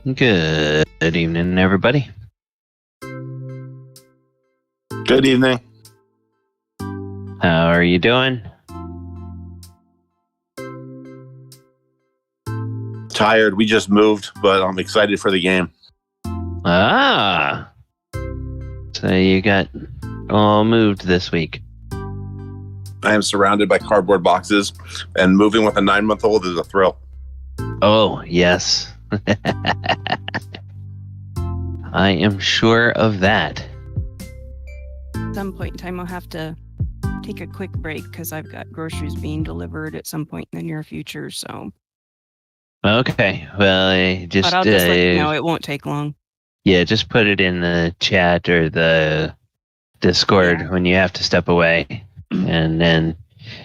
Good evening, everybody. Good evening. How are you doing? Tired. We just moved, but I'm excited for the game. Ah, so you got all moved this week. I am surrounded by cardboard boxes, and moving with a 9-month-old is a thrill. Oh, yes. I am sure of that. At some point in time, I'll have to take a quick break because I've got groceries being delivered at some point in the near future. So, Okay, well, but I'll just let you know it won't take long. Yeah, just put it in the chat or the Discord when you have to step away. And then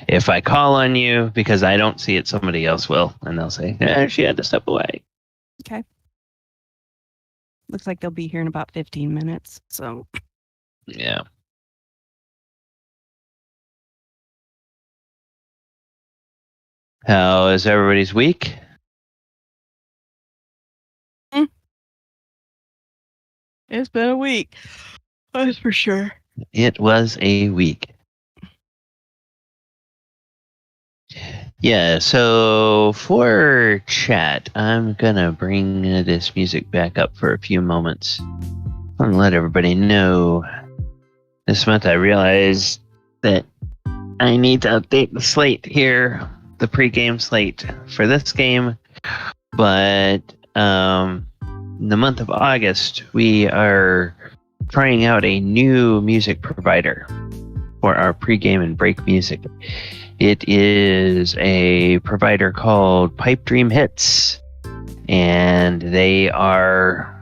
if I call on you, because I don't see it, somebody else will. And they'll say, she had to step away. Okay. Looks like they'll be here in about 15 minutes. So, yeah. How is everybody's week? It's been a week. That's for sure. It was a week. Yeah, so for chat, I'm gonna bring this music back up for a few moments. I'm gonna let everybody know this month I realized that I need to update the slate here, the pregame slate for this game. But in the month of August, we are trying out a new music provider for our pregame and break music. It is a provider called Pipe Dream Hits, and they are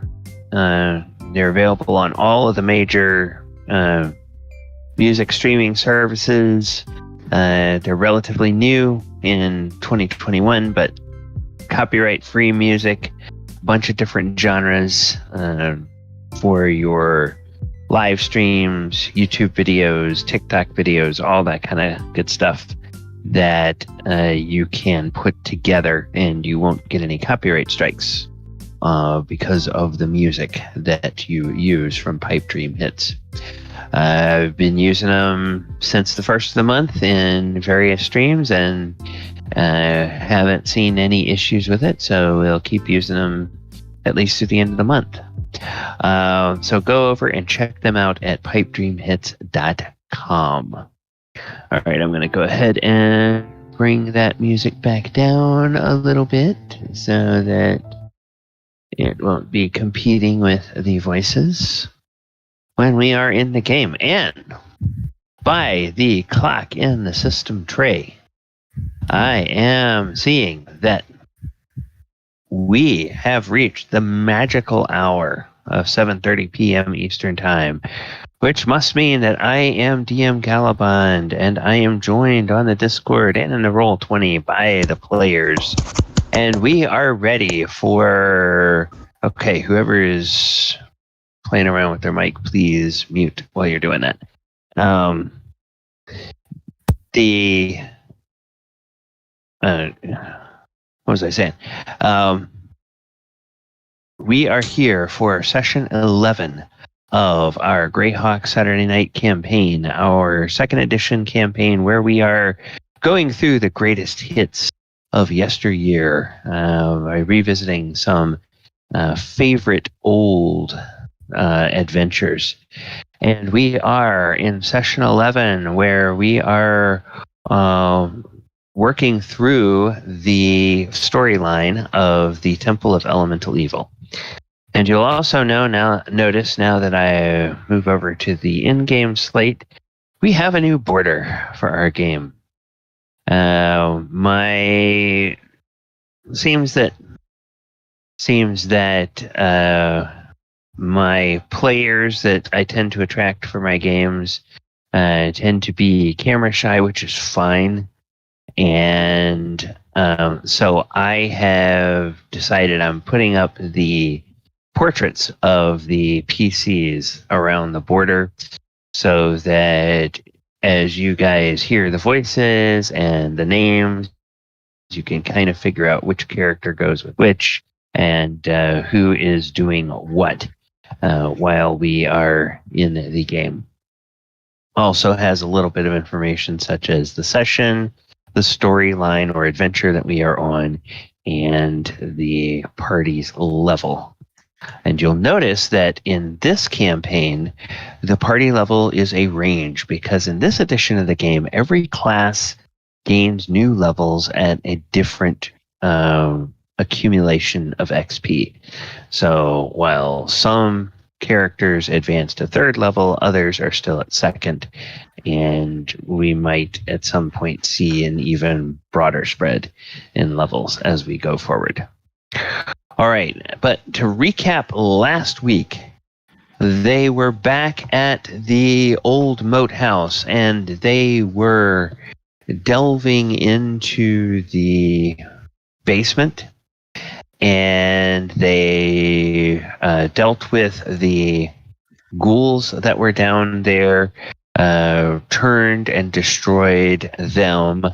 they're available on all of the major music streaming services. They're relatively new in 2021, but copyright-free music, a bunch of different genres for your live streams, YouTube videos, TikTok videos, all that kind of good stuff that you can put together, and you won't get any copyright strikes because of the music that you use from Pipe Dream Hits. I've been using them since the first of the month in various streams, and haven't seen any issues with it, so we'll keep using them at least to the end of the month. So go over and check them out at pipedreamhits.com. All right, I'm going to go ahead and bring that music back down a little bit so that it won't be competing with the voices when we are in the game. And by the clock in the system tray, I am seeing that we have reached the magical hour of 7:30 p.m. Eastern Time, which must mean that I am DM Galabond, and I am joined on the Discord and in the Roll20 by the players. And we are ready for... Okay, whoever is playing around with their mic, please mute while you're doing that. What was I saying? We are here for session 11 of our Greyhawk Saturday Night campaign, our second edition campaign where we are going through the greatest hits of yesteryear by revisiting some favorite old adventures. And we are in session 11 where we are working through the storyline of the Temple of Elemental Evil. And you'll also notice now that I move over to the in-game slate, we have a new border for our game. Seems that my players that I tend to attract for my games tend to be camera shy, which is fine. And so I have decided I'm putting up the portraits of the PCs around the border so that as you guys hear the voices and the names, you can kind of figure out which character goes with which and who is doing what while we are in the game. Also has a little bit of information such as the session, the storyline or adventure that we are on, and the party's level. And you'll notice that in this campaign, the party level is a range, because in this edition of the game, every class gains new levels at a different accumulation of XP. So while some characters advance to 3rd level, others are still at 2nd, and we might at some point see an even broader spread in levels as we go forward. All right, but to recap last week, they were back at the old moat house, and they were delving into the basement, and they dealt with the ghouls that were down there, turned and destroyed them,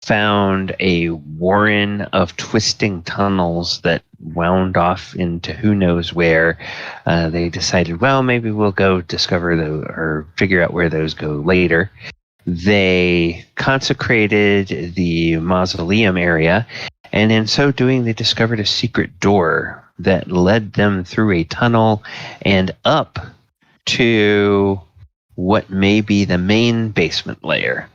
found a warren of twisting tunnels that wound off into who knows where. They decided, well, maybe we'll go discover or figure out where those go later. They consecrated the mausoleum area, and in so doing, they discovered a secret door that led them through a tunnel and up to what may be the main basement layer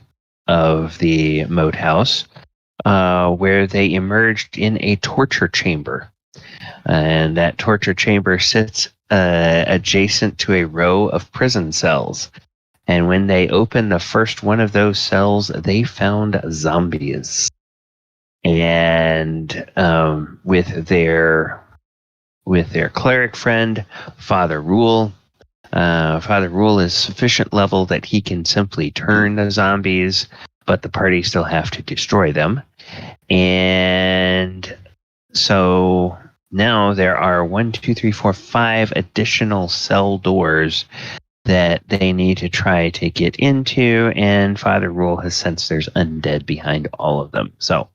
of the moat house, where they emerged in a torture chamber. And that torture chamber sits adjacent to a row of prison cells. And when they opened the first one of those cells, they found zombies. And with their cleric friend, Father Rule, Father Rule is sufficient level that he can simply turn the zombies, but the party still have to destroy them. And so now there are 5 additional cell doors that they need to try to get into, and Father Rule has sensed there's undead behind all of them. So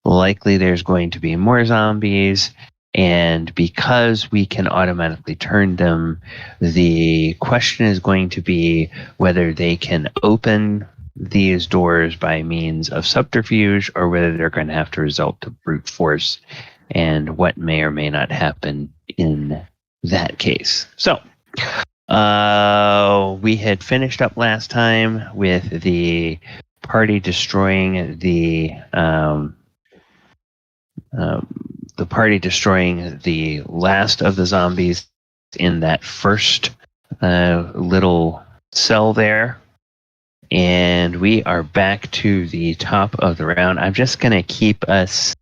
likely there's going to be more zombies, and because we can automatically turn them, the question is going to be whether they can open these doors by means of subterfuge or whether they're going to have to resort to brute force, and what may or may not happen in that case. So we had finished up last time with the party destroying the last of the zombies in that first little cell there. And we are back to the top of the round. I'm just going to keep us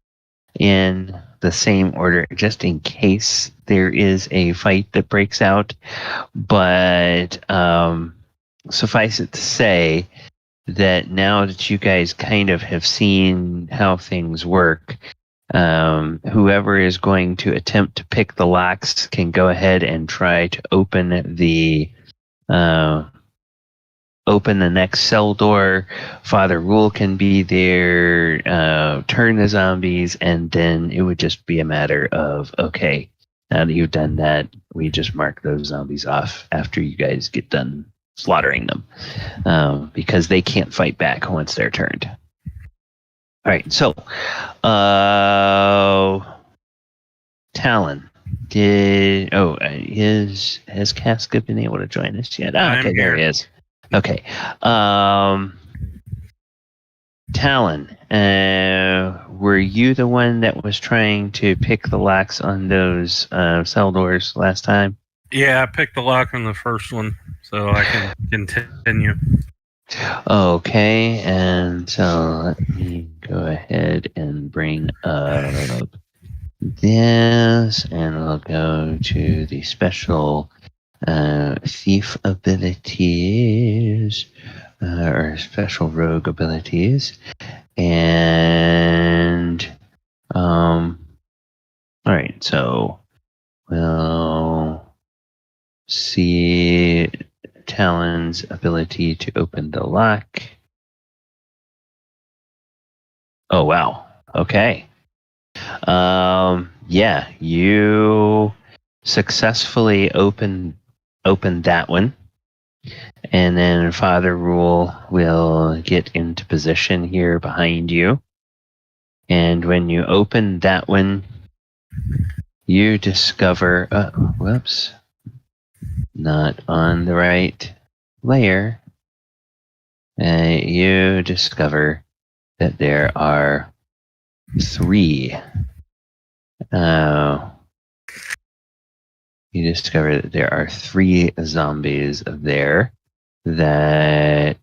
in the same order just in case there is a fight that breaks out. But suffice it to say that now that you guys kind of have seen how things work, whoever is going to attempt to pick the locks can go ahead and try to open the next cell door. Father Rule can be there, turn the zombies, and then it would just be a matter of, okay, now that you've done that, we just mark those zombies off after you guys get done slaughtering them, because they can't fight back once they're turned. All right, so Talon, has Casca been able to join us yet? Okay, there he is. Okay, Talon, were you the one that was trying to pick the locks on those cell doors last time? Yeah, I picked the lock on the first one, so I can continue. Okay, and so let me go ahead and bring up this, and I'll go to the special thief abilities, or special rogue abilities, and all right, so we'll see Talon's ability to open the lock. Oh wow, okay. Yeah, you successfully open that one, and then Father Rule will get into position here behind you. And when you open that one, you discover. Whoops, not on the right layer. You discover that there are 3. You discover that there are 3 zombies there that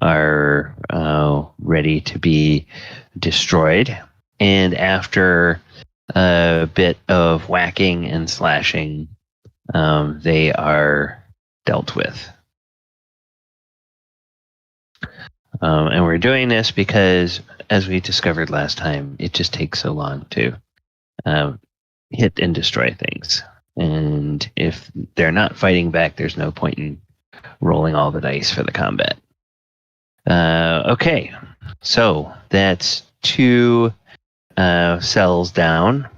are ready to be destroyed. And after a bit of whacking and slashing, they are dealt with. And we're doing this because, as we discovered last time, it just takes so long to hit and destroy things. And if they're not fighting back, there's no point in rolling all the dice for the combat. Okay, so that's 2 cells down.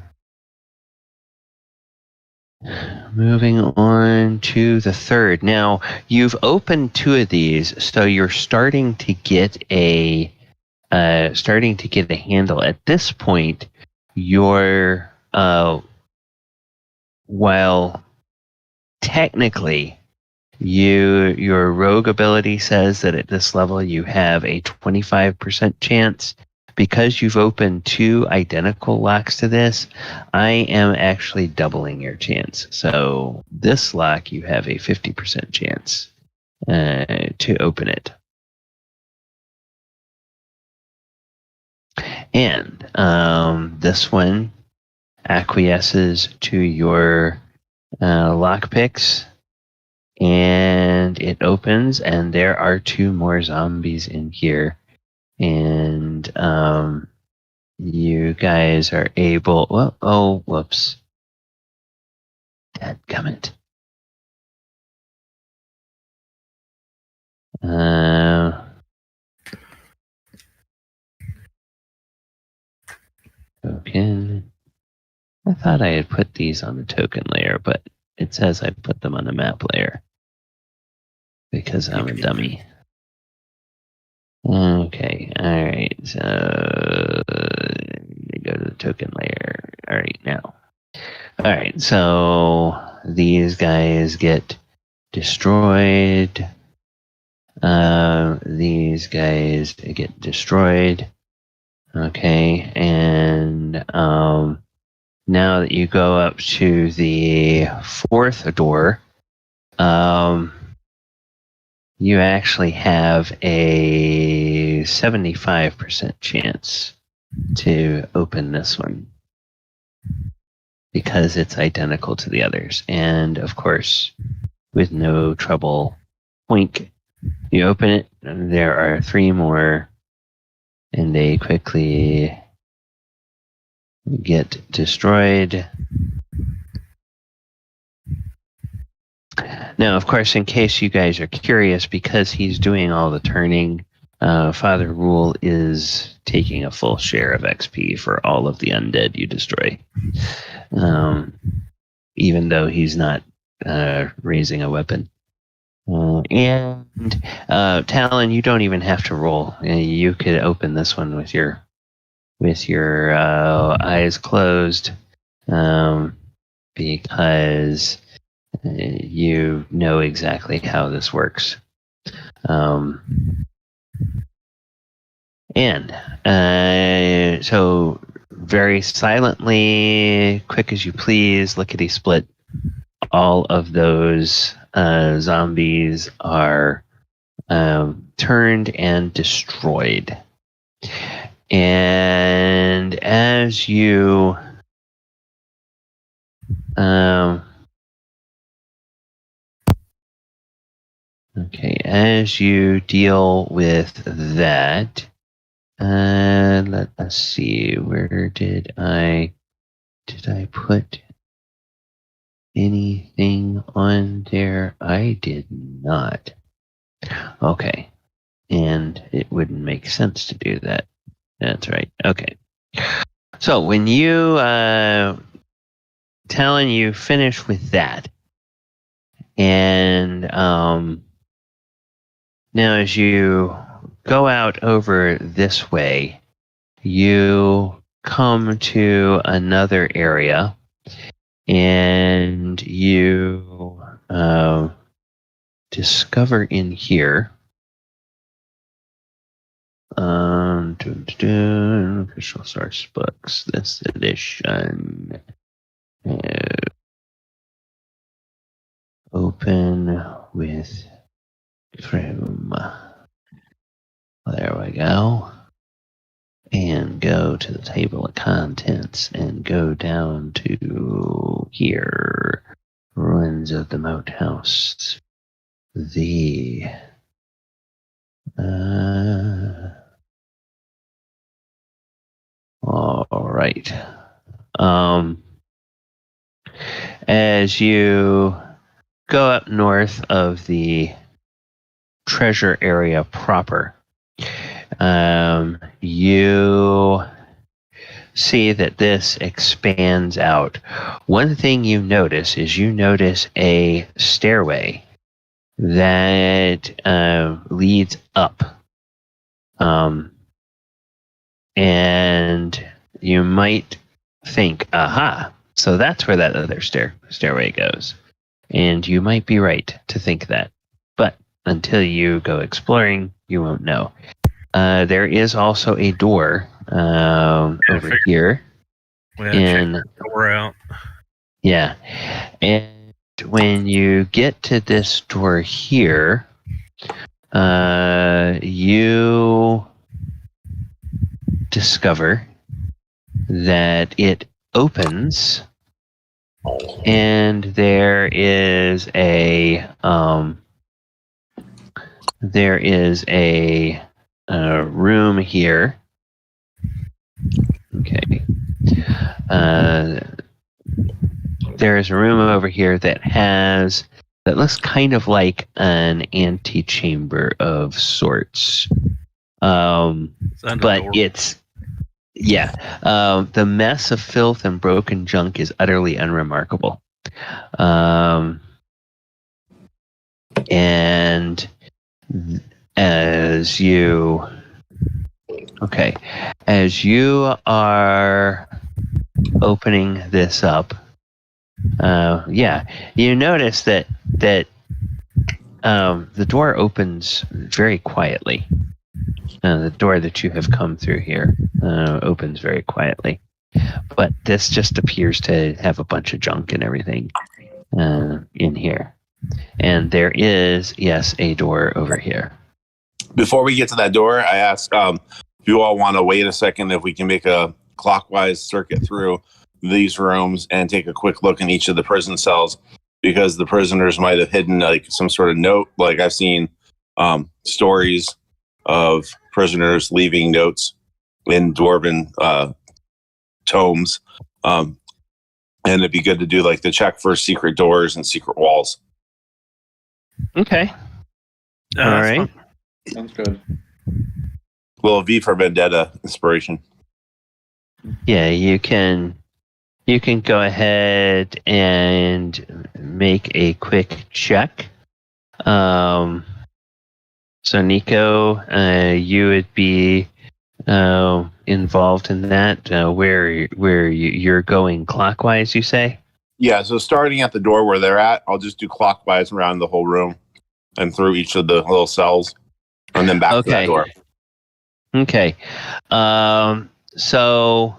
Moving on to the third. Now, you've opened 2 of these, so you're starting to get a handle. At this point, you're while technically your rogue ability says that at this level you have a 25% chance. Because you've opened 2 identical locks to this, I am actually doubling your chance. So this lock, you have a 50% chance to open it. And this one acquiesces to your lockpicks, and it opens, and there are 2 more zombies in here. And you guys are able. Well, oh, whoops! Dadgummit. Token. I thought I had put these on the token layer, but it says I put them on the map layer because I'm a dummy. Okay, alright, so go to the token layer. Alright, now. Alright, so these guys get destroyed. These guys get destroyed. Okay, and now that you go up to the 4th door, you actually have a 75% chance to open this one because it's identical to the others. And of course, with no trouble, wink, you open it, and there are 3 more, and they quickly get destroyed. Now, of course, in case you guys are curious, because he's doing all the turning, Father Rule is taking a full share of XP for all of the undead you destroy. Even though he's not raising a weapon. And Talon, you don't even have to roll. You could open this one with your eyes closed, because you know exactly how this works. And so very silently, quick as you please, lickety split, all of those zombies are turned and destroyed. And as you as you deal with that, let us see, where did I put anything on there? I did not. Okay. And it wouldn't make sense to do that. That's right. Okay. So when you, Talon, you finish with that, and now as you go out over this way, you come to another area, and you discover in here. Official source books. This edition. Open with Chrome. There we go. And go to the table of contents and go down to here. Ruins of the Moat House. All right. As you go up north of the treasure area proper, you see that this expands out. One thing you notice is a stairway that leads up. And you might think, aha, so that's where that other stairway goes. And you might be right to think that. But until you go exploring, you won't know. There is also a door over here. Check the door out. Yeah. And when you get to this door here, you discover that it opens, and there is a room here. Okay. There is a room over here that looks kind of like an antechamber of sorts. But it's the mess of filth and broken junk is utterly unremarkable. And as you are opening this up, you notice that the door opens very quietly. The door that you have come through here opens very quietly, but this just appears to have a bunch of junk and everything in here. And there is, yes, a door over here. Before we get to that door, I ask if you all want to wait a second, if we can make a clockwise circuit through these rooms and take a quick look in each of the prison cells, because the prisoners might have hidden like some sort of note. Like I've seen stories of prisoners leaving notes in dwarven tomes, and it'd be good to do like the check for secret doors and secret walls. Okay. All right. Sounds good. Little V for Vendetta inspiration. Yeah, you can go ahead and make a quick check. So Nico, you would be involved in that. Where you're going clockwise, you say? Yeah, so starting at the door where they're at, I'll just do clockwise around the whole room and through each of the little cells, and then back to that door. Okay. So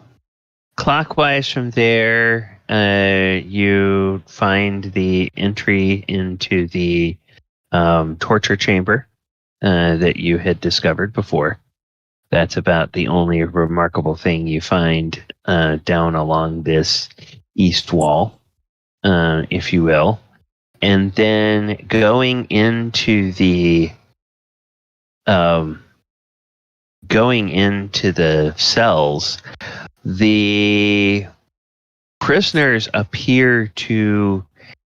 clockwise from there, you find the entry into the torture chamber that you had discovered before. That's about the only remarkable thing you find down along this east wall, if you will. And then going into the cells, the prisoners appear to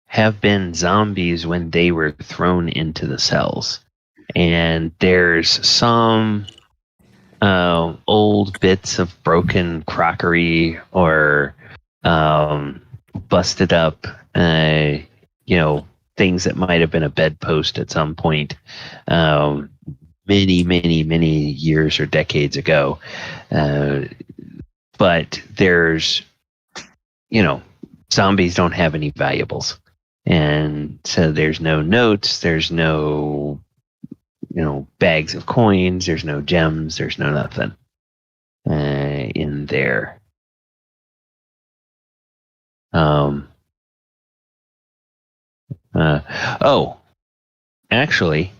have been zombies when they were thrown into the cells. And there's some old bits of broken crockery or busted up, things that might have been a bedpost at some point, many years or decades ago. But there's, zombies don't have any valuables. And so there's no notes, there's no, bags of coins, there's no gems, there's no nothing in there. Actually,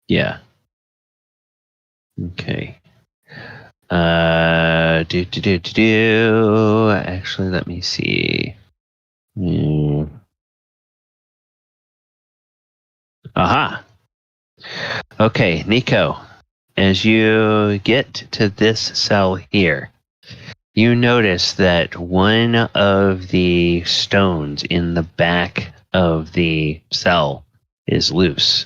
yeah. Okay. Actually, let me see. Aha. Okay, Nico, as you get to this cell here, you notice that one of the stones in the back of the cell is loose.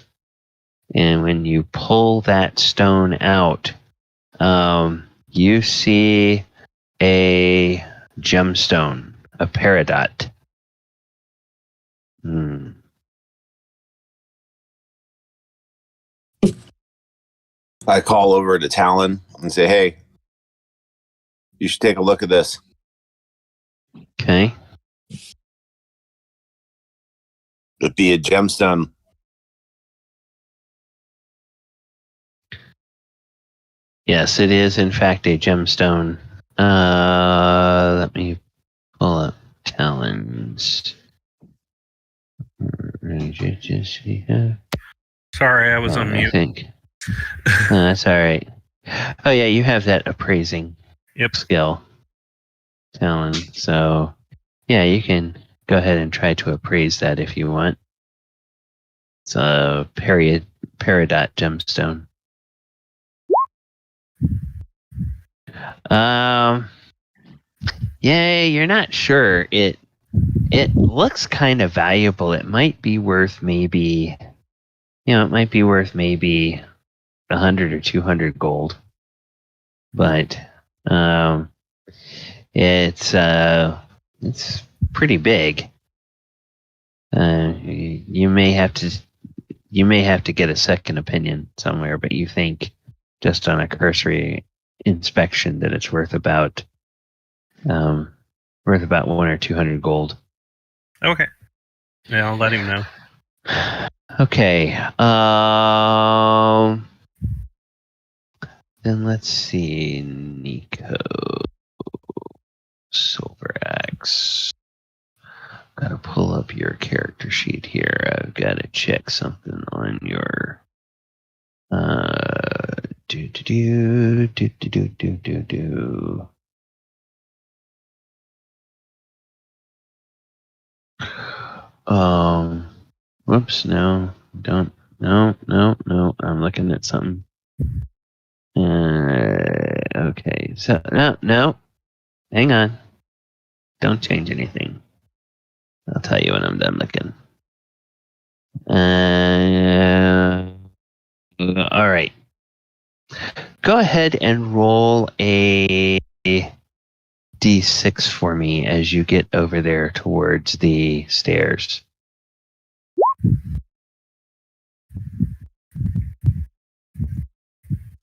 And when you pull that stone out, you see a gemstone, a peridot. I call over to Talon and say, hey, you should take a look at this. Okay. It'd be a gemstone. Yes, it is in fact a gemstone. Let me pull up Talon's. Sorry, I was on I mute. think. That's all right. Oh yeah, you have that appraising skill, Talon. So yeah, you can go ahead and try to appraise that if you want. It's a peridot gemstone. Yeah, you're not sure. It looks kind of valuable. It might be worth maybe 100 or 200 gold. But it's pretty big. You may have to get a second opinion somewhere, but you think just on a cursory inspection that it's worth about 1 or 200 gold. Okay. Yeah, I'll let him know. Okay. Then let's see. Nico. Silver Axe. Gotta pull up your character sheet here. I've got to check something on your. Whoops, no, don't, no, I'm looking at something. Okay, so, no, hang on. Don't change anything. I'll tell you when I'm done looking. All right. Go ahead and roll a D6 for me as you get over there towards the stairs.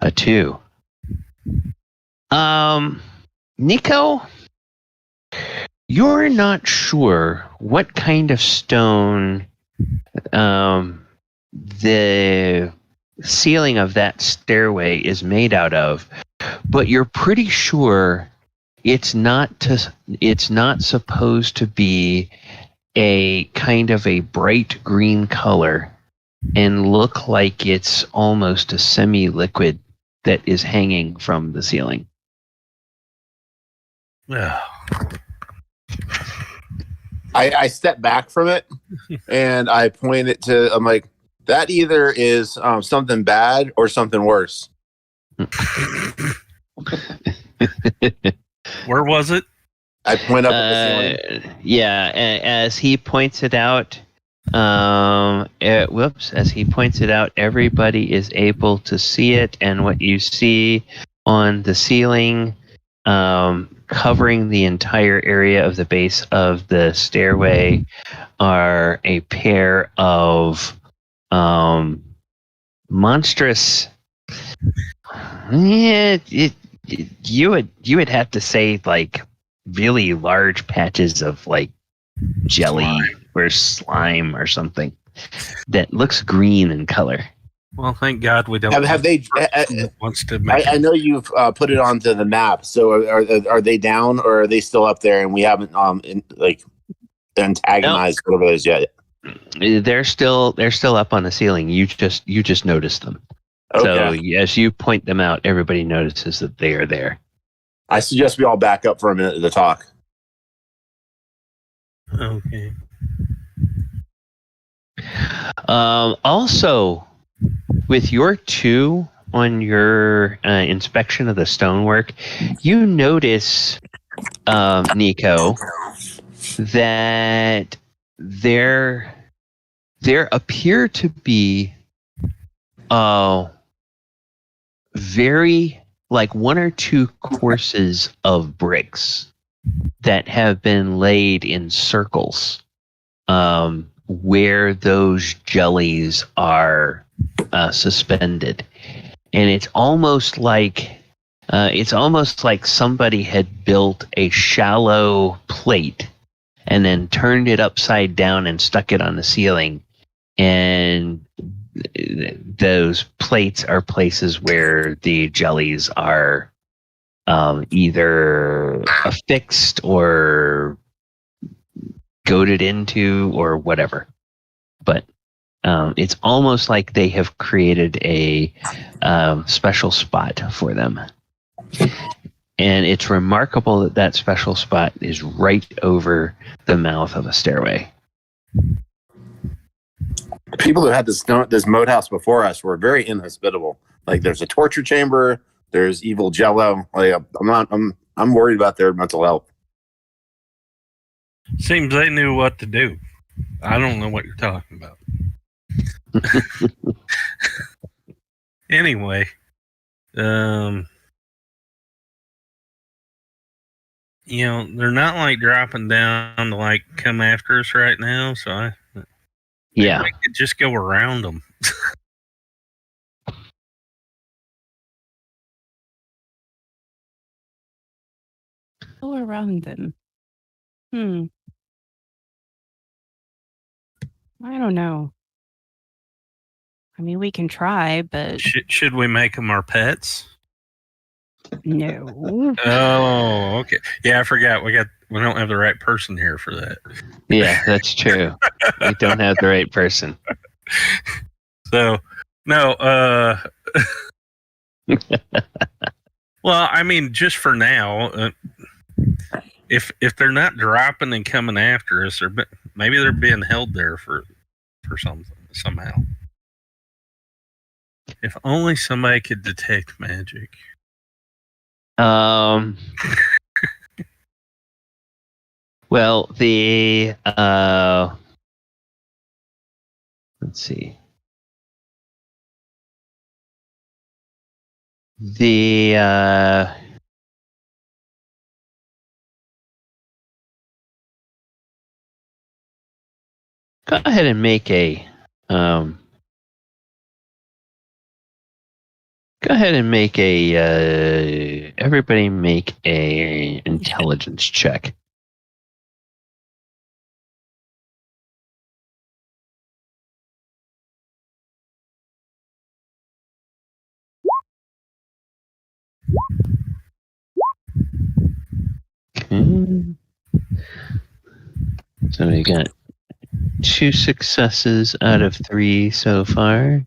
A 2. Nico, you're not sure what kind of stone the ceiling of that stairway is made out of, but you're pretty sure it's not supposed to be a kind of a bright green color and look like it's almost a semi-liquid that is hanging from the ceiling. I step back from it and I point it to, I'm like, that either is something bad or something worse. Where was it? I point up at the ceiling. Yeah, as he points it out, Whoops, as he points it out, everybody is able to see it, and what you see on the ceiling, covering the entire area of the base of the stairway, are a pair of monstrous. Yeah, you would have to say like really large patches of like jelly or slime or something that looks green in color. Well, thank God we don't. Have they? Wants to make I know you've put it onto the map. So are they down or are they still up there? And we haven't antagonized whatever it is yet. They're still up on the ceiling. You just noticed them. Okay. So as you point them out, everybody notices that they are there. I suggest we all back up for a minute to talk. Okay. Also, with your 2 on your inspection of the stonework, you notice, Nico, that there appear to be very like 1 or 2 courses of bricks that have been laid in circles where those jellies are suspended, and it's almost like somebody had built a shallow plate and then turned it upside down and stuck it on the ceiling, and those plates are places where the jellies are either affixed or goaded into or whatever. But it's almost like they have created a special spot for them. And it's remarkable that that special spot is right over the mouth of a stairway. People who had this moat house before us were very inhospitable. Like there's a torture chamber, there's evil jello. Like I'm worried about their mental health. Seems they knew what to do. I don't know what you're talking about. Anyway, you know, they're not like dropping down to like come after us right now, so Yeah. we could just go around them. Go around them. I don't know. I mean, we can try, but Should we make them our pets? no. Oh, okay. Yeah, I forgot. We don't have the right person here for that. Yeah, that's true. We don't have the right person. So, no. Well, I mean, just for now, if they're not dropping and coming after us, or maybe they're being held there for something somehow. If only somebody could detect magic. Well, the let's see. The go ahead and make a go ahead and make a everybody make a intelligence check. Okay. So we got 2 successes out of 3 so far.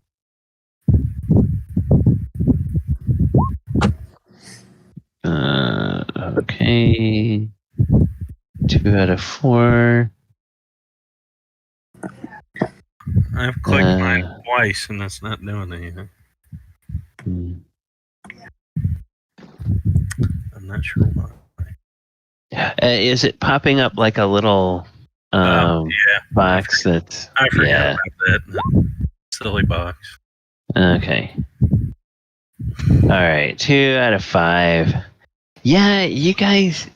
Okay. 2 out of 4. I've clicked mine twice, and that's not doing anything. I'm not sure why. Is it popping up like a little Yeah. box that. I forgot Yeah. about that silly box. Okay. All right. 2 out of 5. Yeah, you guys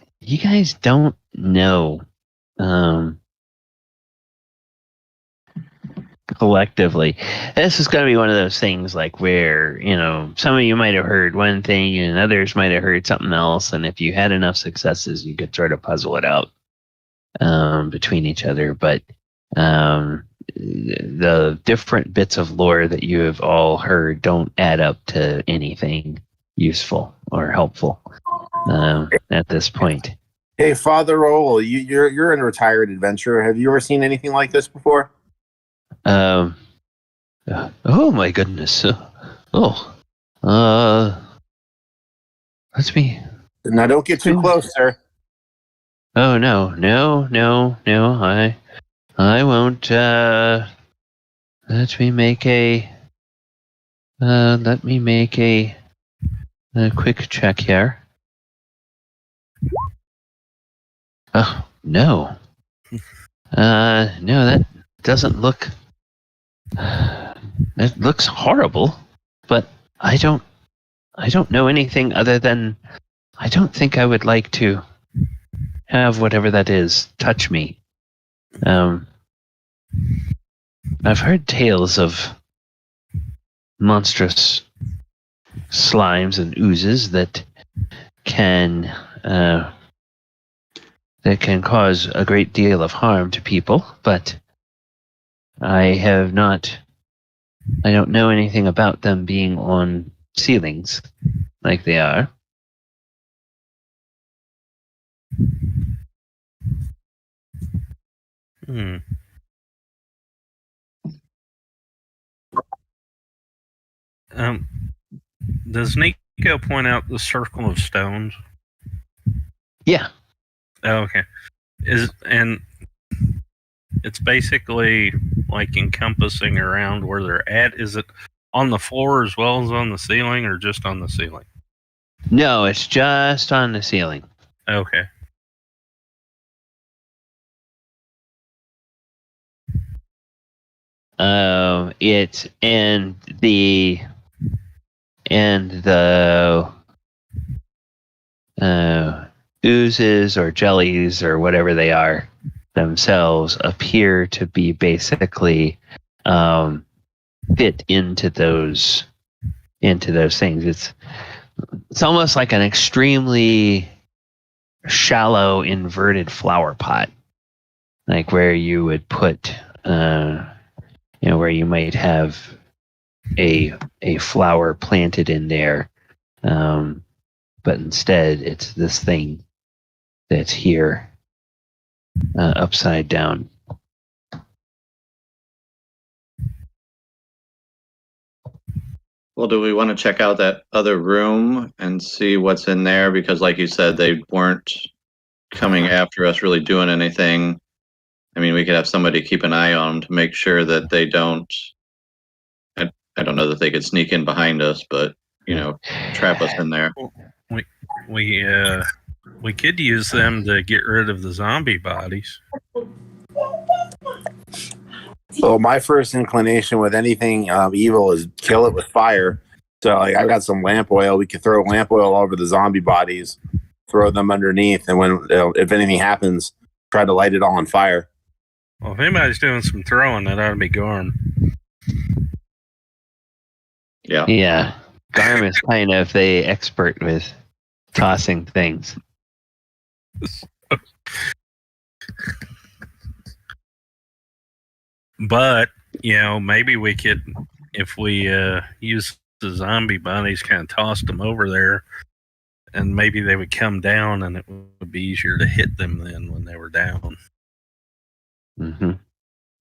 don't know. Collectively, this is going to be one of those things like where some of you might have heard one thing and others might have heard something else, and if you had enough successes, you could sort of puzzle it out between each other. But the different bits of lore that you have all heard don't add up to anything useful or helpful at this point. Hey, Father Roll, you're a retired adventurer. Have you ever seen anything like this before? Oh my goodness. Let's be. Now, don't get too close, sir. Oh no. I won't. Let me make a quick check here. Oh no. No, that doesn't look. It looks horrible, but I don't know anything other than I don't think I would like to have whatever that is touch me. I've heard tales of monstrous slimes and oozes that can cause a great deal of harm to people, but I don't know anything about them being on ceilings like they are. Does Nico point out the circle of stones? Yeah. Oh, okay. And it's basically like encompassing around where they're at. Is it on the floor as well as on the ceiling, or just on the ceiling? No, it's just on the ceiling. Okay. It and the oozes or jellies or whatever they are themselves appear to be basically fit into those things. It's almost like an extremely shallow inverted flower pot, like where you would put where you might have a flower planted in there, but instead it's this thing that's here upside down. Well, do we want to check out that other room and see what's in there? Because like you said, they weren't coming after us really doing anything. I mean, we could have somebody keep an eye on them to make sure that they don't. I don't know that they could sneak in behind us, but trap us in there. We could use them to get rid of the zombie bodies. Well, my first inclination with anything evil is kill it with fire. So, I got some lamp oil. We could throw lamp oil over the zombie bodies, throw them underneath, and when if anything happens, try to light it all on fire. Well, if anybody's doing some throwing, that ought to be Garm. Yeah. Garm is kind of the expert with tossing things. But, maybe we could, if we use the zombie bodies, kind of tossed them over there, and maybe they would come down and it would be easier to hit them then when they were down. Mm-hmm.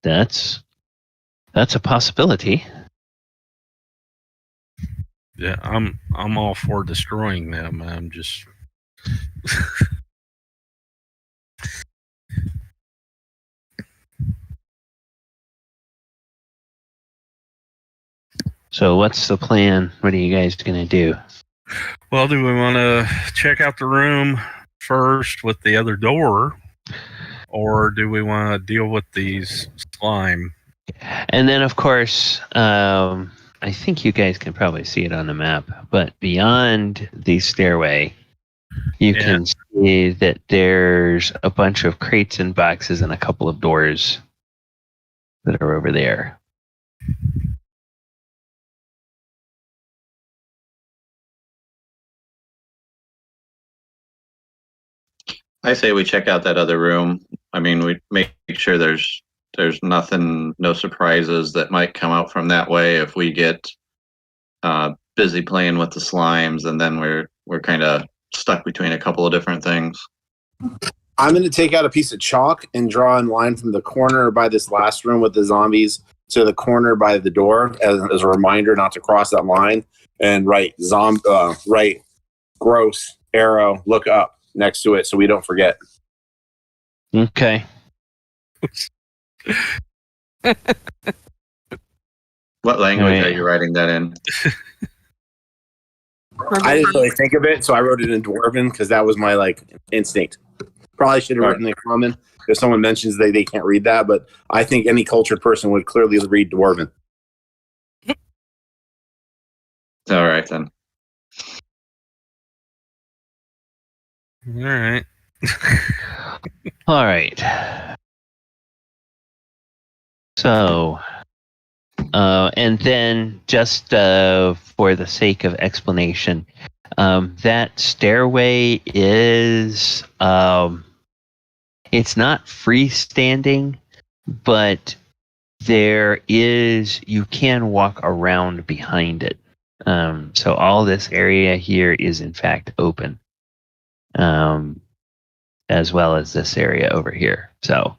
That's a possibility. Yeah, I'm all for destroying them. I'm just So what's the plan? What are you guys going to do? Well, do we want to check out the room first with the other door? or do we want to deal with these slime? And then, of course, I think you guys can probably see it on the map, but beyond the stairway, you can see that there's a bunch of crates and boxes and a couple of doors that are over there. I say we check out that other room. I mean, we make sure there's nothing, no surprises that might come out from that way if we get busy playing with the slimes, and then we're kind of stuck between a couple of different things. I'm going to take out a piece of chalk and draw a line from the corner by this last room with the zombies to the corner by the door as a reminder not to cross that line, and write write gross arrow look up next to it so we don't forget. Okay. What language Right. are you writing that in? I didn't really think of it, so I wrote it in Dwarven because that was my instinct. Probably should have written it in Common if someone mentions they can't read that, but I think any cultured person would clearly read Dwarven. All right, then. All right. All right. So, and then just for the sake of explanation, that stairway is, it's not freestanding, but you can walk around behind it. So all this area here is in fact open, as well as this area over here. So,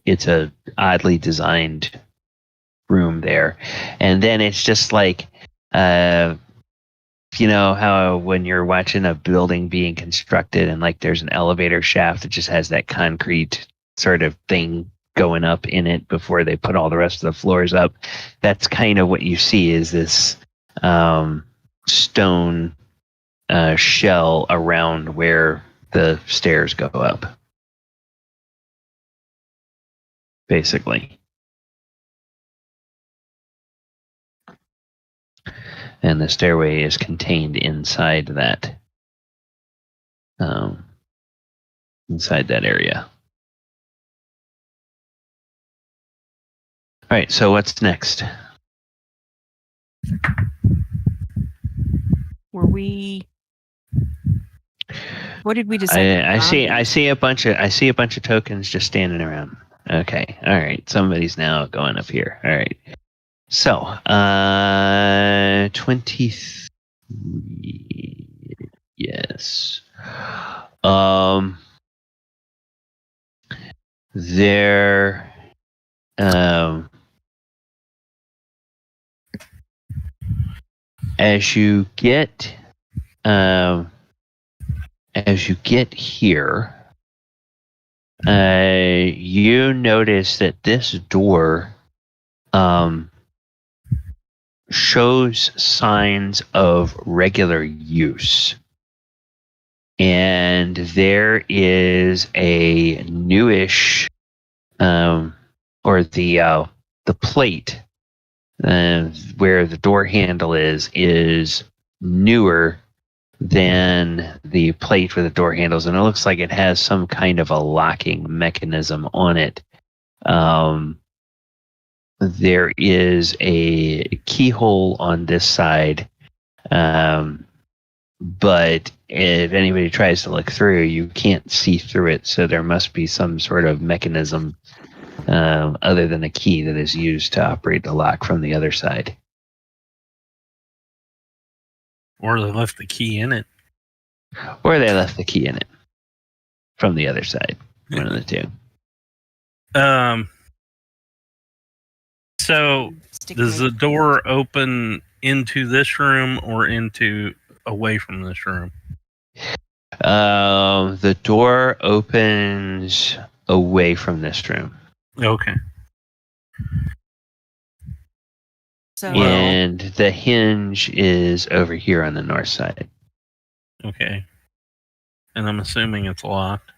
it's a oddly designed room there, and then it's just like, you know how when you're watching a building being constructed and there's an elevator shaft that just has that concrete sort of thing going up in it before they put all the rest of the floors up. That's kind of what you see, is this stone shell around where the stairs go up, basically. And the stairway is contained inside that area. All right, so what's next? What did we decide? I see a bunch of tokens just standing around. Okay, all right. Somebody's now going up here. All right. So, 23. Yes. There. As you get here, you notice that this door shows signs of regular use, and there is a newish, or the plate where the door handle is newer than the plate where the door handles, and it looks like it has some kind of a locking mechanism on it. There is a keyhole on this side, but if anybody tries to look through, you can't see through it, so there must be some sort of mechanism other than a key that is used to operate the lock from the other side. Or they left the key in it. Or they left the key in it from the other side. One of the two. So does the door open into this room or away from this room? The door opens away from this room. Okay. So And the hinge is over here on the north side. Okay. and I'm assuming it's locked.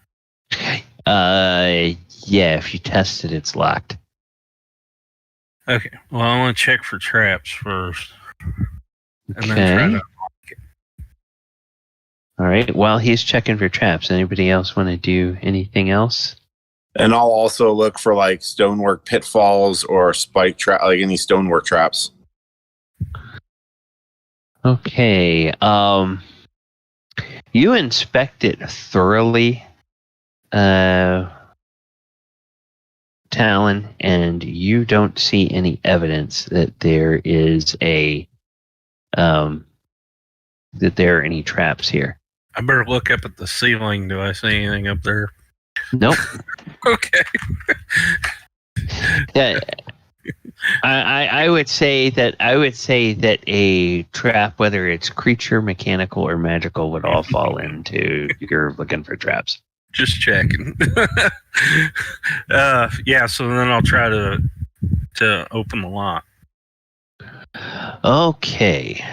Yeah, if you test it, it's locked. Okay. Well, I want to check for traps first, and then try Okay. to. All right. While he's checking for traps, anybody else want to do anything else? And I'll also look for like stonework pitfalls or spike trap, like any stonework traps. Okay. You inspect it thoroughly, Talon, and you don't see any evidence that there is that there are any traps here. I better look up at the ceiling. Do I see anything up there? Nope. Okay. Yeah. I would say that a trap, whether it's creature, mechanical, or magical, would all fall into you're looking for traps. Just checking. Yeah. So then I'll try to open the lock. Okay.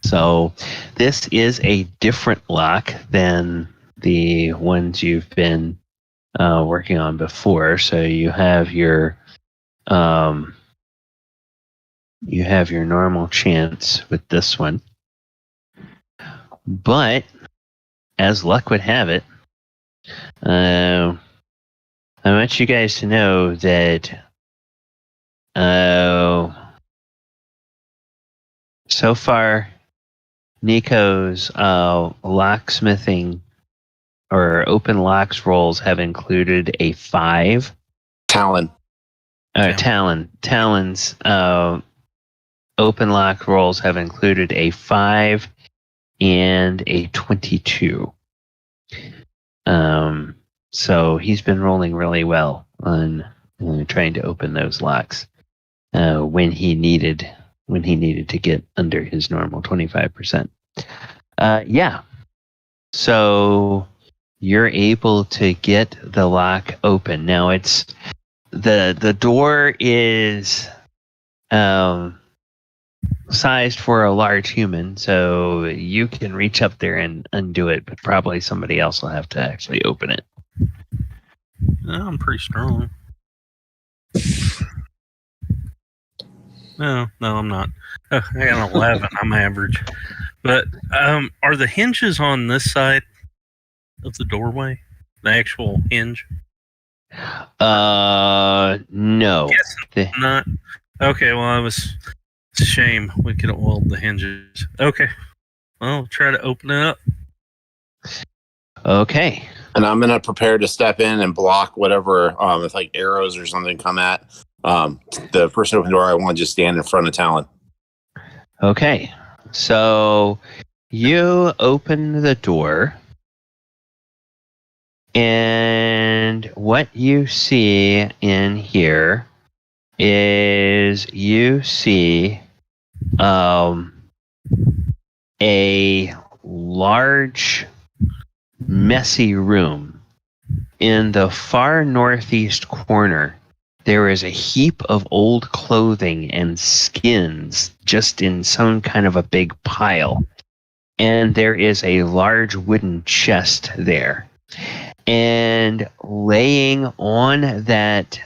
So this is a different lock than the ones you've been working on before. So you have your normal chance with this one. But as luck would have it, I want you guys to know that so far Nico's locksmithing or open locks rolls have included a 5. Talon. Talon's open lock rolls have included a 5 and a 22. So he's been rolling really well on trying to open those locks when he needed to get under his normal 25%. Yeah. So you're able to get the lock open. Now it's the door is sized for a large human, so you can reach up there and undo it, but probably somebody else will have to actually open it. I'm pretty strong. No, I'm not. I got an 11. I'm average. But are the hinges on this side of the doorway? The actual hinge? No. Yes, not. Okay, well, it's a shame. We could have oiled the hinges. Okay. Well, try to open it up. Okay. And I'm going to prepare to step in and block whatever, if like arrows or something come at the person opening the door. I want to just stand in front of Talon. Okay. So you open the door, and what you see in here is you see a large, messy room. In the far northeast corner, there is a heap of old clothing and skins just in some kind of a big pile. And there is a large wooden chest there. And laying on that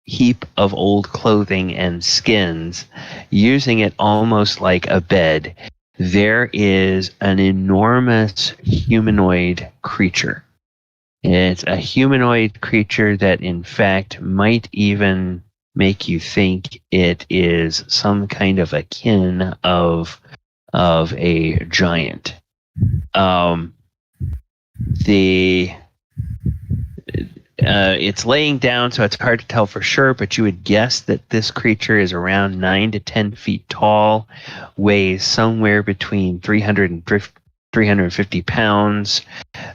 heap of old clothing and skins, using it almost like a bed, there is an enormous humanoid creature. It's a humanoid creature that, in fact, might even make you think it is some kind of a kin of a giant. It's laying down, so it's hard to tell for sure, but you would guess that this creature is around 9 to 10 feet tall, weighs somewhere between 300 and 350 pounds.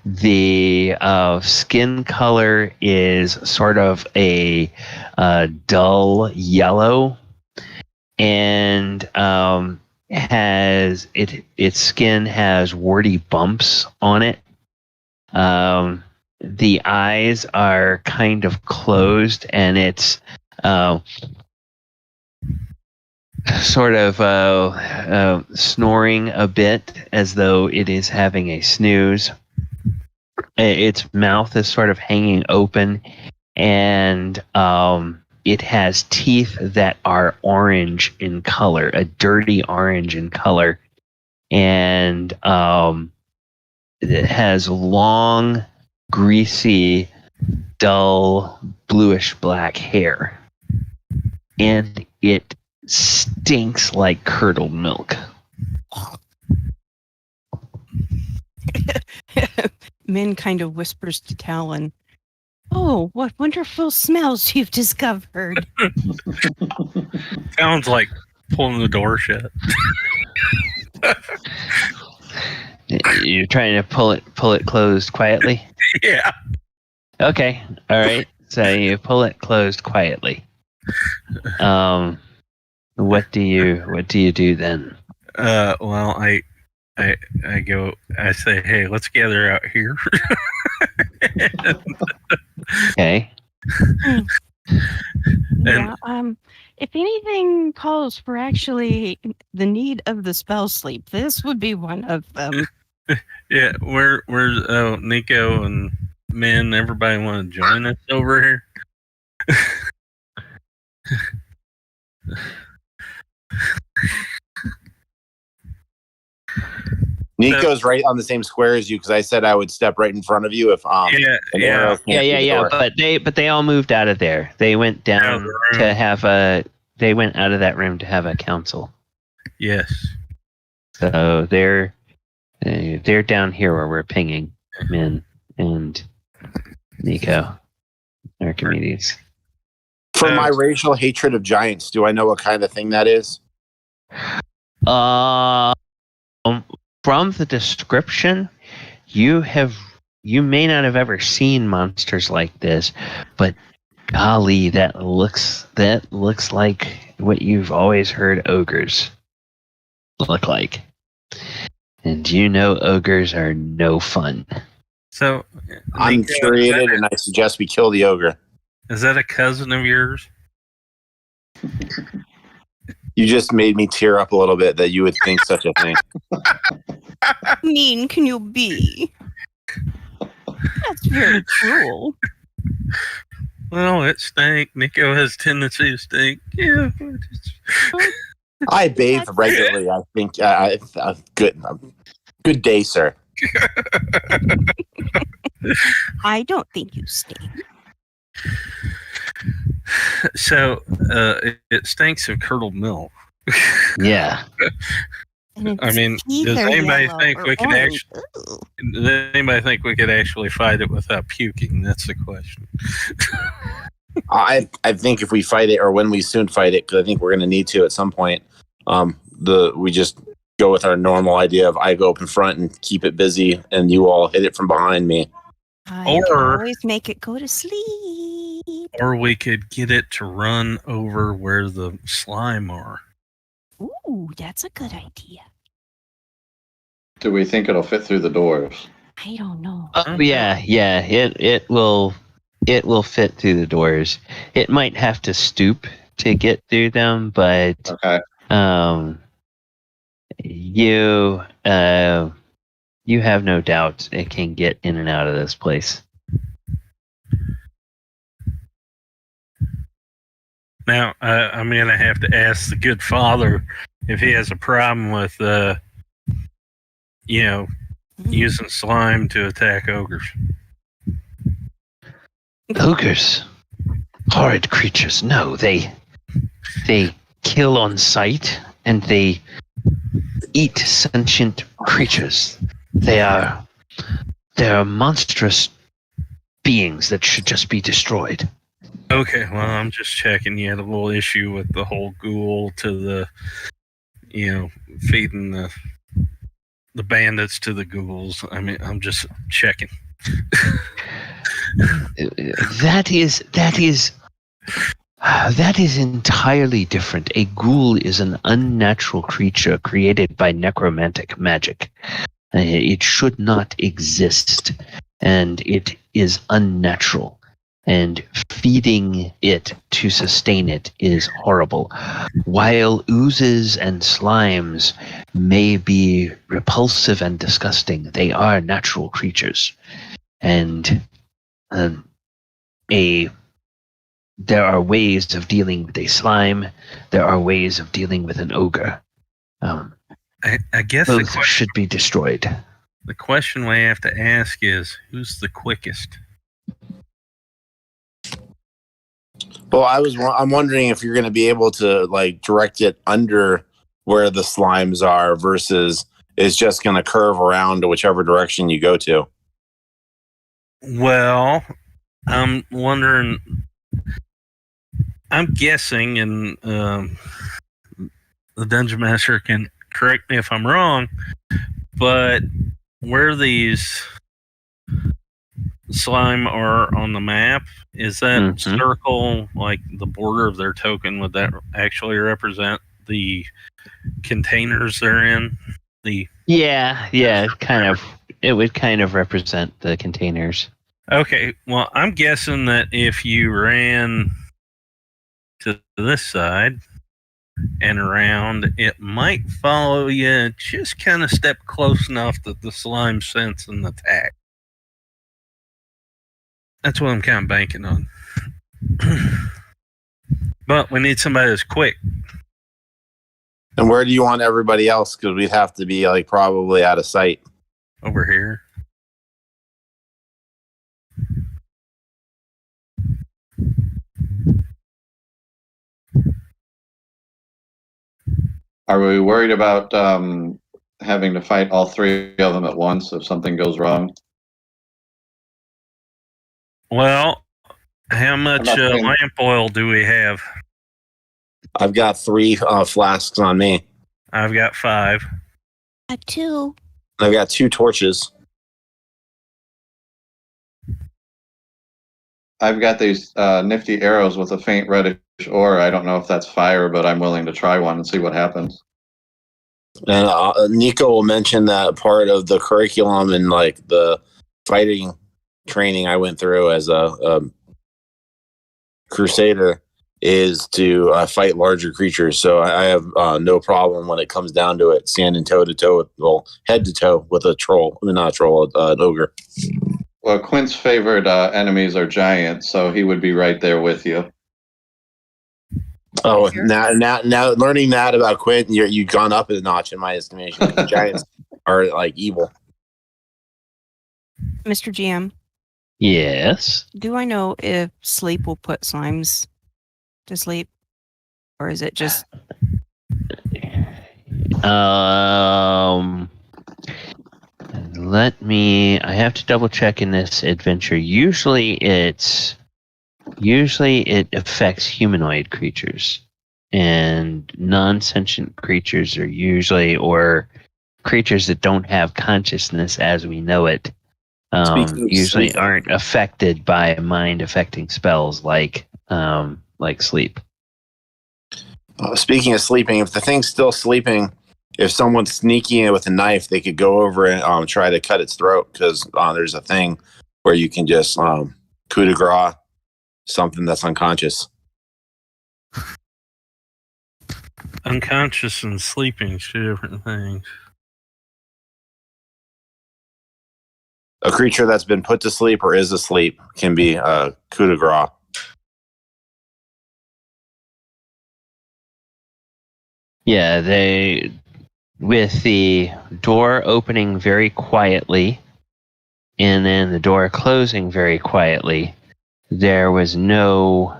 The skin color is sort of a dull yellow, and its skin has warty bumps on it. The eyes are kind of closed, and it's sort of snoring a bit as though it is having a snooze. its mouth is sort of hanging open, and it has teeth that are orange in color, a dirty orange in color, and it has long, greasy, dull, bluish black hair, and it stinks like curdled milk. Min kind of whispers to Talon, "Oh, what wonderful smells you've discovered." Sounds like pulling the door shut. You're trying to pull it closed quietly? Yeah. Okay. All right. So you pull it closed quietly. What do you do then? Well, I go. I say, hey, let's gather out here. Okay. Yeah. If anything calls for actually the need of the spell sleep, this would be one of them. Yeah, where's Nico and Min? Everybody want to join us over here? Nico's right on the same square as you because I said I would step right in front of you if an arrow can't through the door. But they all moved out of there. They went down to have a. They went out of that room to have a council. Yes. So they're down here where we're pinging Min and Nico, Archimedes. For my racial hatred of giants, do I know what kind of thing that is? From the description, you may not have ever seen monsters like this, but golly, that looks like what you've always heard ogres look like. And you know ogres are no fun. So I'm infuriated, and I suggest we kill the ogre. Is that a cousin of yours? You just made me tear up a little bit that you would think such a thing. How mean can you be? That's very cruel. Well, it stank. Nico has tendency to stink. Yeah. I bathe regularly. I think good day, sir. I don't think you stink. So it stinks of curdled milk. Yeah. I mean, does anybody think we could actually fight it without puking? That's the question. I think if we fight it, or when we soon fight it, because I think we're going to need to at some point, we just go with our normal idea of I go up in front and keep it busy, and you all hit it from behind me. I always make it go to sleep. Or we could get it to run over where the slime are. Ooh, that's a good idea. Do we think it'll fit through the doors? I don't know. Yeah. It will fit through the doors. It might have to stoop to get through them, but okay. You have no doubt it can get in and out of this place. Now, I'm going to have to ask the good father if he has a problem with, using slime to attack ogres. Ogres? Horrid creatures. No, they kill on sight, and they eat sentient creatures. They are monstrous beings that should just be destroyed. Okay, well, I'm just checking. You had a little issue with the whole ghoul to the, feeding the bandits to the ghouls. I mean, I'm just checking. That is entirely different. A ghoul is an unnatural creature created by necromantic magic. It should not exist, and it is unnatural. And feeding it to sustain it is horrible. While oozes and slimes may be repulsive and disgusting, they are natural creatures. and there are ways of dealing with a slime. There are ways of dealing with an ogre. I guess Both should be destroyed. the question we have to ask is, who's the quickest? Well, I'm wondering if you're going to be able to like direct it under where the slimes are versus it's just going to curve around to whichever direction you go to. Well, I'm wondering. I'm guessing, and the dungeon master can correct me if I'm wrong, but where these slime are on the map, is that circle like the border of their token? Would that actually represent the containers they're in? Kind of. It would kind of represent the containers. Okay, well, I'm guessing that if you ran to this side and around, it might follow you, just kind of step close enough that the slime sense and attack. That's what I'm kind of banking on. But we need somebody that's quick. And where do you want everybody else? Because we'd have to be like probably out of sight. Over here. Are we worried about having to fight all three of them at once if something goes wrong? Well, how much lamp oil do we have? I've got 3 flasks on me. I've got 5. I 2. I've got 2 torches. I've got these nifty arrows with a faint reddish ore. I don't know if that's fire, but I'm willing to try one and see what happens. And Nico will mention that part of the curriculum and like the fighting training I went through as a crusader is to fight larger creatures. So I have no problem when it comes down to it, standing toe to toe, head to toe with a troll. I mean, not a troll, an ogre. Well, Quint's favorite enemies are giants, so he would be right there with you. Oh, now learning that about Quint, you've gone up a notch in my estimation. Giants are like evil. Mr. GM, Yes. do I know if sleep will put slimes to sleep? Or is it just... I have to double check in this adventure. Usually it affects humanoid creatures, and non-sentient creatures are usually, or creatures that don't have consciousness as we know it, usually aren't affected by mind affecting spells like sleep. Speaking of sleeping, if the thing's still sleeping, if someone's sneaking it with a knife, they could go over and try to cut its throat, because there's a thing where you can just coup de grace something that's unconscious. Unconscious and sleeping is 2 different things. A creature that's been put to sleep or is asleep can be coup de grace. Yeah, with the door opening very quietly and then the door closing very quietly, there was no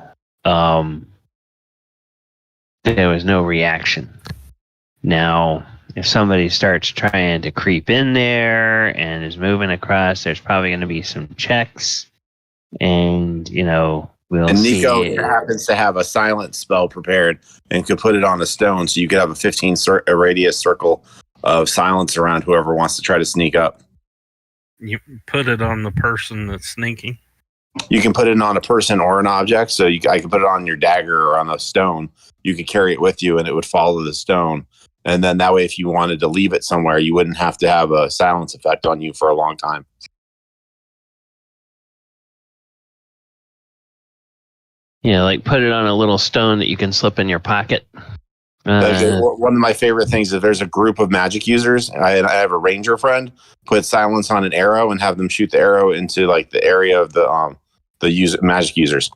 reaction. Now, if somebody starts trying to creep in there and is moving across, there's probably going to be some checks, and we'll and see. Nico happens to have a silent spell prepared and could put it on a stone, so you could have a 15 radius circle of silence around whoever wants to try to sneak up. You put it on the person that's sneaking. You can put it on a person or an object. So I could put it on your dagger or on a stone. You could carry it with you, and it would follow the stone. And then that way, if you wanted to leave it somewhere, you wouldn't have to have a silence effect on you for a long time. Yeah, like put it on a little stone that you can slip in your pocket. One of my favorite things is there's a group of magic users. I have a ranger friend. Put silence on an arrow and have them shoot the arrow into like the area of the magic users.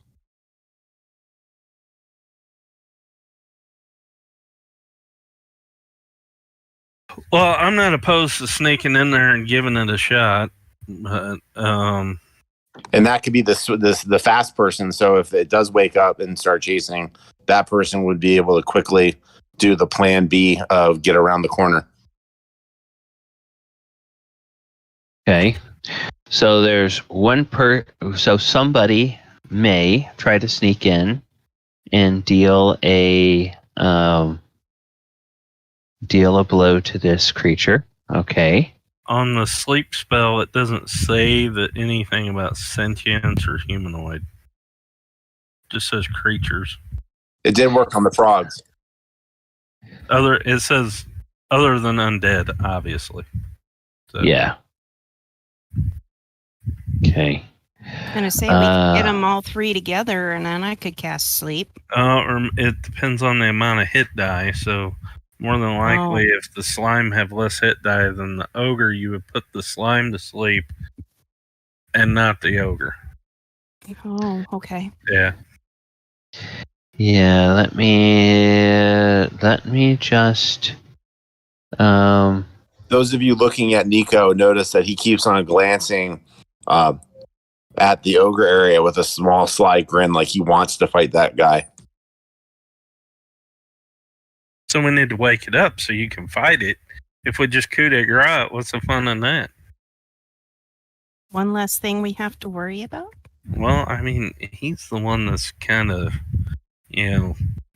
Well, I'm not opposed to sneaking in there and giving it a shot, but and that could be the fast person. So if it does wake up and start chasing, that person would be able to quickly do the plan B of get around the corner. Okay. So there's so somebody may try to sneak in and deal a blow to this creature. Okay. on the sleep spell, it doesn't say that anything about sentience or humanoid. It just says creatures. It did work on the frogs. It says other than undead, obviously. So, Yeah. Okay. I'm gonna say we could get them all three together, and then I could cast sleep. Or it depends on the amount of hit die. So more than likely, if the slime have less hit die than the ogre, you would put the slime to sleep, and not the ogre. Oh, okay. Yeah. Yeah. Let me just. Those of you looking at Nico notice that he keeps on glancing at the ogre area with a small sly grin, like he wants to fight that guy. So we need to wake it up so you can fight it. If we just coup de grace, what's the fun in that? One less thing we have to worry about? Well, I mean, he's the one that's kind of,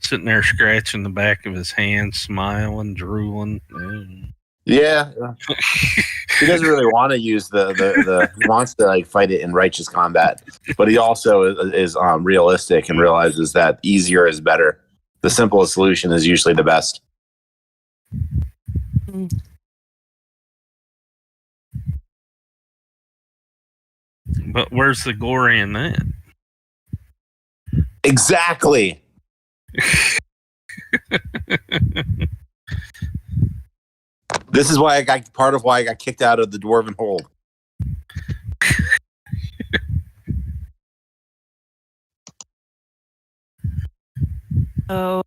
sitting there scratching the back of his hand, smiling, drooling. Yeah. He doesn't really want to use he wants to like fight it in righteous combat, but he also is realistic and realizes that easier is better. The simplest solution is usually the best. But where's the glory in that? Exactly. This is why I got kicked out of the Dwarven Hold. So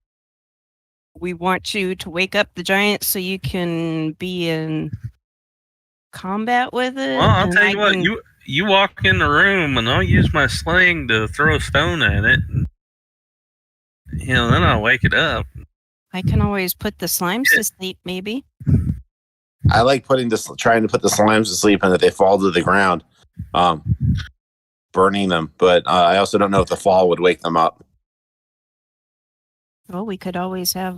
we want you to wake up the giant so you can be in combat with it. Well, I'll tell you what, you walk in the room and I'll use my sling to throw a stone at it. And, then I'll wake it up. I can always put the slimes to sleep, maybe. I like trying to put the slimes to sleep and that they fall to the ground, burning them. But I also don't know if the fall would wake them up. Well, we could always have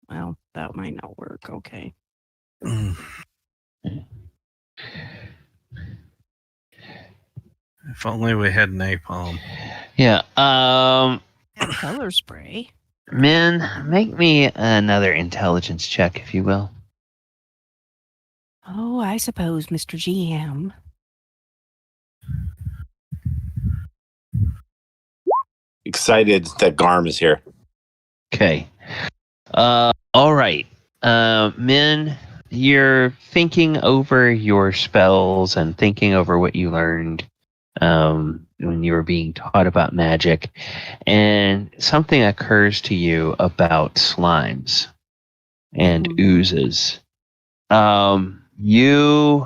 well, that might not work. Okay. If only we had napalm. Yeah. Color spray. Men, make me another intelligence check, if you will. Oh, I suppose, Mr. GM. Excited that Garm is here. Okay. All right. Men, you're thinking over your spells and thinking over what you learned when you were being taught about magic, and something occurs to you about slimes and oozes. You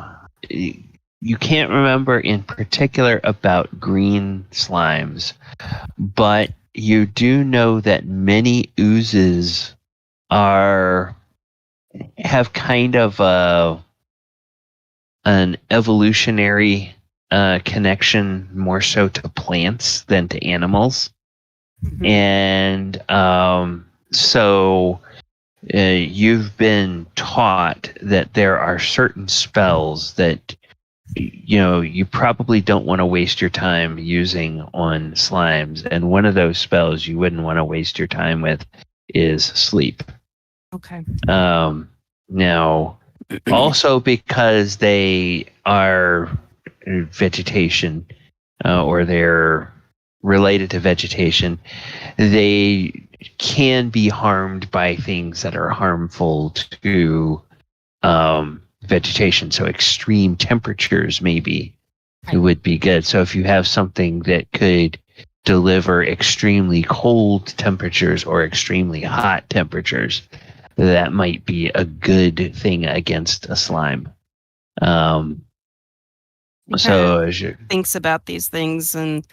can't remember in particular about green slimes, but you do know that many oozes have kind of an evolutionary connection more so to plants than to animals. Mm-hmm. And so you've been taught that there are certain spells that you probably don't want to waste your time using on slimes, and one of those spells you wouldn't want to waste your time with is sleep. Okay. Now, also because they are vegetation, or they're related to vegetation, they can be harmed by things that are harmful to vegetation. So extreme temperatures maybe it would be good. So if you have something that could deliver extremely cold temperatures or extremely hot temperatures, that might be a good thing against a slime. So as you thinks about these things and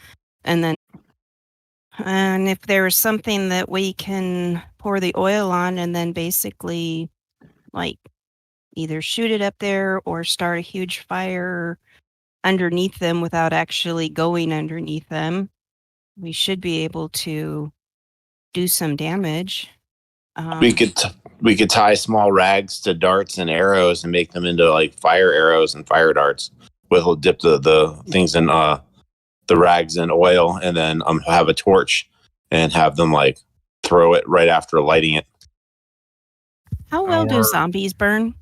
if there's something that we can pour the oil on and then basically like either shoot it up there or start a huge fire underneath them without actually going underneath them, we should be able to do some damage. We could tie small rags to darts and arrows and make them into like fire arrows and fire darts. We'll dip the things in the rags in oil and then have a torch and have them like throw it right after lighting it. How well do zombies burn?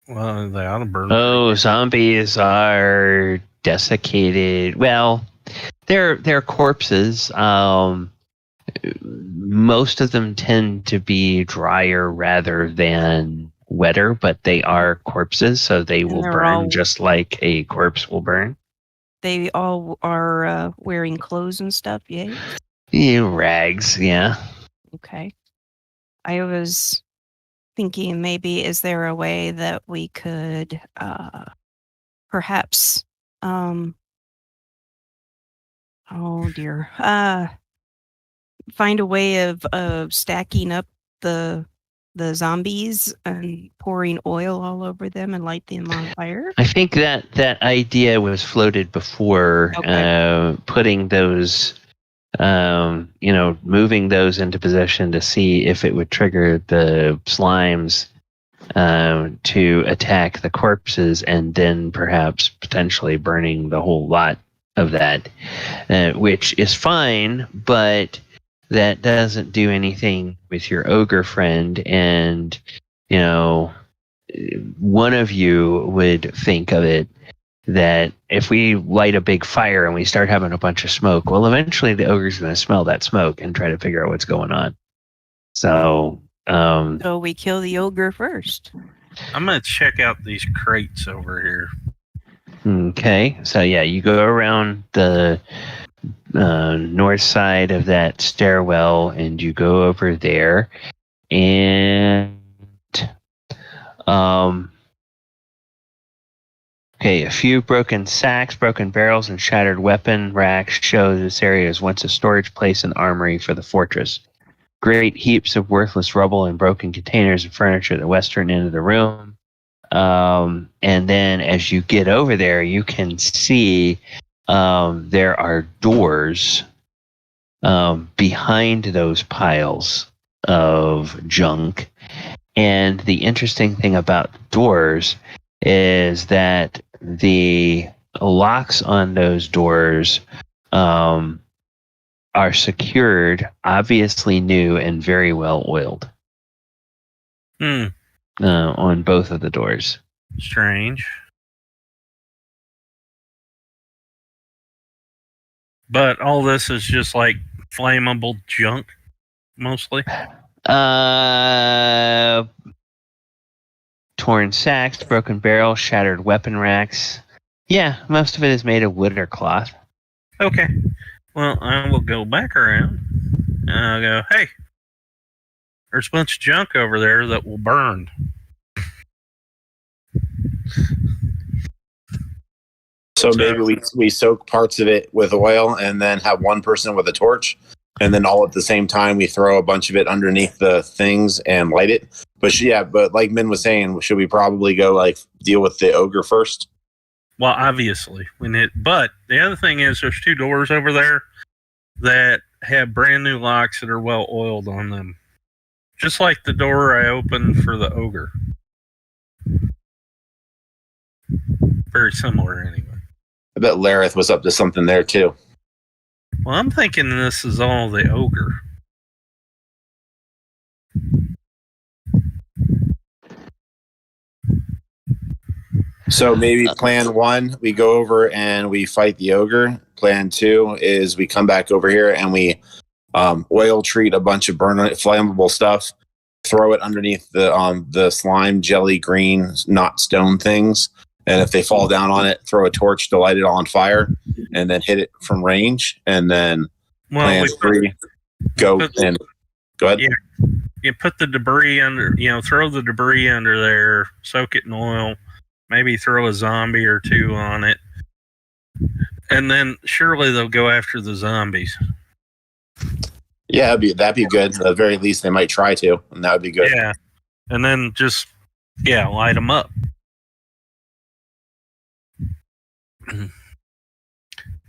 Well, they ought to burn. Oh, zombies are desiccated. Well, they're corpses. Most of them tend to be drier rather than wetter, but they are corpses, so they will burn just like a corpse will burn. They all are wearing clothes and stuff, yeah? Yeah, rags, yeah. Okay. I was thinking maybe is there a way that we could perhaps oh dear find a way of stacking up the zombies and pouring oil all over them and light them on fire? I think that idea was floated before. Okay. Putting those moving those into position to see if it would trigger the slimes to attack the corpses, and then perhaps potentially burning the whole lot of that, which is fine, but that doesn't do anything with your ogre friend. And, one of you would think of it that if we light a big fire and we start having a bunch of smoke, well, eventually the ogre's going to smell that smoke and try to figure out what's going on. So we kill the ogre first. I'm going to check out these crates over here. Okay. So, yeah, you go around the north side of that stairwell and you go over there. And a few broken sacks, broken barrels, and shattered weapon racks show this area was once a storage place and armory for the fortress. Great heaps of worthless rubble and broken containers and furniture at the western end of the room. And then as you get over there, you can see there are doors behind those piles of junk. And the interesting thing about doors is that the locks on those doors are secured, obviously new, and very well oiled. On both of the doors. Strange. But all this is just like flammable junk, mostly? Torn sacks, broken barrels, shattered weapon racks. Yeah, most of it is made of wood or cloth. Okay. Well, I will go back around and I'll go, hey, there's a bunch of junk over there that will burn. So maybe we soak parts of it with oil and then have one person with a torch, and then all at the same time we throw a bunch of it underneath the things and light it. But like Min was saying, should we probably go like deal with the ogre first? Well, obviously, but the other thing is there's two doors over there that have brand new locks that are well oiled on them. Just like the door I opened for the ogre. Very similar anyway. I bet Lareth was up to something there too. Well, I'm thinking this is all the ogre. So maybe plan 1, we go over and we fight the ogre. Plan 2 is we come back over here and we oil treat a bunch of flammable stuff, throw it underneath the slime jelly green not stone things, and if they fall down on it, throw a torch to light it on fire, and then hit it from range, and then plan three, go ahead. Yeah, you put the debris under, throw the debris under there, soak it in oil, maybe throw a zombie or two on it, and then surely they'll go after the zombies. Yeah, that'd be good. At the very least, they might try to, and that would be good. Yeah, and then just light them up.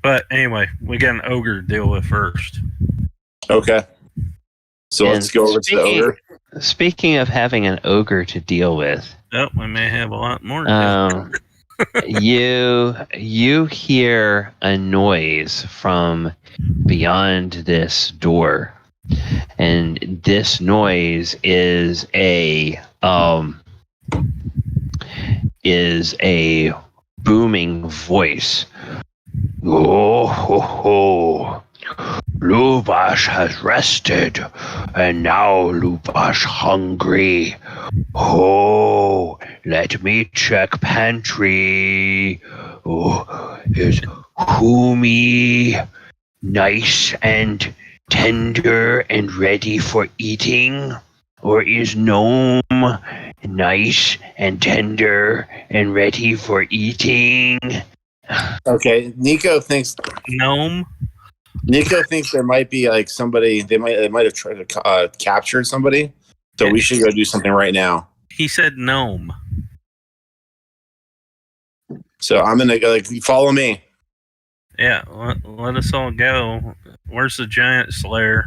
But anyway, we got an ogre to deal with first. Okay. So let's go over to the ogre. Speaking of having an ogre to deal with, we may have a lot more. you hear a noise from beyond this door, and this noise is a booming voice. Oh ho ho! Lubash has rested, and now Lubash hungry. Oh, let me check pantry. Oh, is Kumi nice and tender and ready for eating? Or is Gnome nice and tender and ready for eating? Okay, Nico thinks Gnome. Nico thinks there might be like somebody. They might have tried to capture somebody. So we should go do something right now. He said gnome. So I'm gonna go. Follow me. Yeah, let us all go. Where's the giant slayer?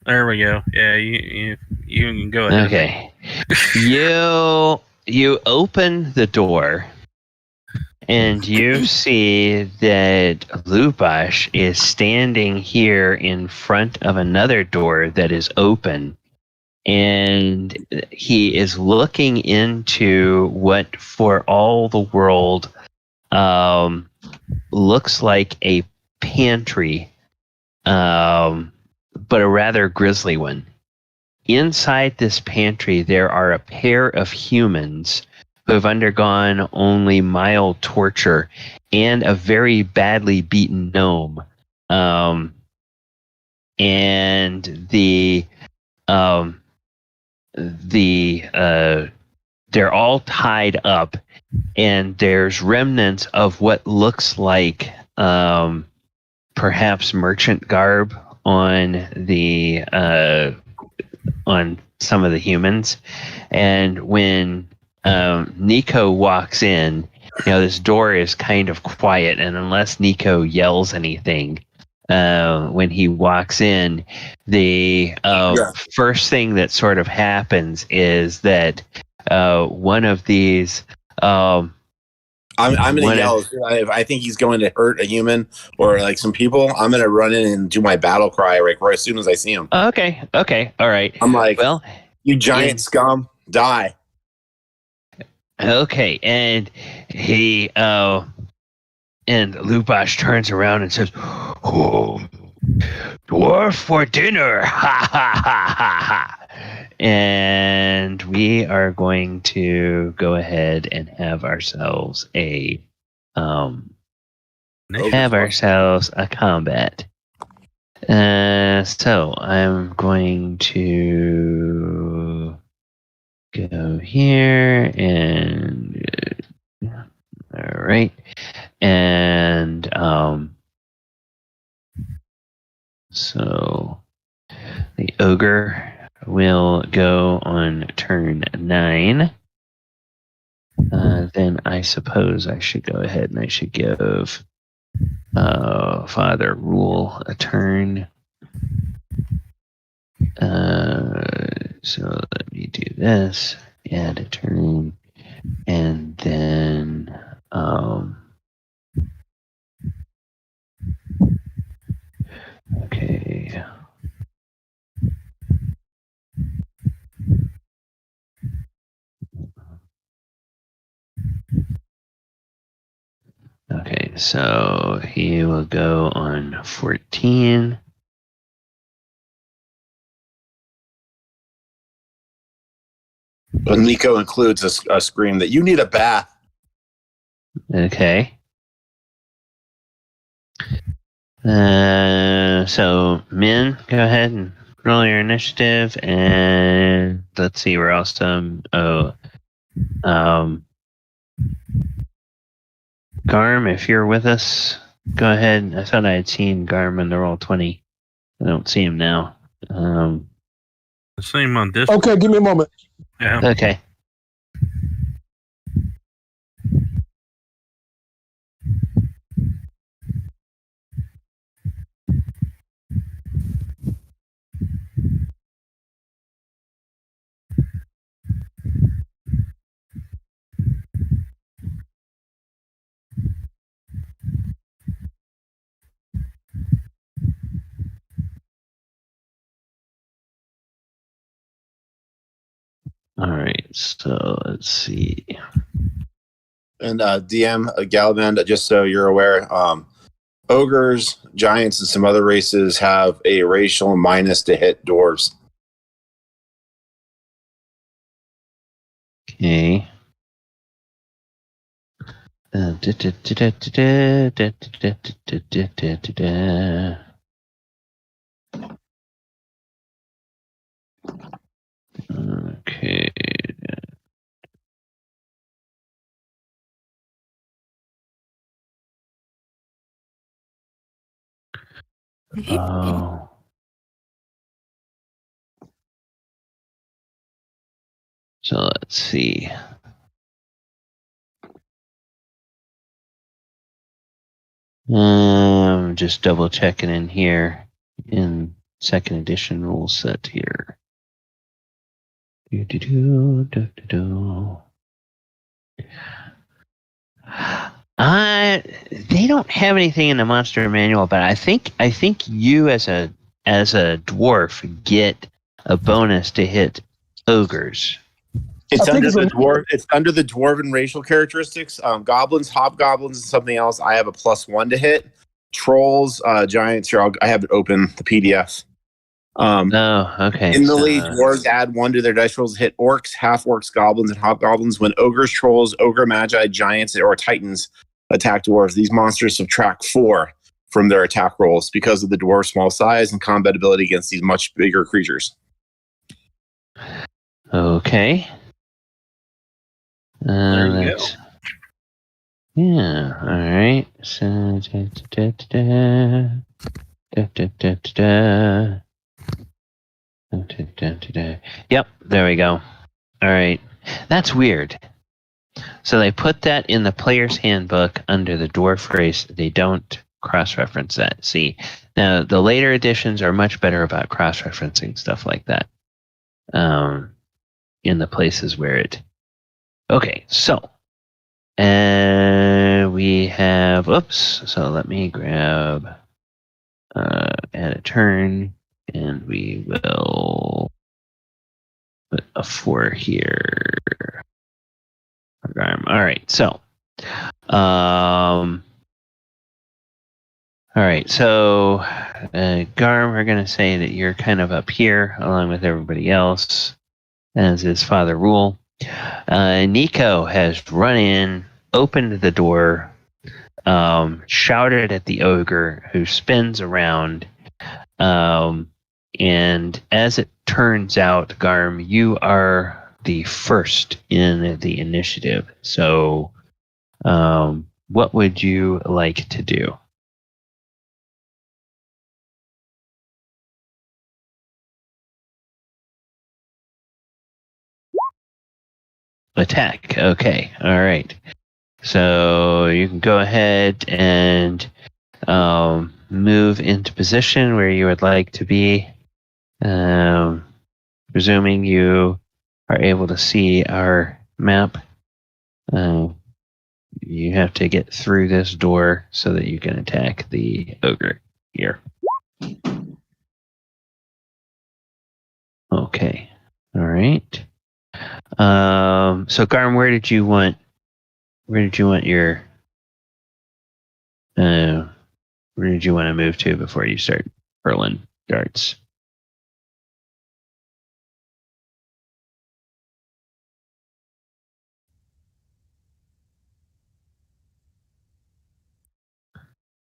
There we go. Yeah, you can go ahead. Okay. You open the door, and you see that Lubash is standing here in front of another door that is open, and he is looking into what, for all the world, looks like a pantry, but a rather grisly one. Inside this pantry, there are a pair of humans who have undergone only mild torture and a very badly beaten gnome. And they're all tied up, and there's remnants of what looks like perhaps merchant garb on some of the humans. And when Nico walks in, this door is kind of quiet, and unless Nico yells anything, when he walks in, the first thing that sort of happens is that one of these. I'm gonna yell. I think he's going to hurt a human or like some people. I'm gonna run in and do my battle cry right as soon as I see him. Okay, all right. I'm like, well, you giant scum, die. Okay, and he and Lubash turns around and says, "Oh, dwarf for dinner!" Ha ha ha ha ha. And we are going to go ahead and have ourselves a combat. So I'm going to go here and all right, and so the ogre will go on turn 9. Then I suppose I should go ahead and I should give Father Rule a turn. So let me do this, add a turn, and then okay. Okay, so he will go on 14. But Nico includes a scream that you need a bath. Okay. So Min, go ahead and roll your initiative, and let's see where else. Garm, if you're with us, go ahead. I thought I had seen Garm in the roll 20. I don't see him now. I see him on this. Okay, give me a moment. Yeah. Okay. All right. So let's see. And DM Galvin, just so you're aware, ogres, giants, and some other races have a racial minus to hit dwarves. Okay. Okay. Oh. So let's see. Just double checking in here in second edition rule set here. They don't have anything in the monster manual, but I think you as a dwarf get a bonus to hit ogres. It's I think under it's the a- dwarf. It's under the dwarven racial characteristics. Goblins, hobgoblins, and something else. I have a +1 to hit. Trolls, giants. Here, I have it open. The PDF. Oh, okay. In the lead, dwarves add 1 to their dice rolls. Hit orcs, half orcs, goblins, and hobgoblins. When ogres, trolls, ogre magi, giants, or titans attack dwarves, these monsters subtract 4 from their attack rolls because of the dwarf's small size and combat ability against these much bigger creatures. Okay. There you go. Yeah. All right. So. Yep. There we go. All right. That's weird. So they put that in the player's handbook under the dwarf race. They don't cross-reference that. See, now the later editions are much better about cross-referencing stuff like that. In the places where it. Okay, so we have. Oops. So let me grab. Add a turn, and we will put a 4 here. All right, so. All right, so Garm, we're going to say that you're kind of up here along with everybody else, as is Father Rule. Nico has run in, opened the door, shouted at the ogre, who spins around, and as it turns out, Garm, you are the first in the initiative. So, what would you like to do? Attack. Okay. All right. So you can go ahead and move into position where you would like to be. Presuming you are able to see our map, you have to get through this door so that you can attack the ogre here. Okay. All right. So Garm, where did you want your where did you want to move to before you start hurling darts?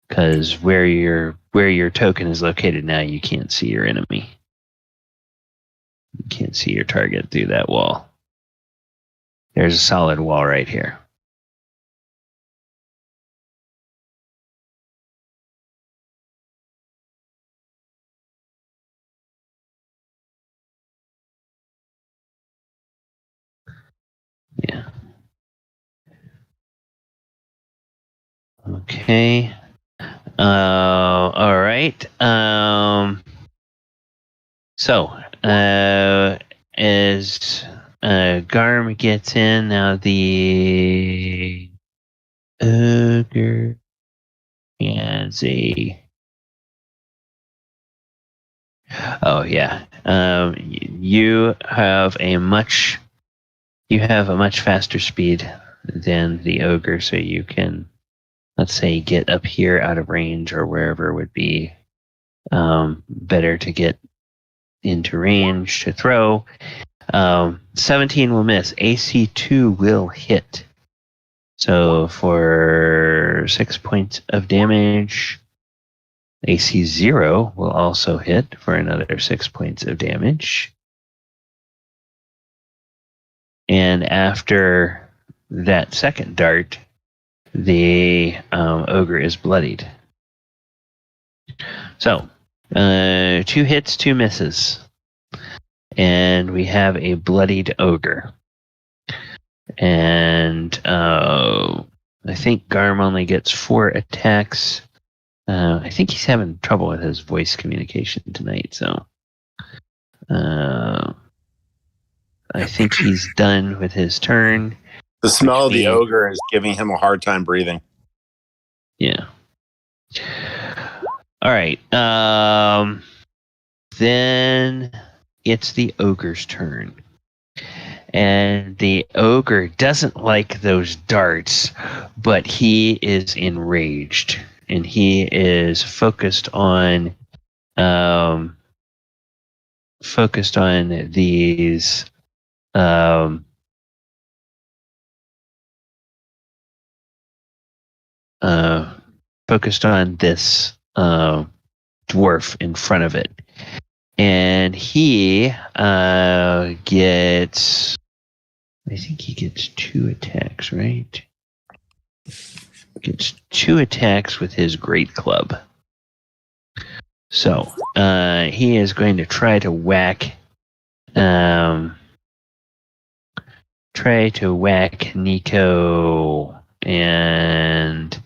because where your token is located now, you can't see your enemy. You can't see your target through that wall. There's a solid wall right here. Yeah. Okay. All right. So, as Garm gets in, now the ogre has a. Oh yeah. You have a much faster speed than the ogre, so you can, let's say, get up here out of range or wherever would be better to get into range to throw. 17 will miss. AC 2 will hit. So for 6 points of damage, AC 0 will also hit for another 6 points of damage. And after that second dart, the ogre is bloodied. So, 2 hits, 2 misses. And we have a bloodied ogre. And I think Garm only gets 4 attacks. I think he's having trouble with his voice communication tonight, so I think he's done with his turn. The smell of the ogre is giving him a hard time breathing. Yeah. All right. Then it's the ogre's turn. And the ogre doesn't like those darts, but he is enraged. And he is focused on these focused on this dwarf in front of it. And he gets, I think he gets 2 attacks, right? Gets 2 attacks with his great club. So he is going to try to whack Nico, and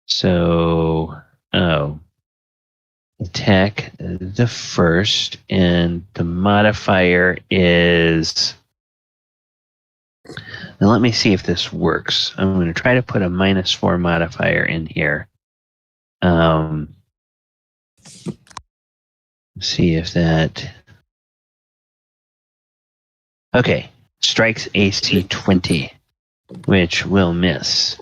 so attack the first, and the modifier is. Now let me see if this works. I'm going to try to put a -4 modifier in here. See if that. Okay, strikes AC 20, which will miss.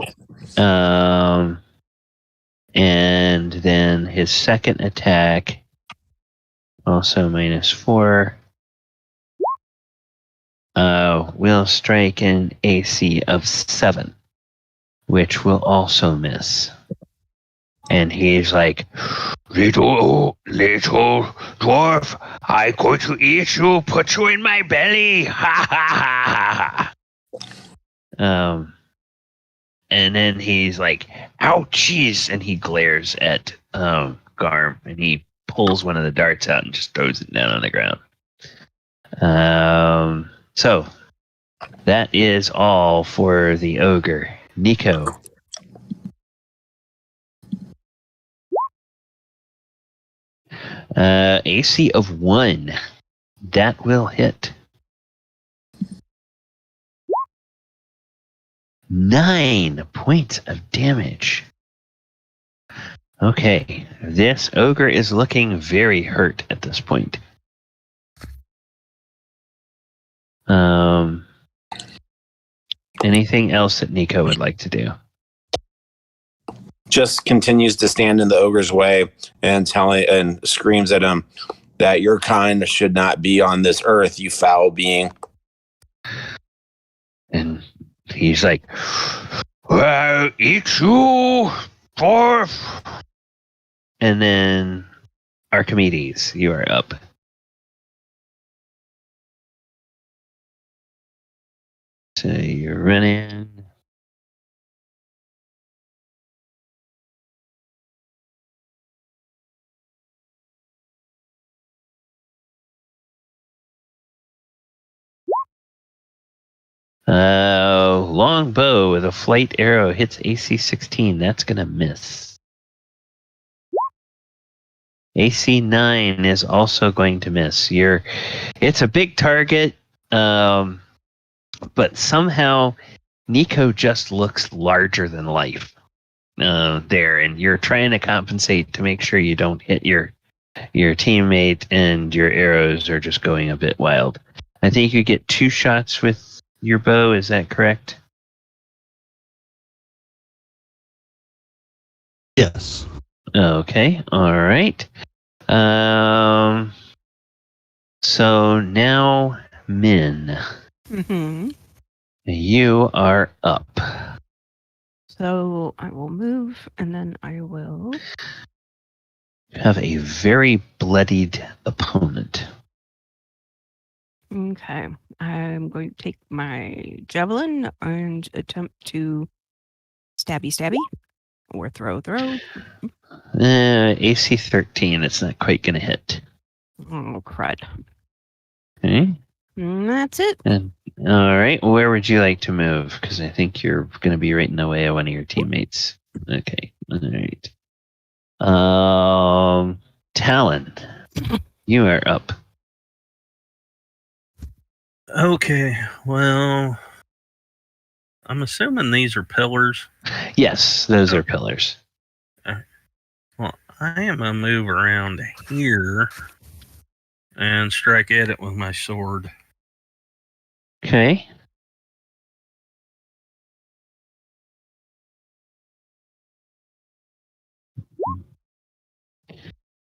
And then his second attack, also -4, will strike an AC of 7, which will also miss. And he's like, little dwarf, I'm going to eat you, put you in my belly. Ha ha ha. And then he's like, ouchies, and he glares at Garm, and he pulls one of the darts out and just throws it down on the ground. So that is all for the ogre. Nico. AC of 1. That will hit. 9 points of damage. Okay, this ogre is looking very hurt at this point. Anything else that Nico would like to do? Just continues to stand in the ogre's way and screams at him that your kind should not be on this earth, you foul being. And he's like, I'll eat you, Forth! And then Archimedes, you are up. So you're running. Long bow with a flight arrow hits AC 16. That's gonna miss. AC 9 is also going to miss. It's a big target, but somehow Nico just looks larger than life there, and you're trying to compensate to make sure you don't hit your teammate, and your arrows are just going a bit wild. I think you get 2 shots with your bow. Is that correct? Yes. Okay. All right. So now, Min, Mm-hmm. you are up. So I will move, and then I will. You have a very bloodied opponent. Okay. I'm going to take my javelin and attempt to stabby or throw. AC 13. It's not quite going to hit. Oh, crud. Okay. That's it. And, all right. Where would you like to move? Because I think you're going to be right in the way of one of your teammates. Okay. All right. Talon, you are up. Okay, well, I'm assuming these are pillars. Yes, those are pillars. Well, I am going to move around here and strike at it with my sword. Okay.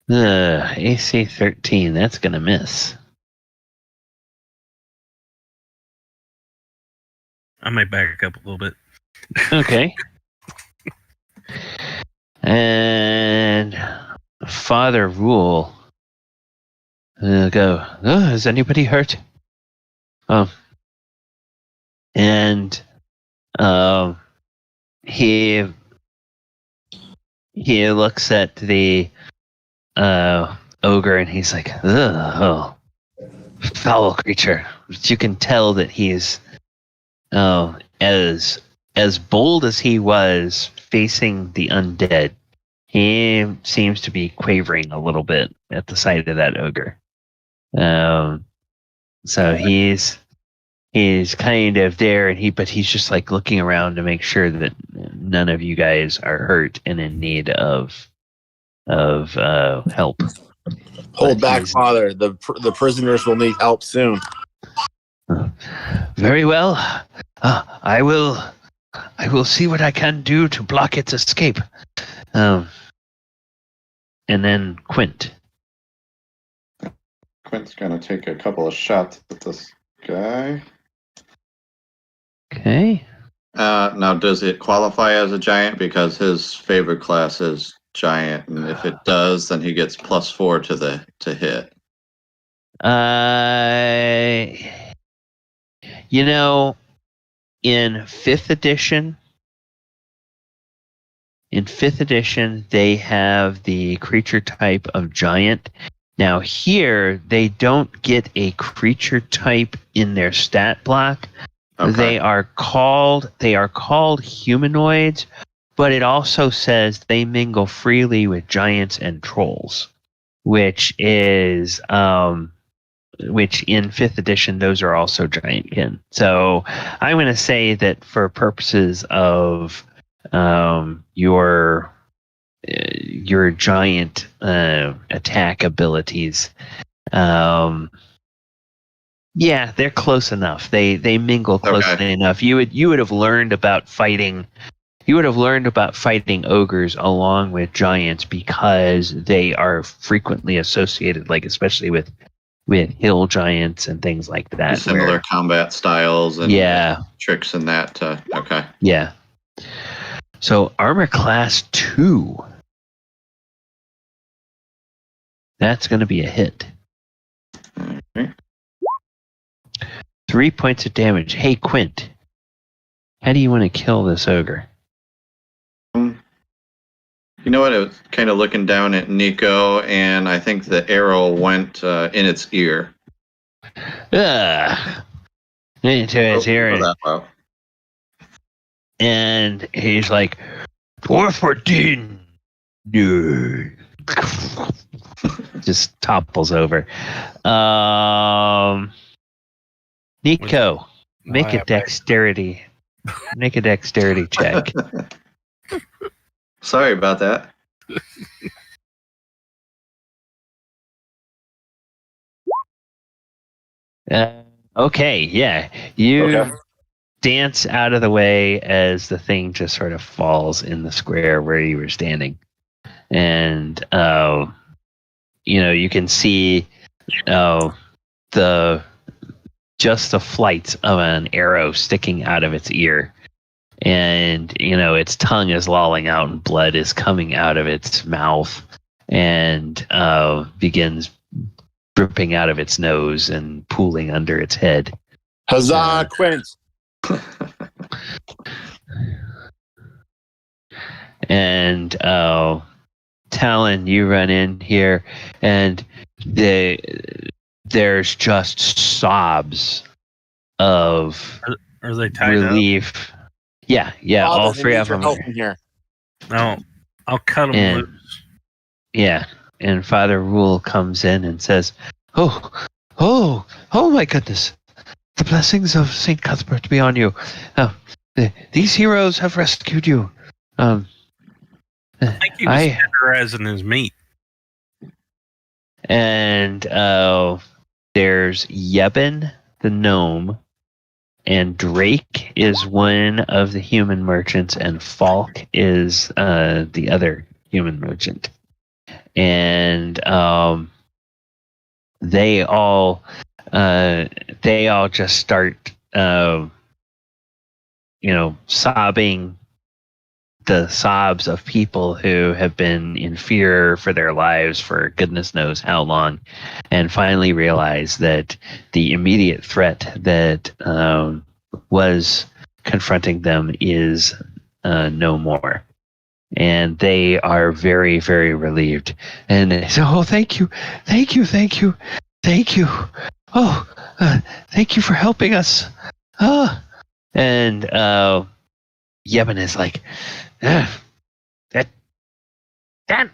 The AC 13, that's going to miss. I may back up a little bit. Okay. And Father Rule go, oh, is anybody hurt? And he looks at the ogre and he's like, oh, foul creature. But you can tell that he's as bold as he was facing the undead. He seems to be quavering a little bit at the sight of that ogre. So he's kind of there, but he's just like looking around to make sure that none of you guys are hurt and in need of help. Hold back, Father. The prisoners will need help soon. Very well. I will see what I can do to block its escape. And then Quint. Quint's gonna take a couple of shots at this guy. Okay. Now, does it qualify as a giant? Because his favorite class is giant, and if it does, then he gets +4 to hit. In 5th edition, they have the creature type of giant. Now here, they don't get a creature type in their stat block. Okay. They are called humanoids, but it also says they mingle freely with giants and trolls, which in 5th edition, those are also giantkin. So I'm going to say that for purposes of your giant attack abilities, yeah, they're close enough. They mingle closely enough. You would have learned about fighting. You would have learned about fighting ogres along with giants because they are frequently associated, like especially with hill giants and things like that. Similar combat styles and yeah, tricks and that. Okay. Yeah. So armor class 2. That's going to be a hit. Okay. 3 points of damage. Hey, Quint, how do you want to kill this ogre? You know what? I was kind of looking down at Nico, and I think the arrow went in its ear. Into his ear, that low. and he's like, 414. No. Just topples over. Nico, make a dexterity. Make a dexterity check. Sorry about that. Okay, yeah. You dance out of the way as the thing just sort of falls in the square where you were standing. And, you can see the flight of an arrow sticking out of its ear. And, its tongue is lolling out and blood is coming out of its mouth and begins dripping out of its nose and pooling under its head. Huzzah, Quint! And Talon, you run in here, and there's just sobs of Are they tied relief. up? Yeah, Father, all they three need of your them. help in here. No, I'll cut them And- loose. Yeah, and Father Rule comes in and says, "Oh my goodness! The blessings of Saint Cuthbert be on you. These heroes have rescued you. I think he was tenderizing his meat. And there's Yebin, the gnome, and Drake is one of the human merchants, and Falk is the other human merchant. And they all just start sobbing the sobs of people who have been in fear for their lives for goodness knows how long, and finally realize that the immediate threat that was confronting them is no more. And they are very, very relieved. And they say, "Oh, thank you. Oh, thank you for helping us." And Yebin is like, that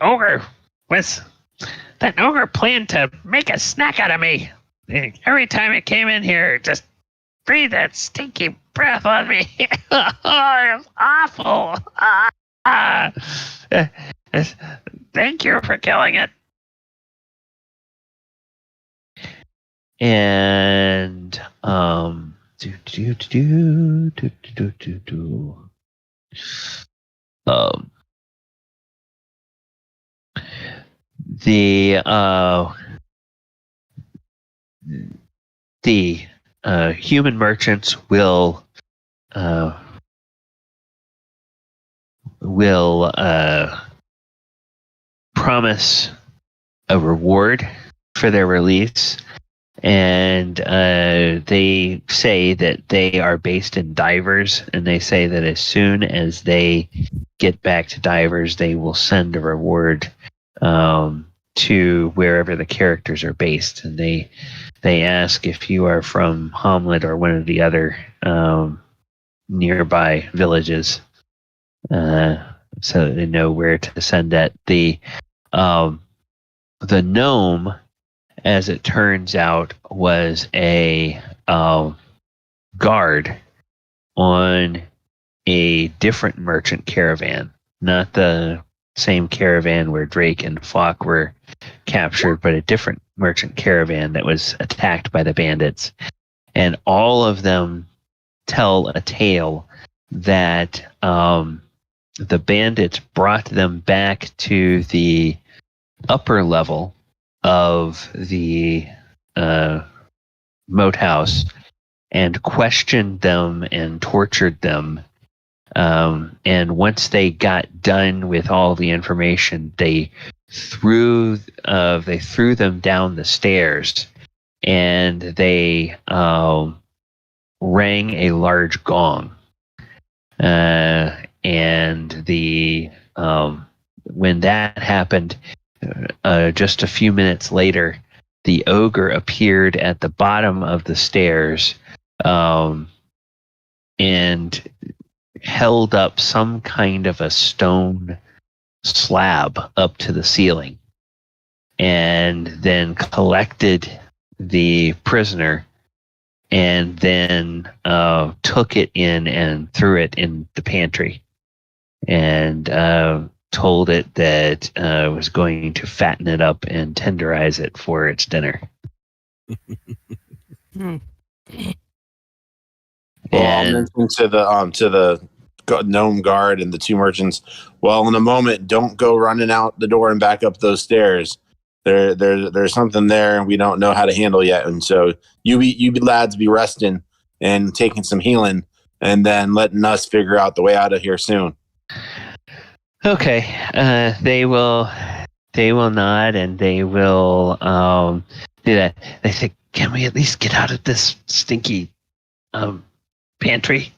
ogre planned to make a snack out of me. Every time it came in here, it just breathed that stinky breath on me. Oh, it was awful. Thank you for killing it. And the human merchants will promise a reward for their release, and they say that they are based in Divers, and they say that as soon as they get back to Divers, they will send a reward to wherever the characters are based. And they ask if you are from Hamlet or one of the other nearby villages, so they know where to send that. The gnome, as it turns out, was a guard on a different merchant caravan, not the same caravan where Drake and Falk were captured, but a different merchant caravan that was attacked by the bandits. And all of them tell a tale that the bandits brought them back to the upper level of the moat house and questioned them and tortured them And once they got done with all the information, they threw them down the stairs, and they rang a large gong. And when that happened, just a few minutes later, the ogre appeared at the bottom of the stairs, and held up some kind of a stone slab up to the ceiling, and then collected the prisoner, and then took it in and threw it in the pantry, and told it that was going to fatten it up and tenderize it for its dinner. Hmm. Well, I'll And mention to the gnome guard and the two merchants. Well, in a moment, don't go running out the door and back up those stairs. There's something there, and we don't know how to handle yet. And so you lads be resting and taking some healing, and then letting us figure out the way out of here soon. okay, they will nod, and they will do that. They say, "Can we at least get out of this stinky pantry?"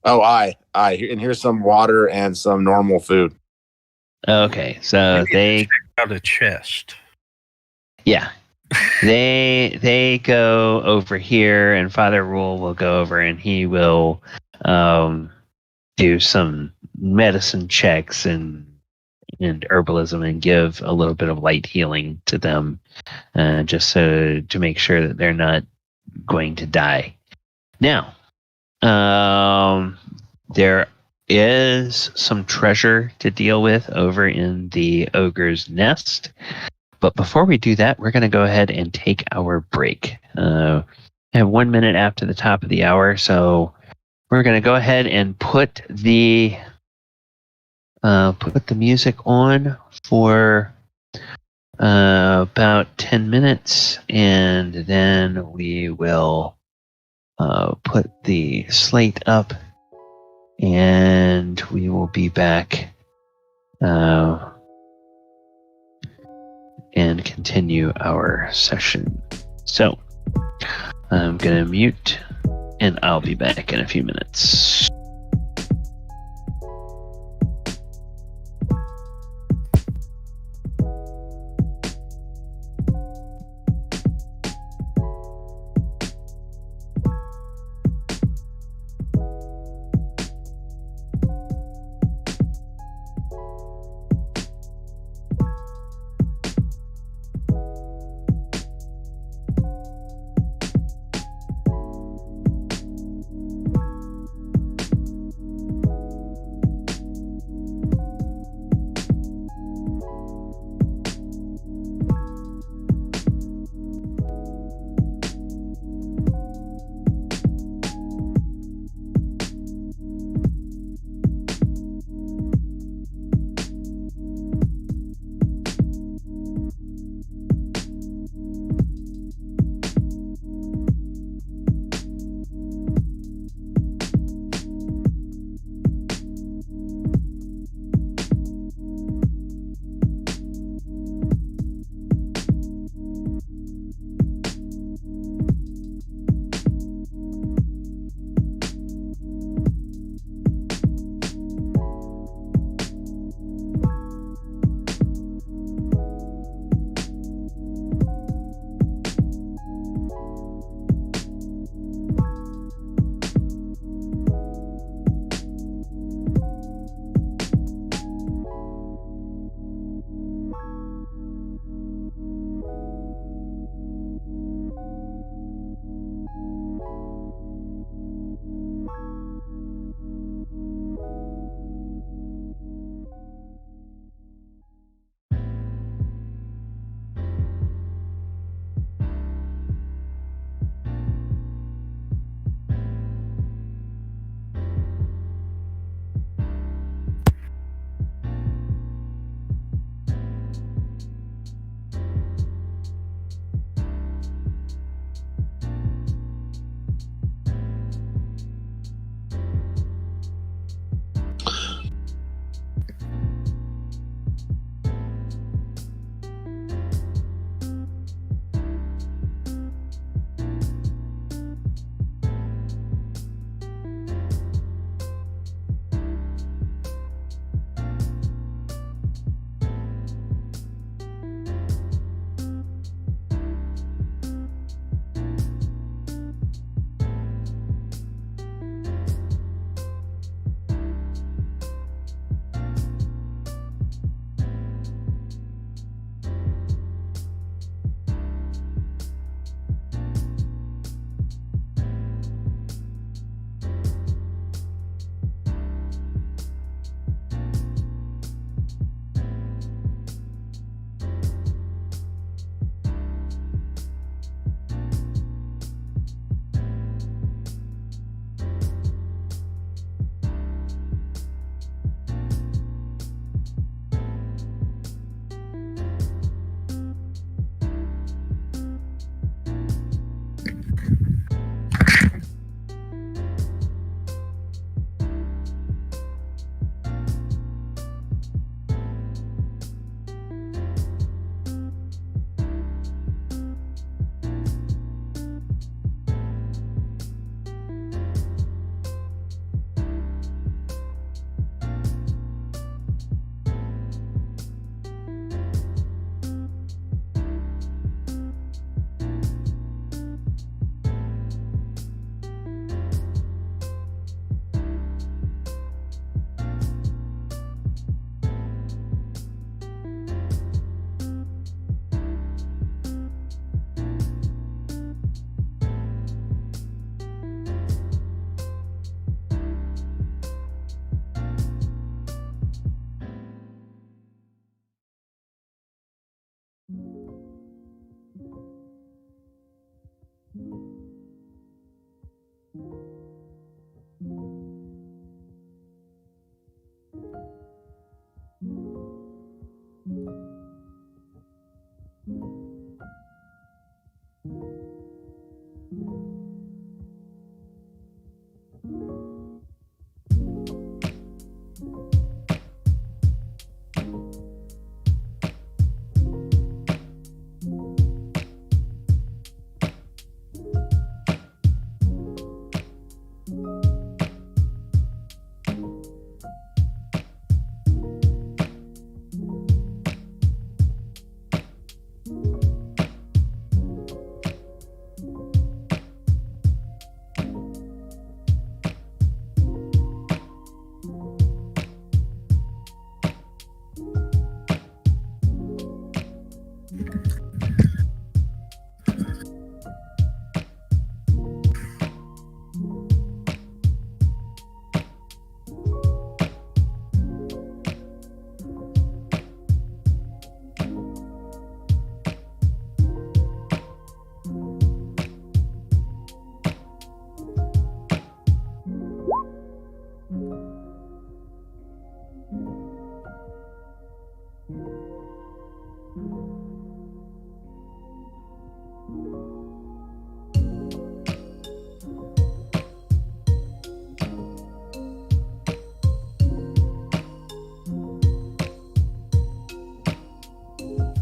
Oh, aye. And here's some water and some normal food. Okay, so they Out a chest. yeah. They go over here, and Father Rule will go over, and he will do some medicine checks and herbalism, and give a little bit of light healing to them, just so to make sure that they're not going to die. Now, there is some treasure to deal with over in the ogre's nest. But before we do that, we're going to go ahead and take our break. I have 1 minute after the top of the hour, so we're going to go ahead and put the music on for about 10 minutes, and then we will put the slate up, and we will be back and continue our session. So I'm going to mute, and I'll be back in a few minutes.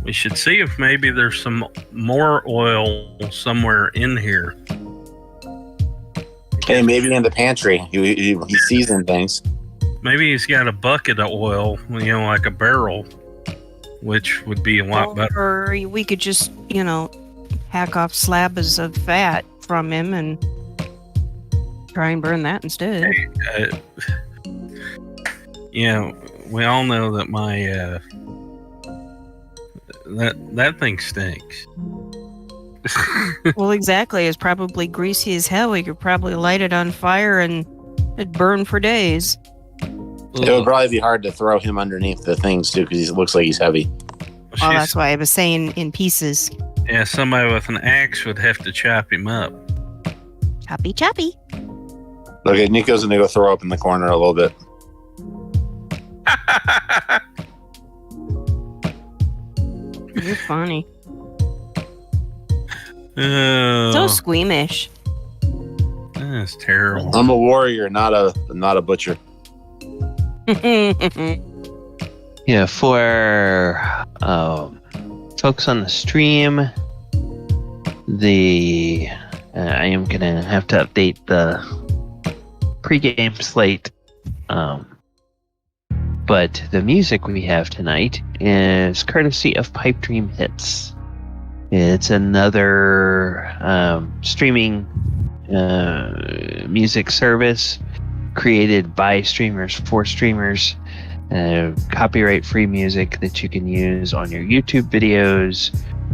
We should see if maybe there's some more oil somewhere in here. Hey, maybe in the pantry. He seasoned things. Maybe he's got a bucket of oil, like a barrel, which would be a lot better. Or we could just, hack off slabs of fat from him and try and burn that instead. We all know that my that thing stinks. Well, exactly. It's probably greasy as hell. We could probably light it on fire and it'd burn for days. It would probably be hard to throw him underneath the things too, because he looks like he's heavy. Oh, that's why I was saying in pieces. Yeah, somebody with an axe would have to chop him up. Choppy, choppy. Okay, Nico's gonna go throw up in the corner a little bit. You're funny. Oh, So squeamish. that's terrible. I'm a warrior, not a butcher. Yeah, for folks on the stream, I am gonna have to update the pregame slate. But the music we have tonight is courtesy of Pipe Dream Hits. It's another streaming music service created by streamers for streamers. Copyright-free music that you can use on your YouTube videos,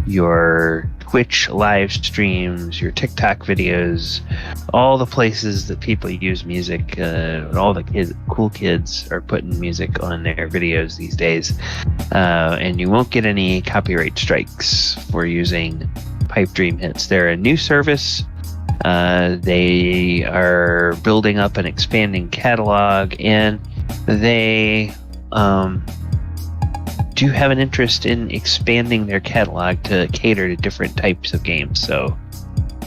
your Twitch live streams, your TikTok videos, all the places that people use music. All the cool kids are putting music on their videos these days, and you won't get any copyright strikes for using Pipe Dream Hits. They're a new service. They are building up an expanding catalog, and they do have an interest in expanding their catalog to cater to different types of games. So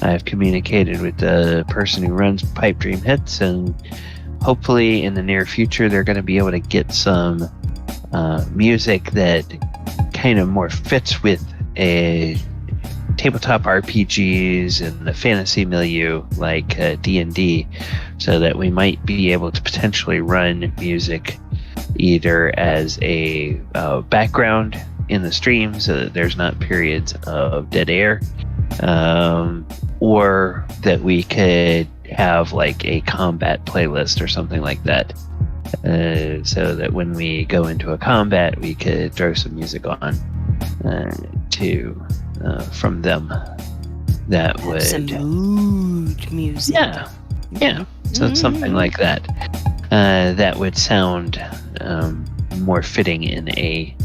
I've communicated with the person who runs Pipe Dream Hits, and hopefully in the near future they're going to be able to get some music that kind of more fits with a tabletop RPGs and the fantasy milieu like D&D, so that we might be able to potentially run music either as a background in the stream so that there's not periods of dead air, or that we could have like a combat playlist or something like that, so that when we go into a combat we could throw some music on from them. That would some mood music. Yeah. So something like that. That would sound more fitting in a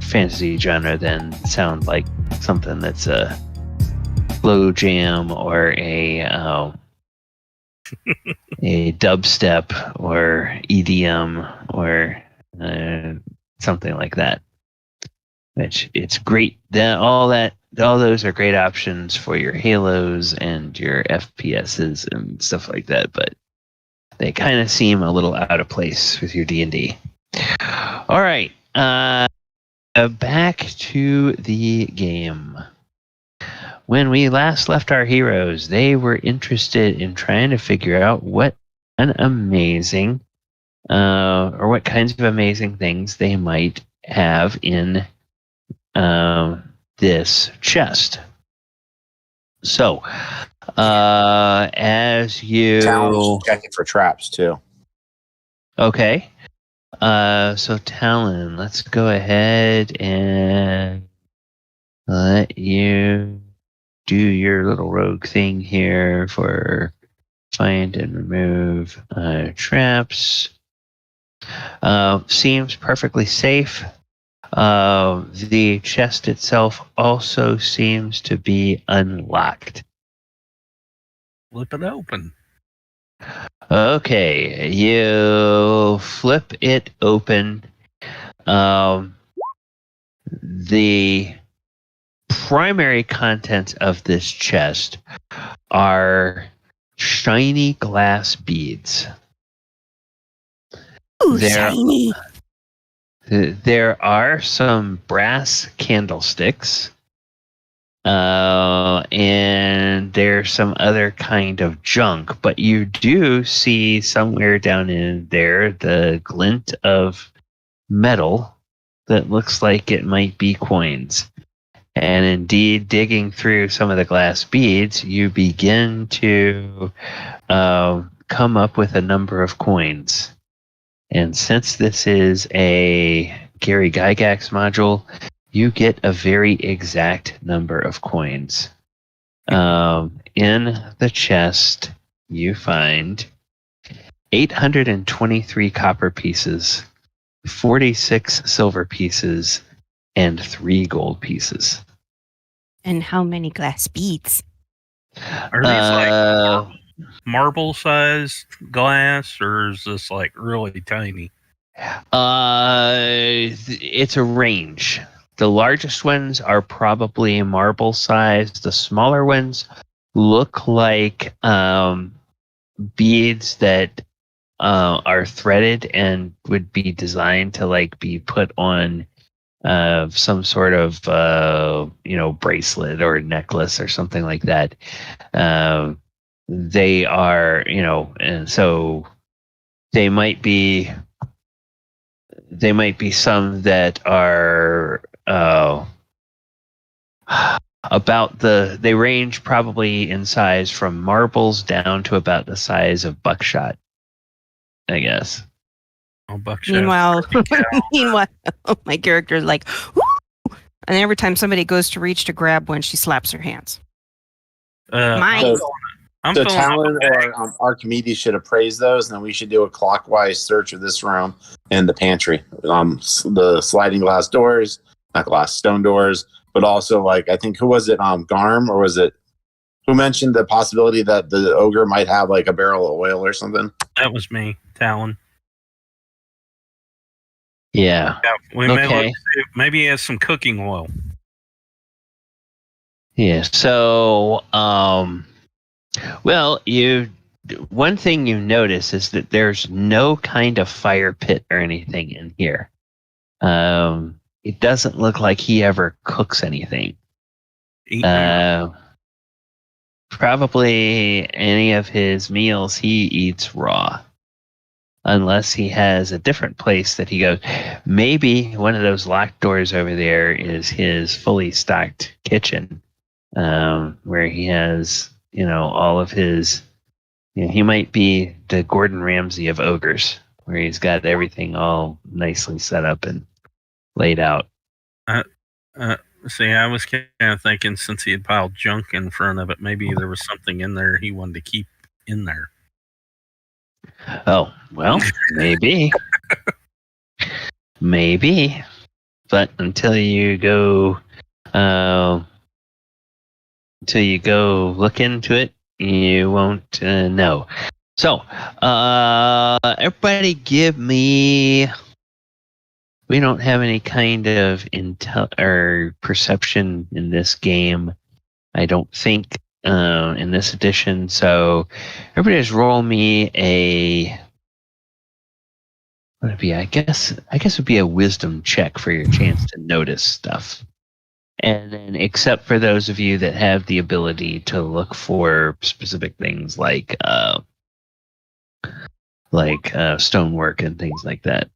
fantasy genre than sound like something that's slow jam or a dubstep or EDM or something like that. Which it's great. All those are great options for your Halos and your FPSs and stuff like that. But they kind of seem a little out of place with your D&D. All right, back to the game. When we last left our heroes, they were interested in trying to figure out what an amazing, or what kinds of amazing things they might have in this chest. So, as you Talon's checking for traps too. okay, so Talon, let's go ahead and let you do your little rogue thing here for find and remove traps. Seems perfectly safe. The chest itself also seems to be unlocked. Flip it open. Okay, you flip it open. The primary contents of this chest are shiny glass beads. Ooh, shiny. There are some brass candlesticks, and there's some other kind of junk, but you do see somewhere down in there the glint of metal that looks like it might be coins. And indeed, digging through some of the glass beads, you begin to come up with a number of coins. And since this is a Gary Gygax module, you get a very exact number of coins. In the chest, you find 823 copper pieces, 46 silver pieces, and 3 gold pieces. And how many glass beads? Are these like marble sized glass, or is this like really tiny? It's a range. The largest ones are probably marble sized. The smaller ones look like beads that are threaded and would be designed to like be put on some sort of bracelet or necklace or something like that. They are, and so they might be some that are they range probably in size from marbles down to about the size of buckshot, I guess. Oh, buckshot. Meanwhile, my character is like, woo! And every time somebody goes to reach to grab one, she slaps her hands. Mine. So Talon or Archimedes should appraise those, and then we should do a clockwise search of this room and the pantry. The sliding glass doors, not glass, stone doors, but also like I think who was it? Garm, or was it who mentioned the possibility that the ogre might have like a barrel of oil or something? That was me, Talon. Yeah. We may look to see, maybe he has some cooking oil. Yeah. So, well, one thing you notice is that there's no kind of fire pit or anything in here. It doesn't look like he ever cooks anything. Probably any of his meals he eats raw. Unless he has a different place that he goes. Maybe one of those locked doors over there is his fully stocked kitchen, where he has, all of his. He might be the Gordon Ramsay of ogres, where he's got everything all nicely set up and laid out. See, I was kind of thinking since he had piled junk in front of it, maybe there was something in there he wanted to keep in there. Oh, well, maybe. Maybe. But until you go until you go look into it, you won't know. So, everybody give me... We don't have any kind of intel or perception in this game, I don't think, in this edition. So, everybody just roll me a... What would it be? I guess it would be a wisdom check for your chance to notice stuff. And then, except for those of you that have the ability to look for specific things like stonework and things like that.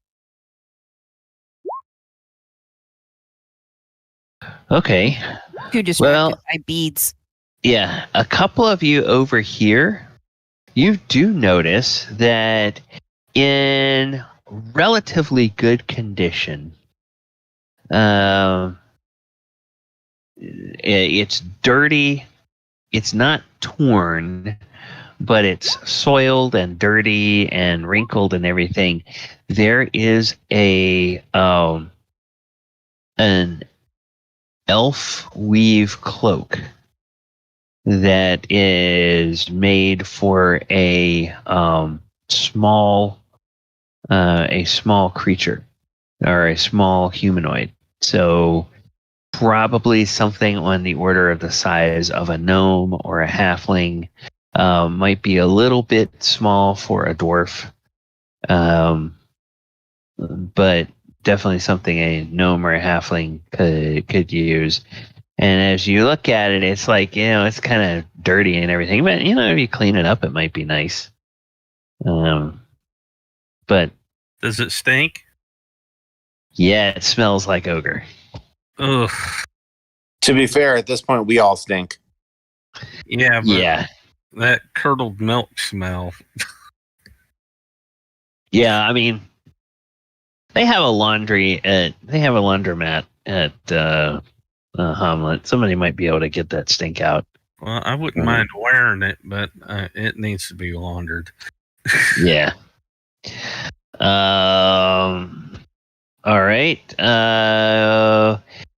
Okay. Too distracted by beads. Yeah, a couple of you over here, you do notice that in relatively good condition, it's dirty. It's not torn, but it's soiled and dirty and wrinkled and everything. There is an elf weave cloak that is made for a small creature or a small humanoid. So probably something on the order of the size of a gnome or a halfling. Might be a little bit small for a dwarf, but definitely something a gnome or a halfling could use. And as you look at it, it's like, it's kind of dirty and everything. But, if you clean it up, it might be nice. But... Does it stink? Yeah, it smells like ogre. Ugh. To be fair, at this point, we all stink. Yeah, but Yeah. that curdled milk smell. Yeah, I mean, they have a laundromat at Hamlet. Somebody might be able to get that stink out. Well, I wouldn't mind wearing it, but it needs to be laundered. Yeah. All right.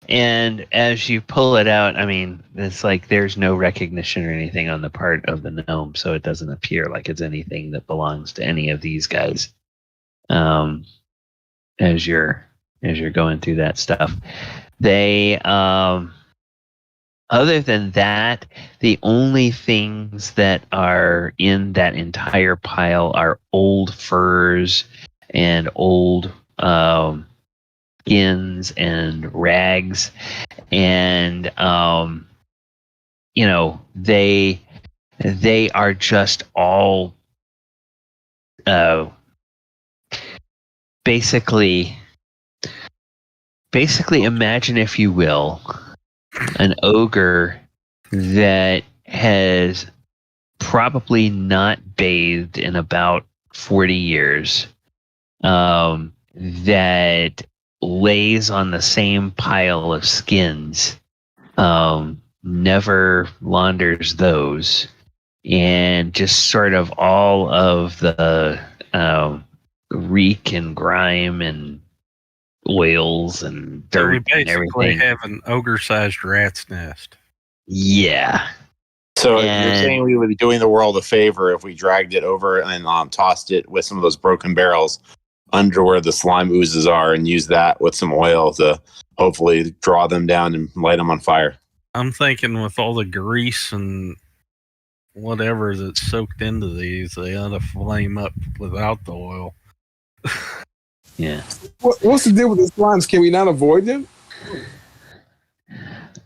And as you pull it out, I mean, it's like there's no recognition or anything on the part of the gnome, so it doesn't appear like it's anything that belongs to any of these guys. As you're going through that stuff, they other than that, the only things that are in that entire pile are old furs and old skins and rags, and they are just all basically imagine, if you will, an ogre that has probably not bathed in about 40 years, that lays on the same pile of skins, never launders those, and just sort of all of the reek and grime and oils and dirt. So we and basically everything. have an ogre-sized rat's nest. Yeah. So you're saying we would be doing the world a favor if we dragged it over and tossed it with some of those broken barrels under where the slime oozes are and use that with some oil to hopefully draw them down and light them on fire. I'm thinking with all the grease and whatever that's soaked into these, they ought to flame up without the oil. Yeah. What's the deal with the slimes? Can we not avoid them?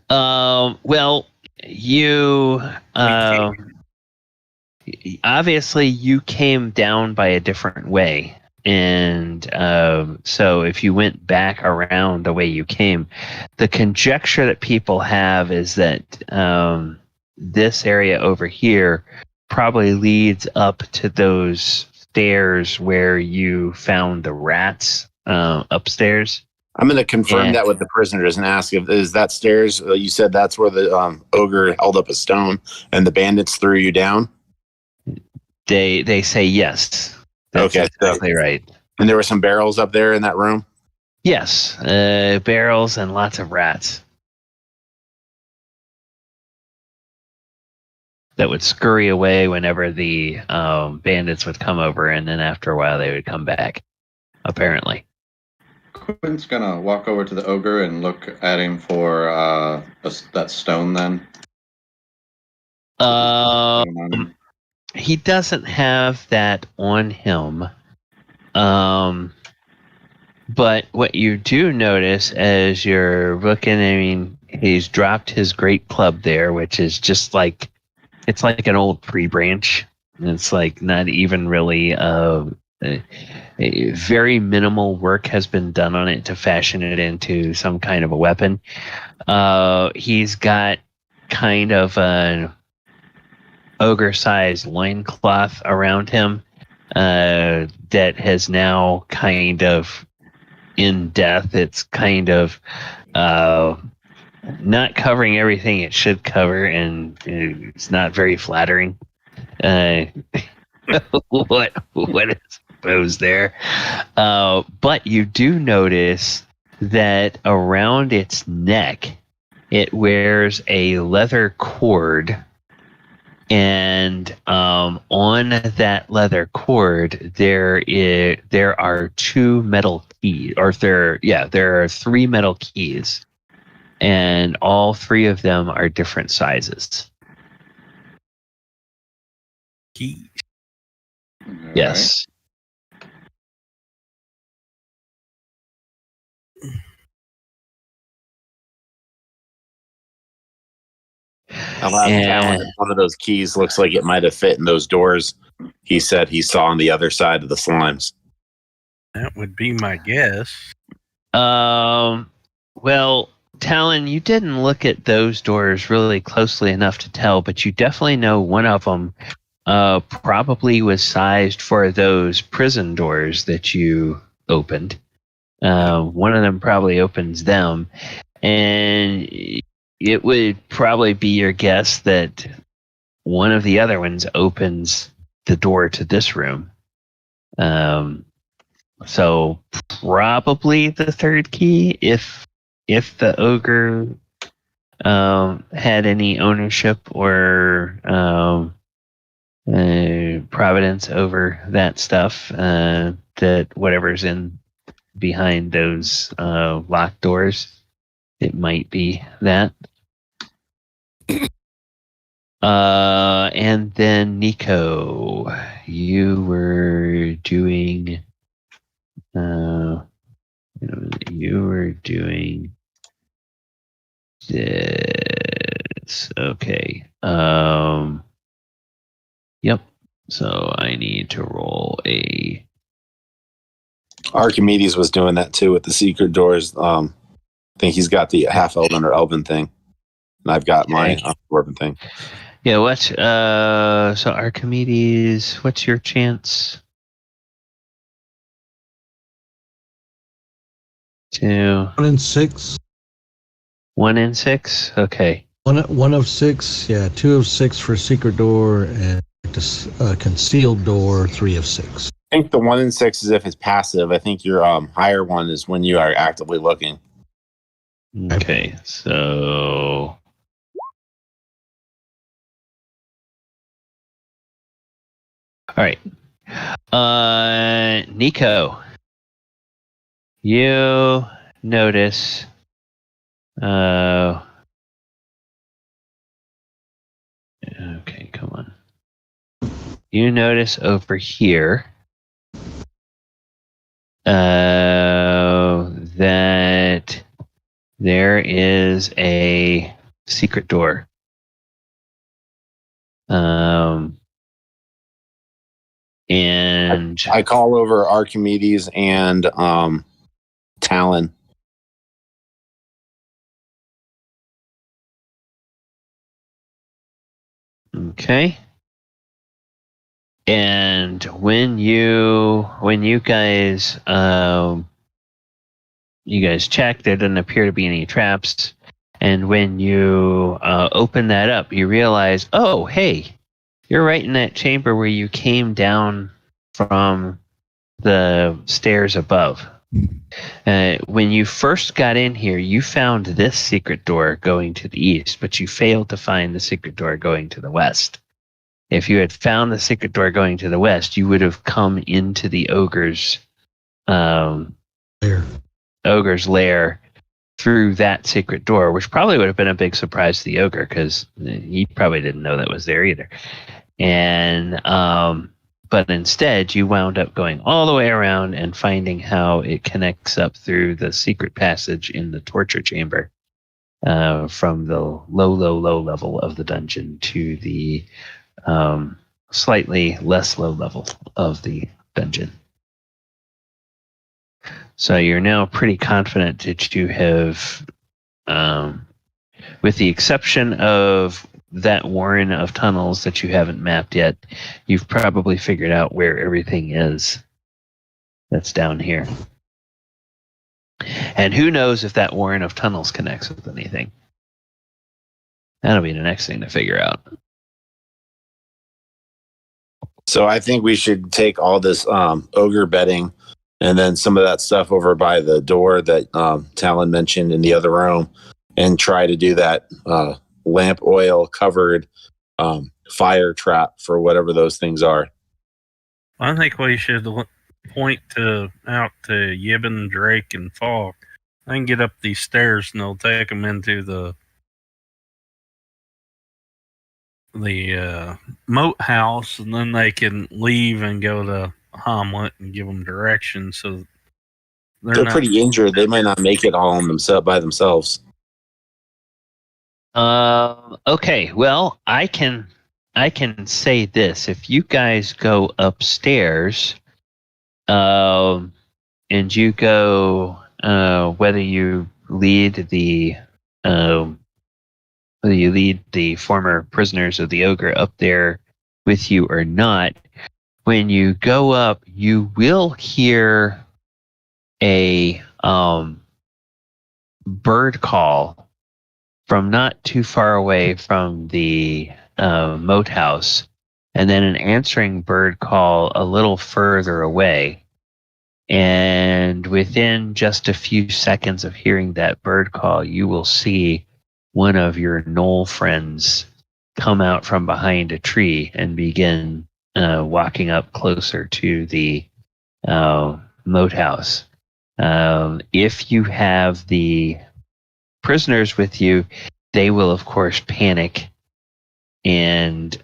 Well, you obviously you came down by a different way, and so if you went back around the way you came, the conjecture that people have is that this area over here probably leads up to those stairs where you found the rats upstairs. I'm going to confirm that with the prisoners and ask if is that stairs. You said that's where the ogre held up a stone and the bandits threw you down. They say yes. That's okay, exactly right. And there were some barrels up there in that room. Yes, barrels and lots of rats. that would scurry away whenever the bandits would come over, and then after a while they would come back. Apparently. Quinn's gonna walk over to the ogre and look at him for that stone. Then. He doesn't have that on him. But what you do notice as you're looking, I mean, he's dropped his great club there, which is just like, it's like an old tree branch. It's like not even really very minimal work has been done on it to fashion it into some kind of a weapon. He's got kind of an ogre-sized loincloth around him that has now kind of in death. It's kind of not covering everything it should cover, and it's not very flattering. What is exposed there? But you do notice that around its neck, it wears a leather cord. And on that leather cord, there are two metal keys, or there are three metal keys, and all three of them are different sizes. Keys. Yes. One of those keys looks like it might have fit in those doors he said he saw on the other side of the slimes. That would be my guess. Well, Talon, you didn't look at those doors really closely enough to tell, but you definitely know one of them probably was sized for those prison doors that you opened. One of them probably opens them, and it would probably be your guess that one of the other ones opens the door to this room. So probably the third key, if the ogre had any ownership or providence over that stuff, that whatever's in behind those locked doors, it might be that. And then Nico, you were doing this. Okay. Yep. So I need to roll a. Archimedes was doing that too with the secret doors. I think he's got the half elven or elven thing, and I've got my dwarven thing. Yeah. What? So Archimedes, what's your chance? 1 in 6. 1 in 6. Okay. One of 6. Yeah, 2 of 6 for secret door, and concealed door. 3 of 6. I think the 1 in 6 is if it's passive. I think your higher one is when you are actively looking. Okay, so all right. Nico, you notice okay, come on. You notice over here that there is a secret door. And I call over Archimedes and Talon. Okay. And when you guys check, there doesn't appear to be any traps. And when you open that up, you realize, oh, hey, you're right in that chamber where you came down from the stairs above. When you first got in here, you found this secret door going to the east, but you failed to find the secret door going to the west. If you had found the secret door going to the west, you would have come into the ogre's lair through that secret door, which probably would have been a big surprise to the ogre because he probably didn't know that was there either. And but instead, you wound up going all the way around and finding how it connects up through the secret passage in the torture chamber from the low level of the dungeon to the slightly less low level of the dungeon. So you're now pretty confident that you have, with the exception of that warren of tunnels that you haven't mapped yet, you've probably figured out where everything is that's down here. And who knows if that warren of tunnels connects with anything. That'll be the next thing to figure out. So I think we should take all this ogre bedding and then some of that stuff over by the door that Talon mentioned in the other room and try to do that lamp oil covered fire trap for whatever those things are. I think we should point out to Yibben, Drake, and Falk. They can get up these stairs and they'll take them into the moat house, and then they can leave and go to Hamlet and give them directions. So they're pretty injured. They might not make it all on by themselves. Okay. Well, I can say this: if you guys go upstairs, and you go, whether you lead the former prisoners of the ogre up there with you or not, when you go up, you will hear a bird call from not too far away from the moat house, and then an answering bird call a little further away. And within just a few seconds of hearing that bird call, you will see one of your gnoll friends come out from behind a tree and begin walking up closer to the moat house. If you have the prisoners with you, they will, of course, panic and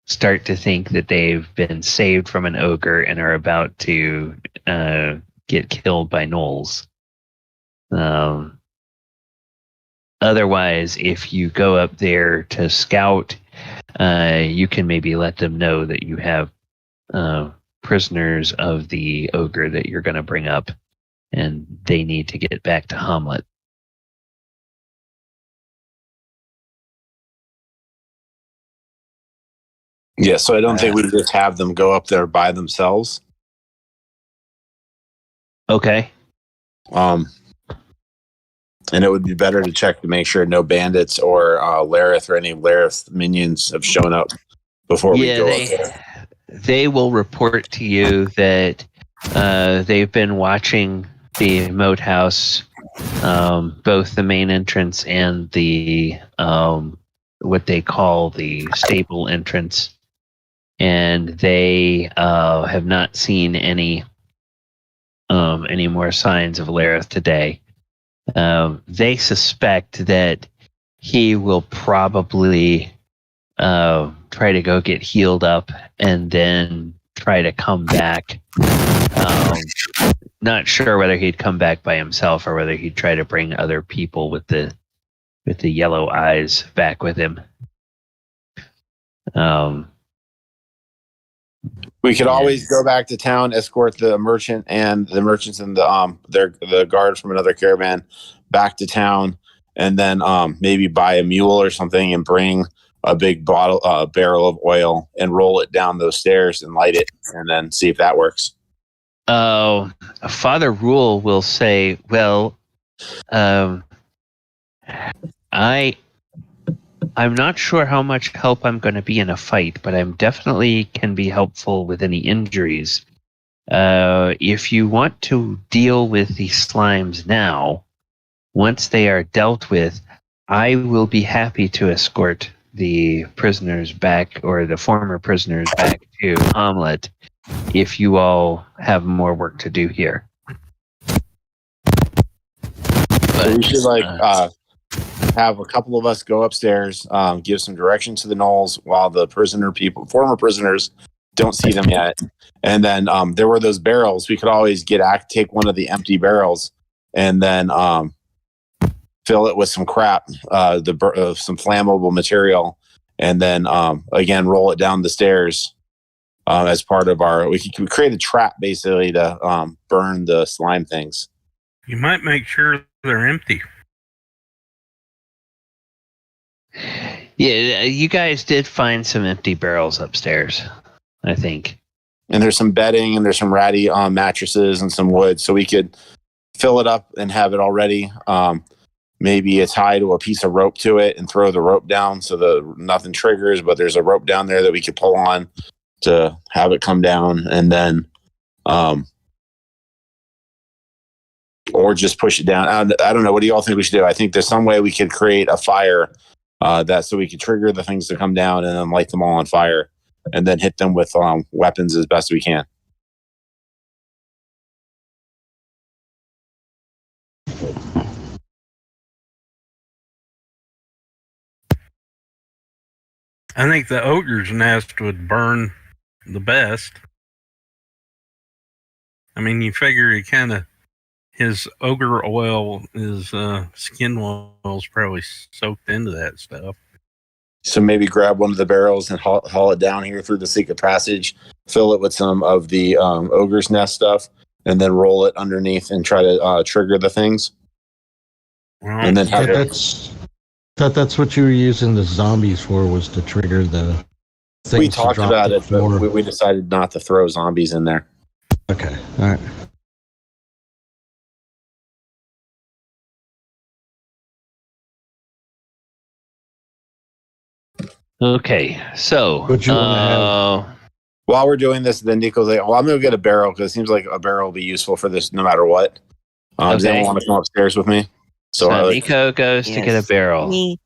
start to think that they've been saved from an ogre and are about to get killed by gnolls. Otherwise, if you go up there to scout, you can maybe let them know that you have prisoners of the ogre that you're going to bring up, and they need to get back to Hamlet. Yeah, so I don't think we just have them go up there by themselves. Okay. And it would be better to check to make sure no bandits or Lareth or any Lareth minions have shown up before we go up there. They will report to you that they've been watching the moat house, both the main entrance and the what they call the stable entrance, and they have not seen any more signs of Lareth today. They suspect that he will probably try to go get healed up and then try to come back. Not sure whether he'd come back by himself or whether he'd try to bring other people with the yellow eyes back with him. We could always go back to town, escort the merchant and the merchants and the guard from another caravan back to town, and then maybe buy a mule or something and bring a big barrel of oil and roll it down those stairs and light it, and then see if that works. Father Rule will say, "Well, I'm not sure how much help I'm going to be in a fight, but I'm definitely can be helpful with any injuries. If you want to deal with these slimes now, once they are dealt with, I will be happy to escort the prisoners back, or the former prisoners back to Omelette if you all have more work to do here. So we should have a couple of us go upstairs, give some direction to the gnolls while the former prisoners, don't see them yet. And then there were those barrels. We could always take one of the empty barrels and then fill it with some crap, some flammable material, and then again roll it down the stairs as part of we could create a trap basically to burn the slime things. You might make sure they're empty. Yeah, you guys did find some empty barrels upstairs, I think. And there's some bedding and there's some ratty mattresses and some wood, so we could fill it up and have it already. Maybe tie to a piece of rope to it and throw the rope down so nothing triggers, but there's a rope down there that we could pull on to have it come down, and then or just push it down. I don't know. What do you all think we should do? I think there's some way we could create a fire so we could trigger the things to come down and then light them all on fire and then hit them with weapons as best we can. I think the ogre's nest would burn the best. I mean, you figure his ogre oil, his skin oil is probably soaked into that stuff. So maybe grab one of the barrels and haul it down here through the secret passage, fill it with some of the ogre's nest stuff, and then roll it underneath and try to trigger the things. Well, and then that's what you were using the zombies for, was to trigger the things. We talked about it, but we decided not to throw zombies in there. Okay, all right. Okay, so What you wanna while we're doing this, then Nico's like, "Well, I'm gonna get a barrel because it seems like a barrel will be useful for this no matter what." Does anyone want to come upstairs with me? So Nico goes to get a barrel. Me.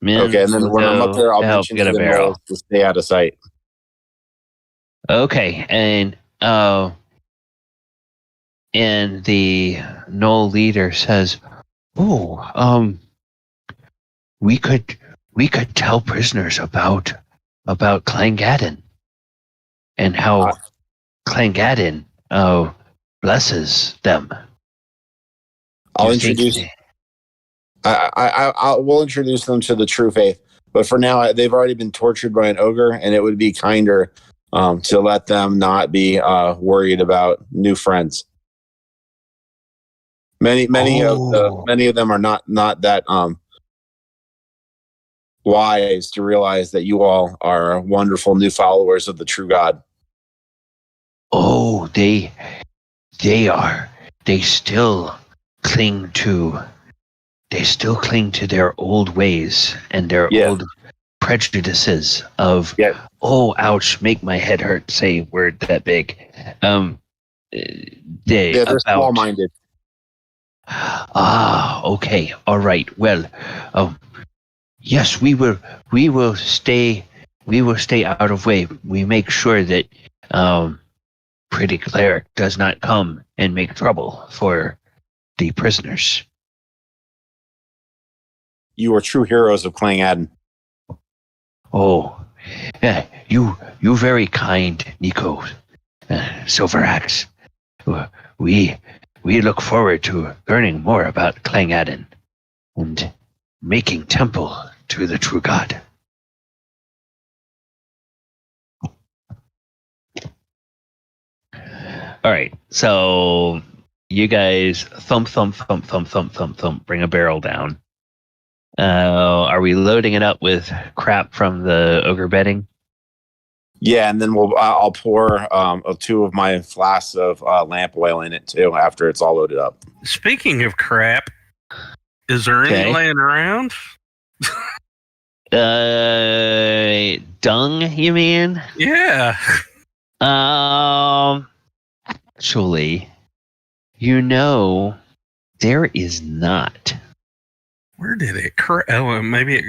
Okay, and then when I'm up there, I'll mention get to a the barrel gnolls to stay out of sight. Okay, and the gnoll leader says, "Oh, we could tell prisoners about Clangadin and how Clangadin blesses them." I'll introduce. We'll introduce them to the true faith, but for now, they've already been tortured by an ogre, and it would be kinder to let them not be worried about new friends. Many of them are not that wise to realize that you all are wonderful new followers of the true God. Oh, they are. They still cling to their old ways and their old prejudices of oh, ouch, make my head hurt, say word that big. They're small-minded. Okay, all right. Well, yes, we will stay out of way. We make sure that Pretty Cleric does not come and make trouble for the prisoners. You are true heroes of Clangadin. Oh, you very kind, Nico. Silveraxe. We look forward to learning more about Clangadin and making temple to the true God. All right, so you guys thump, bring a barrel down. Are we loading it up with crap from the ogre bedding? Yeah, and then I'll pour 2 of my flasks of lamp oil in it too after it's all loaded up. Speaking of crap, is there any laying around? Dung, you mean? Yeah. Actually, there is not. Where did it? Oh, maybe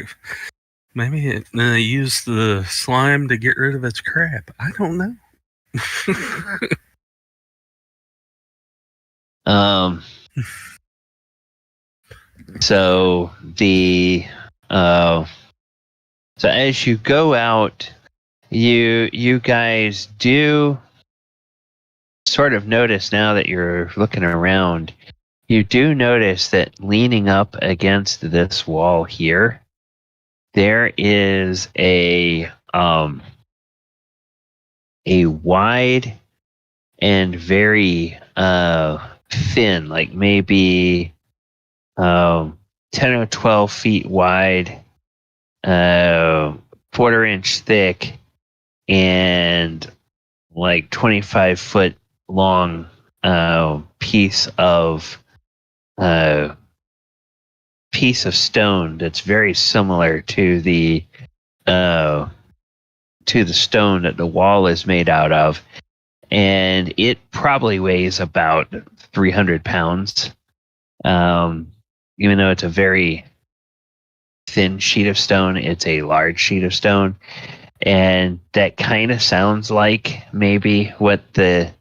Maybe it used the slime to get rid of its crap. I don't know. So so as you go out, you guys do sort of notice now that you're looking around. You do notice that leaning up against this wall here, there is a wide and very thin, like maybe 10 or 12 feet wide, quarter-inch thick, and like 25-foot long piece of stone that's very similar to the stone that the wall is made out of, and it probably weighs about 300 pounds. Even though it's a very thin sheet of stone, it's a large sheet of stone, and that kind of sounds like maybe what the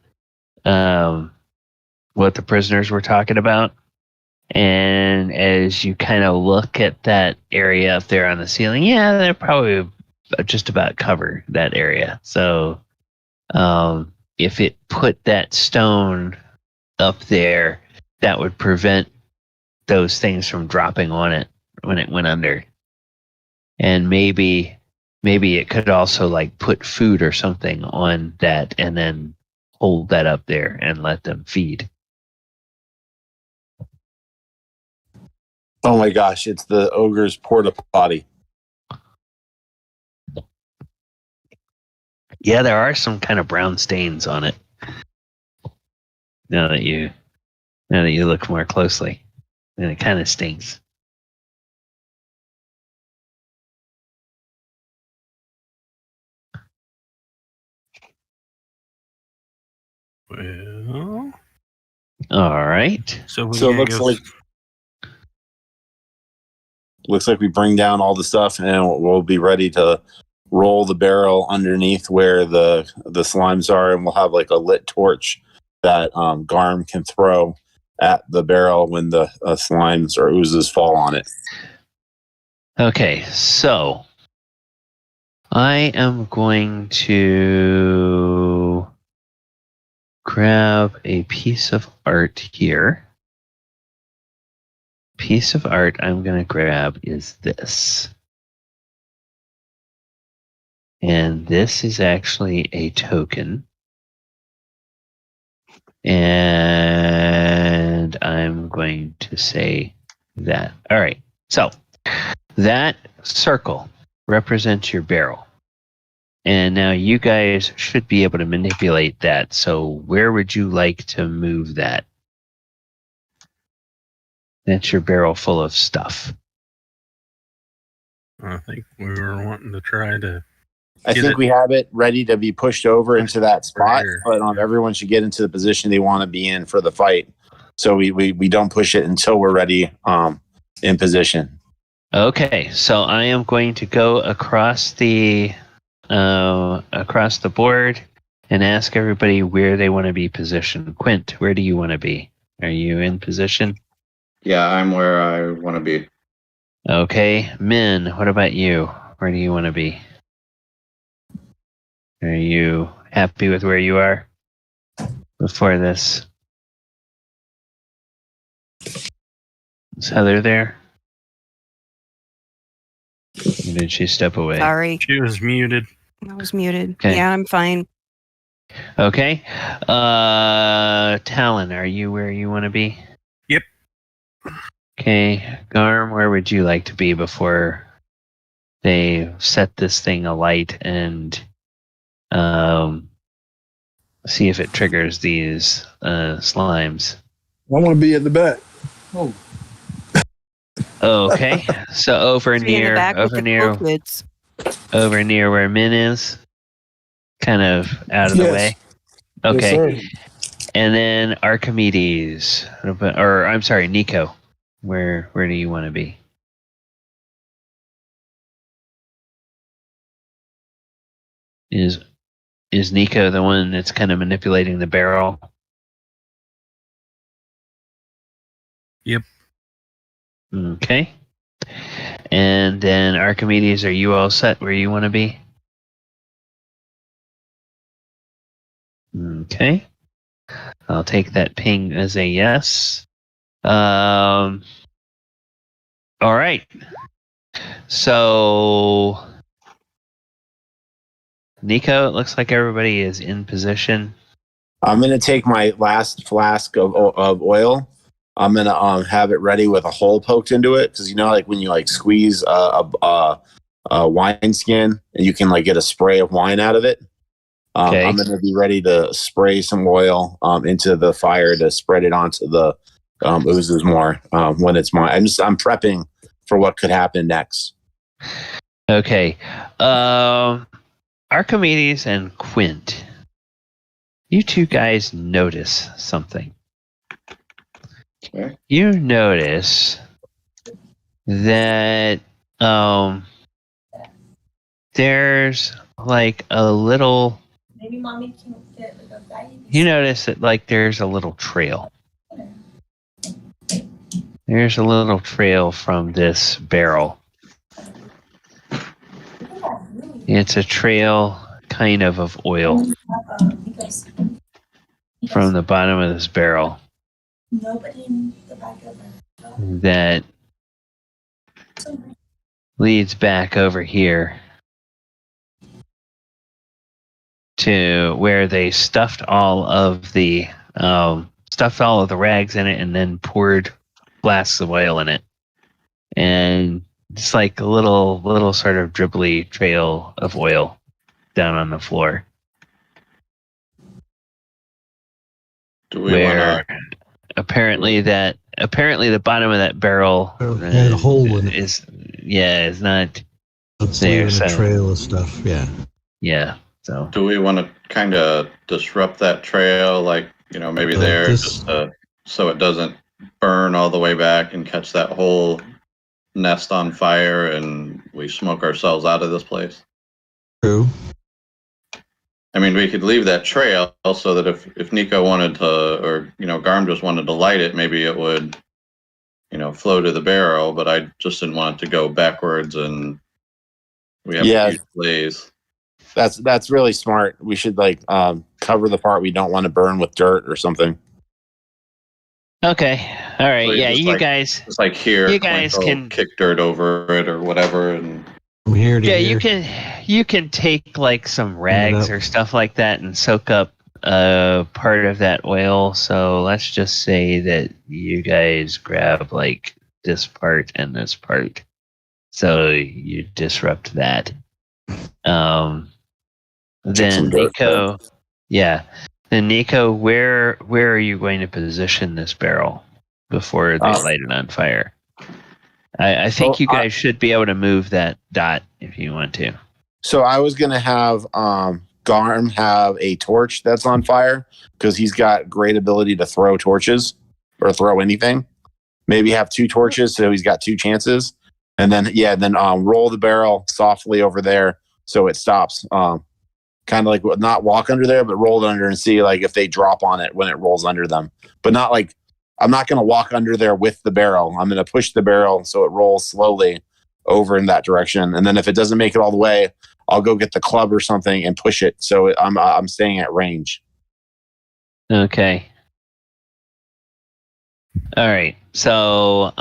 prisoners were talking about. And as you kind of look at that area up there on the ceiling, yeah, they're probably just about cover that area. So if it put that stone up there, that would prevent those things from dropping on it when it went under. And maybe it could also like put food or something on that and then hold that up there and let them feed. Oh my gosh, it's the ogre's porta potty. Yeah, there are some kind of brown stains on it. Now that you look more closely, and it kind of stinks. Well, All right. so So it looks like we bring down all the stuff, and we'll be ready to roll the barrel underneath where the slimes are, and we'll have like a lit torch that Garm can throw at the barrel when the slimes or oozes fall on it. Okay, so I am going to grab a piece of art here. Piece of art I'm going to grab is this. And this is actually a token. And I'm going to say that. All right. So that circle represents your barrel. And now you guys should be able to manipulate that. So where would you like to move that? That's your barrel full of stuff. I think we were wanting to try to. I think we have it ready to be pushed over into that spot, but everyone should get into the position they want to be in for the fight. So we don't push it until we're ready in position. Okay, so I am going to go across the board and ask everybody where they want to be positioned. Quint, where do you want to be? Are you in position? Yeah, I'm where I want to be. Okay, Min, what about you? Where do you want to be? Are you happy with where you are before this? Is Heather there? Or did she step away? Sorry, She was muted. I was muted. Okay. Yeah, I'm fine. Okay. Talon, are you where you want to be? Yep. Okay. Garm, where would you like to be before they set this thing alight and see if it triggers these slimes? I want to be at the back. Oh. Okay. So over Be in the near back with the cool kids. over near where Min is, kind of out of the Yes. way. Okay. Yes, sir. And then Archimedes, or I'm sorry, Nico. Where do you want to be? Is Nico the one that's kind of manipulating the barrel? Yep. Okay. And then Archimedes, are you all set where you want to be? Okay. I'll take that ping as a yes. All right. So, Nico, it looks like everybody is in position. I'm gonna take my last flask of oil. I'm gonna have it ready with a hole poked into it, because like when you like squeeze a wine skin and you can like get a spray of wine out of it. Okay. I'm gonna be ready to spray some oil into the fire to spread it onto the oozes more when it's mine. I'm prepping for what could happen next. Okay. Archimedes and Quint, you two guys notice something. Okay. You notice that there's like a little. Maybe mommy can get like a bag. You notice that like there's a little trail. There's a little trail from this barrel. It's a trail kind of oil Because from the bottom of this barrel nobody in the back of the that leads back over here to where they stuffed all of the rags in it and then poured flasks of oil in it. And it's like a little sort of dribbly trail of oil down on the floor. Do we Where want to? apparently the bottom of that barrel had a hole in it. is not It's there, leaving so- a trail of stuff. Yeah. So Do we want to kind of disrupt that trail, like maybe there, just so it doesn't burn all the way back and catch that whole nest on fire, and we smoke ourselves out of this place? True. I mean, we could leave that trail so that if Nico wanted to, or Garm just wanted to light it, maybe it would, flow to the barrel. But I just didn't want it to go backwards, and we have a huge blaze. That's really smart. We should cover the part we don't want to burn with dirt or something. okay, all right, So yeah, just you guys. It's like here, You guys Clint will can- kick dirt over it or whatever, and From here to Yeah, here. you can take like some rags up. or stuff like that and soak up part of that oil. So let's just say that you guys grab like this part and this part. So you disrupt that. Then some dirt, Nico, yeah. Then Nico, where are you going to position this barrel before they light it on fire? I think you guys should be able to move that dot if you want to. So I was gonna have Garm have a torch that's on fire, because he's got great ability to throw torches or throw anything. Maybe have 2 torches, so he's got 2 chances. And then roll the barrel softly over there so it stops. Kind of like not walk under there, but roll it under and see like if they drop on it when it rolls under them. But not like, I'm not going to walk under there with the barrel. I'm going to push the barrel so it rolls slowly over in that direction. And then if it doesn't make it all the way, I'll go get the club or something and push it. So I'm staying at range. Okay. All right. So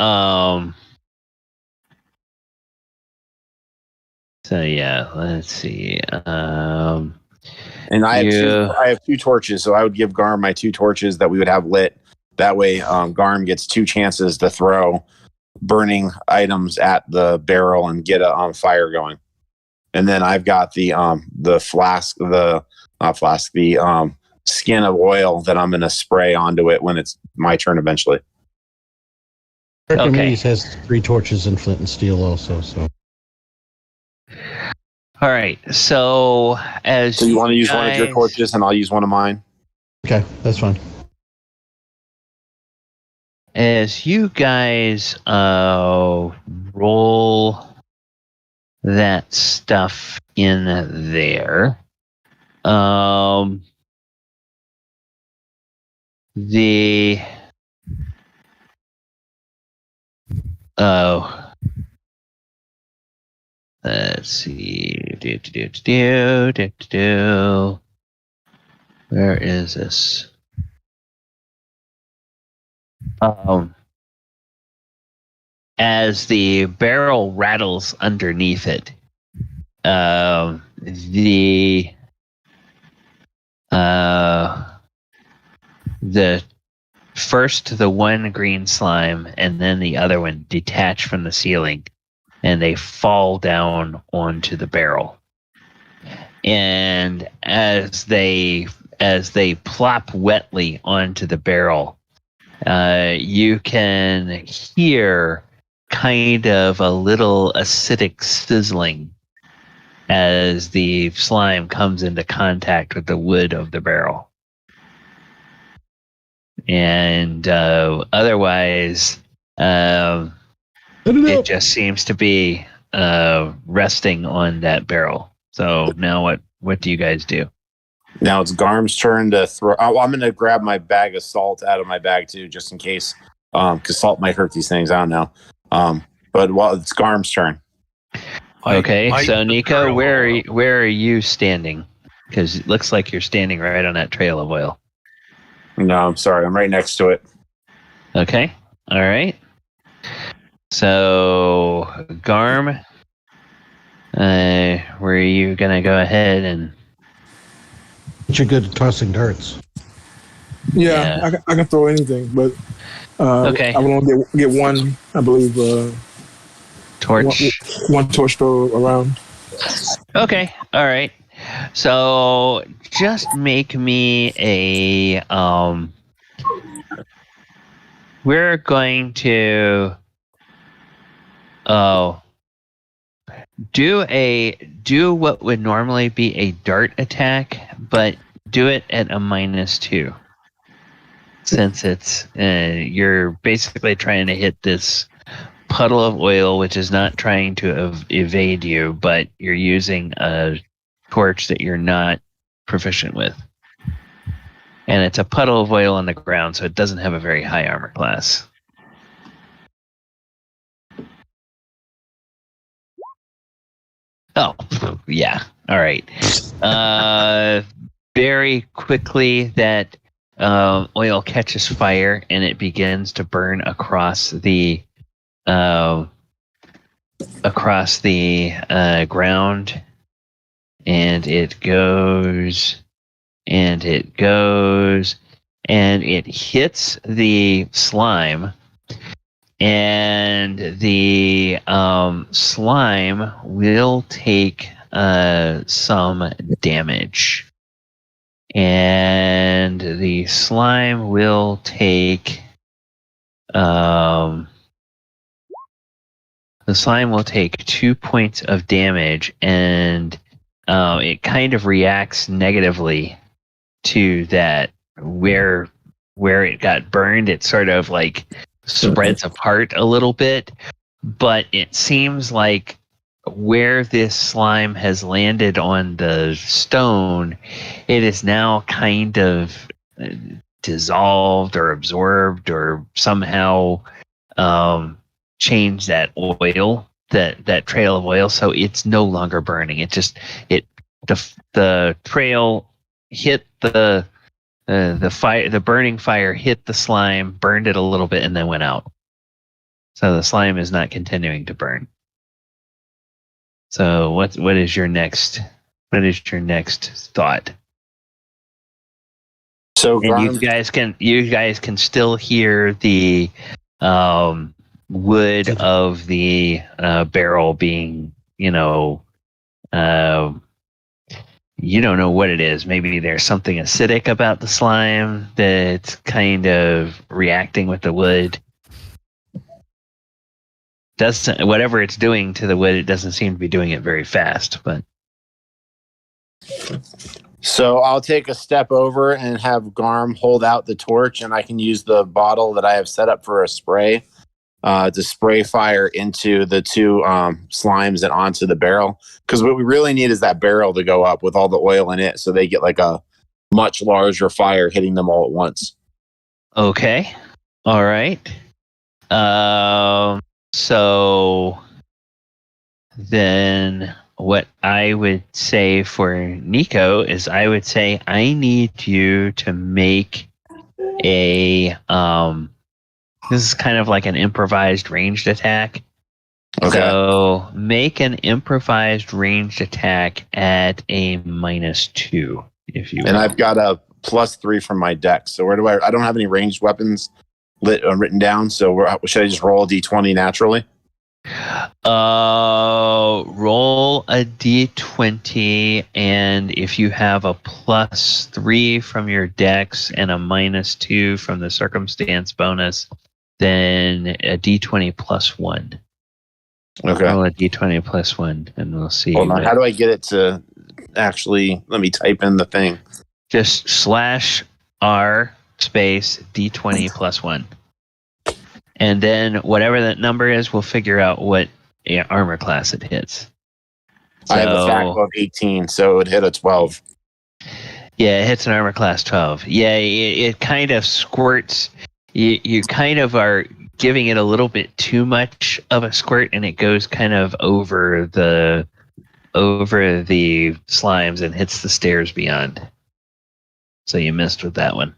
yeah, let's see. And I have 2 torches, so I would give Garm my 2 torches that we would have lit. That way, Garm gets 2 chances to throw burning items at the barrel and get a fire going. And then I've got the skin of oil that I'm going to spray onto it when it's my turn eventually. Archimedes has 3 torches and flint and steel also. So all right. So So you want to use one of your torches, and I'll use one of mine. okay, that's fine. As you guys roll that stuff in there, The let's see. Where is this? As the barrel rattles underneath it, the first the one green slime and then the other one detach from the ceiling, and they fall down onto the barrel. And as they plop wetly onto the barrel, you can hear kind of a little acidic sizzling as the slime comes into contact with the wood of the barrel. And otherwise, it just seems to be resting on that barrel. So now what do you guys do? Now it's Garm's turn to throw. Oh, I'm going to grab my bag of salt out of my bag too, just in case, because salt might hurt these things. I don't know. But it's Garm's turn. Okay, so Nico, where are you standing? Because it looks like you're standing right on that trail of oil. No, I'm sorry. I'm right next to it. Okay, all right. So Garm, were you gonna go ahead and? You're good at tossing darts. Yeah. I can throw anything, but okay. I would only get one, I believe. Torch. One torch throw around. Okay, all right. So just make me a. We're going to. Do what would normally be a dart attack, but do it at a -2. Since it's you're basically trying to hit this puddle of oil, which is not trying to evade you, but you're using a torch that you're not proficient with. And it's a puddle of oil on the ground, so it doesn't have a very high armor class. Oh, yeah. All right. Very quickly, that oil catches fire and it begins to burn across the ground, and it goes, and it goes, and it hits the slime. And the slime will take some damage. And the slime will take 2 points of damage, and it kind of reacts negatively to that. Where it got burned, it sort of like spreads apart a little bit, but it seems like where this slime has landed on the stone, it is now kind of dissolved or absorbed or somehow changed that oil, that trail of oil, so it's no longer burning. The trail hit the fire, the burning fire hit the slime, burned it a little bit, and then went out. So the slime is not continuing to burn. So what is your next thought? So and you guys can still hear the wood of the barrel being, you don't know what it is. Maybe there's something acidic about the slime that's kind of reacting with the wood. Whatever it's doing to the wood, it doesn't seem to be doing it very fast. But so I'll take a step over and have Garm hold out the torch, and I can use the bottle that I have set up for a spray to spray fire into the two slimes and onto the barrel. Because what we really need is that barrel to go up with all the oil in it, so they get like a much larger fire hitting them all at once. Okay. All right. So then what I would say for Nico is I would say I need you to make a this is kind of like an improvised ranged attack. Okay. So make an improvised ranged attack at a -2, if you will. And I've got a +3 from my deck. So where do I don't have any ranged weapons written down. So should I just roll a d20 naturally? Roll a d20, and if you have a +3 from your dex and a -2 from the circumstance bonus, then a d20 +1. Okay. Roll a d20 +1, and we'll see. Hold on. How do I get it to actually? Let me type in the thing. Just /R space d20 +1. And then whatever that number is, we'll figure out what armor class it hits. I have a fact of 18, so it would hit a 12. Yeah, it hits an armor class 12. Yeah, it kind of squirts. You kind of are giving it a little bit too much of a squirt, and it goes kind of over the slimes and hits the stairs beyond. So you missed with that one.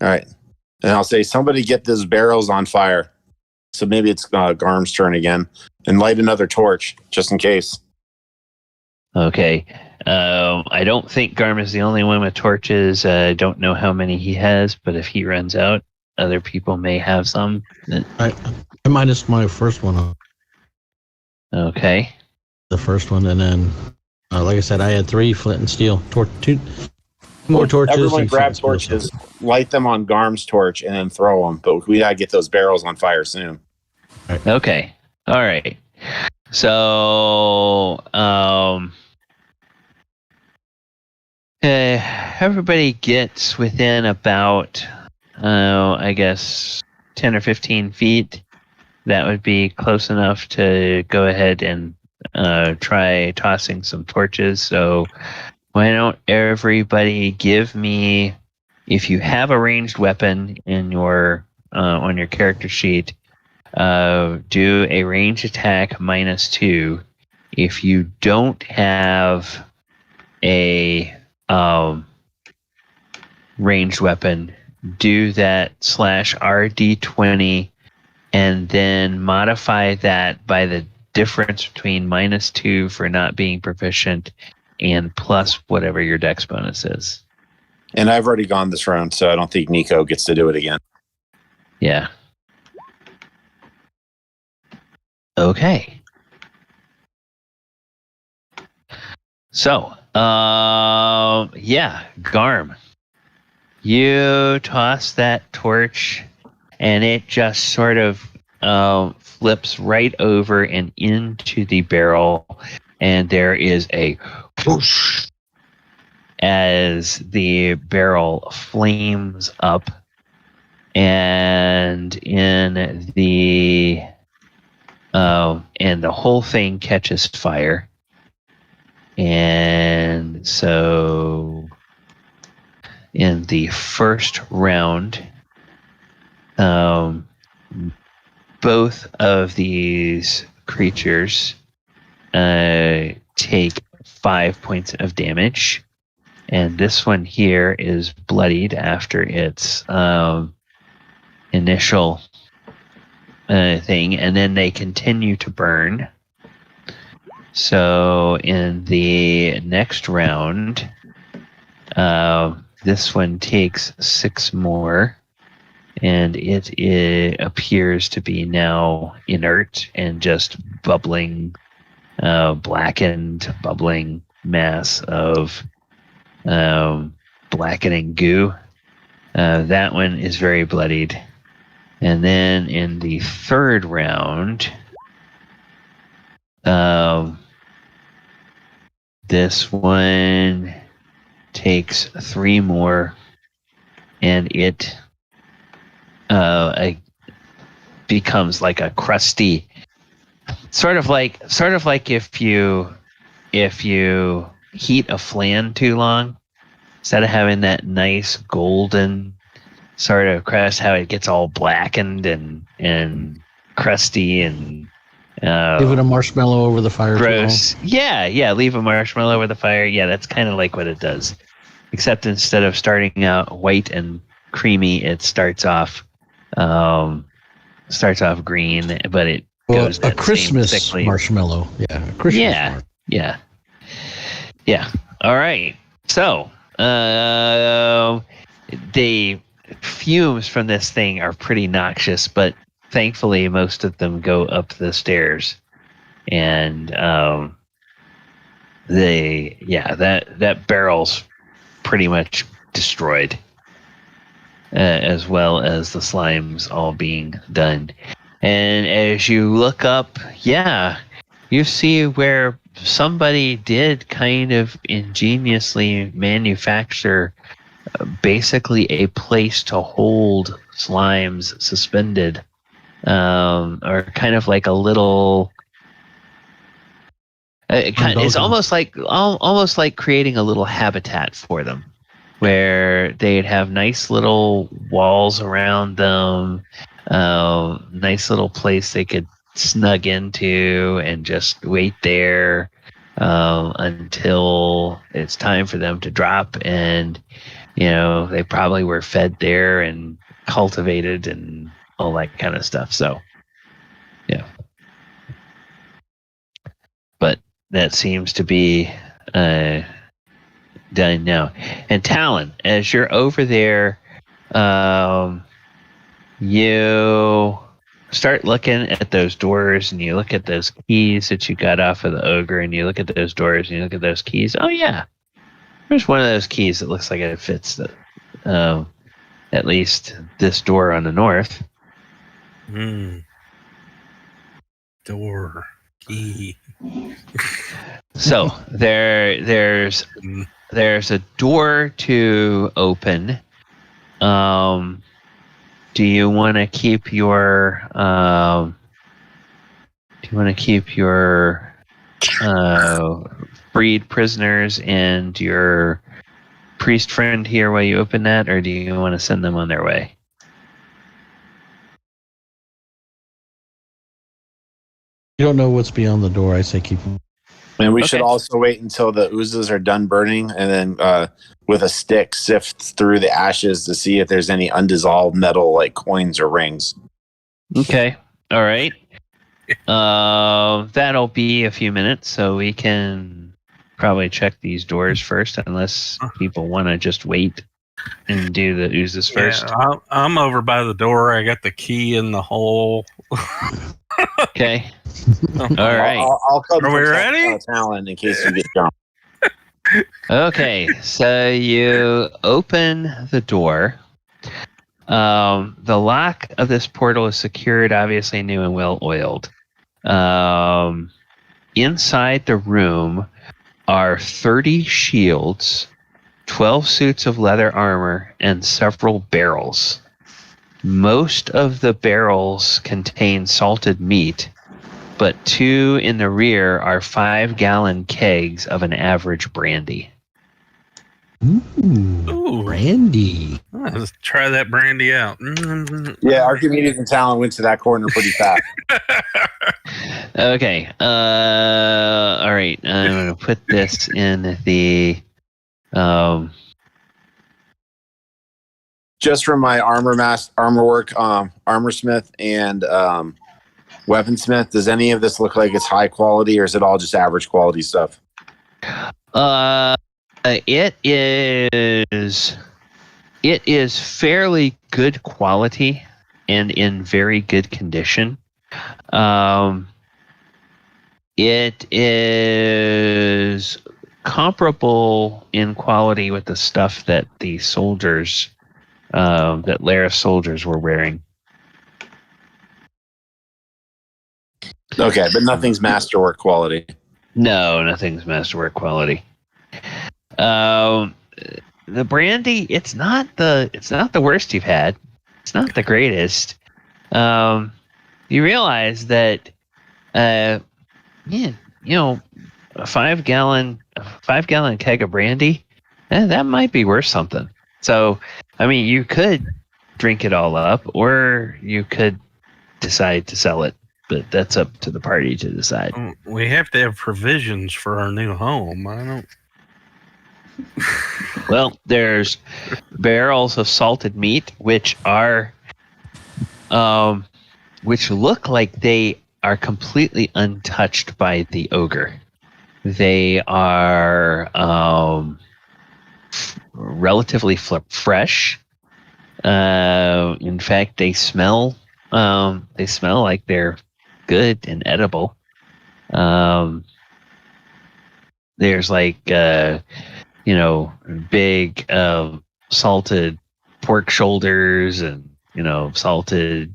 All right. And I'll say, somebody get those barrels on fire. So maybe it's Garm's turn again. And light another torch, just in case. Okay. I don't think Garm is the only one with torches. I don't know how many he has, but if he runs out, other people may have some. I minus my first one. Okay. The first one, and then, like I said, I had 3 flint and steel. 2 more torches. Everyone grab torches, light them on Garm's torch, and then throw them. But we gotta get those barrels on fire soon. Okay. All right. So, everybody gets within about, I guess, 10 or 15 feet. That would be close enough to go ahead and try tossing some torches. So why don't everybody give me, if you have a ranged weapon in your on your character sheet, do a range attack -2. If you don't have a ranged weapon, do that /RD20 and then modify that by the difference between -2 for not being proficient and plus whatever your dex bonus is. And I've already gone this round, so I don't think Nico gets to do it again. Yeah. Okay. So, yeah, Garm, you toss that torch, and it just sort of flips right over and into the barrel, and there is a whoosh as the barrel flames up, and the whole thing catches fire. And so in the first round, both of these creatures take 5 points of damage. And this one here is bloodied after its initial thing, and then they continue to burn. So in the next round, this one takes 6 more, and it appears to be now inert and just bubbling, blackened, bubbling mass of blackening goo. That one is very bloodied. And then in the third round, this one takes 3 more, and it becomes like a crusty, sort of like if you heat a flan too long, instead of having that nice golden sort of crust, how it gets all blackened and crusty and Leave it a marshmallow over the fire. gross. Yeah. Leave a marshmallow over the fire. Yeah, that's kind of like what it does. Except instead of starting out white and creamy, it starts off green, but it goes a Christmas marshmallow. Yeah, a Christmas marshmallow. Yeah. All right. So, the fumes from this thing are pretty noxious, but thankfully most of them go up the stairs, and that barrel's pretty much destroyed, as well as the slimes all being done. And as you look up, you see where somebody did kind of ingeniously manufacture basically a place to hold slimes suspended, or kind of like a little. It's almost like creating a little habitat for them, where they'd have nice little walls around them, nice little place they could snug into and just wait there until it's time for them to drop. And they probably were fed there and cultivated and all that kind of stuff. So, yeah. But that seems to be done now. And Talon, as you're over there, you start looking at those doors, and you look at those keys that you got off of the ogre, and you look at those doors, and you look at those keys. Oh, yeah. There's one of those keys that looks like it fits at least this door on the north. Door key. So there's a door to open. Do you want to keep your freed prisoners and your priest friend here while you open that, or do you want to send them on their way? You don't know what's beyond the door. I say keep them. And we should also wait until the oozes are done burning, and then with a stick sift through the ashes to see if there's any undissolved metal like coins or rings. Okay. All right. That'll be a few minutes, so we can probably check these doors first, unless people want to just wait and do the oozes first. I'm over by the door. I got the key in the hole. Okay. All right. I'll come. Are we ready? Talon, in case you get jumped. Okay, so you open the door. The lock of this portal is secured, obviously new and well oiled. Inside the room are 30 shields, 12 suits of leather armor, and several barrels. Most of the barrels contain salted meat, but 2 in the rear are 5-gallon kegs of an average brandy. Ooh, brandy. Let's try that brandy out. Yeah, Archimedes and Talon went to that corner pretty fast. Okay. All right. I'm going to put this in the... Just from my armor work, armorsmith and weaponsmith, does any of this look like it's high quality, or is it all just average quality stuff? It is fairly good quality and in very good condition. It is comparable in quality with the stuff that the soldiers, that Laris soldiers were wearing. Okay, but nothing's masterwork quality. No, nothing's masterwork quality. The brandy, it's not the worst you've had. It's not the greatest. you realize that, yeah, you know, a 5-gallon keg of brandy, that might be worth something. So, I mean, you could drink it all up, or you could decide to sell it, but that's up to the party to decide. We have to have provisions for our new home. I don't. Well, there's barrels of salted meat, which are, which look like they are completely untouched by the ogre. They are relatively fresh. In fact, they smell like they're good and edible. There's like big salted pork shoulders and salted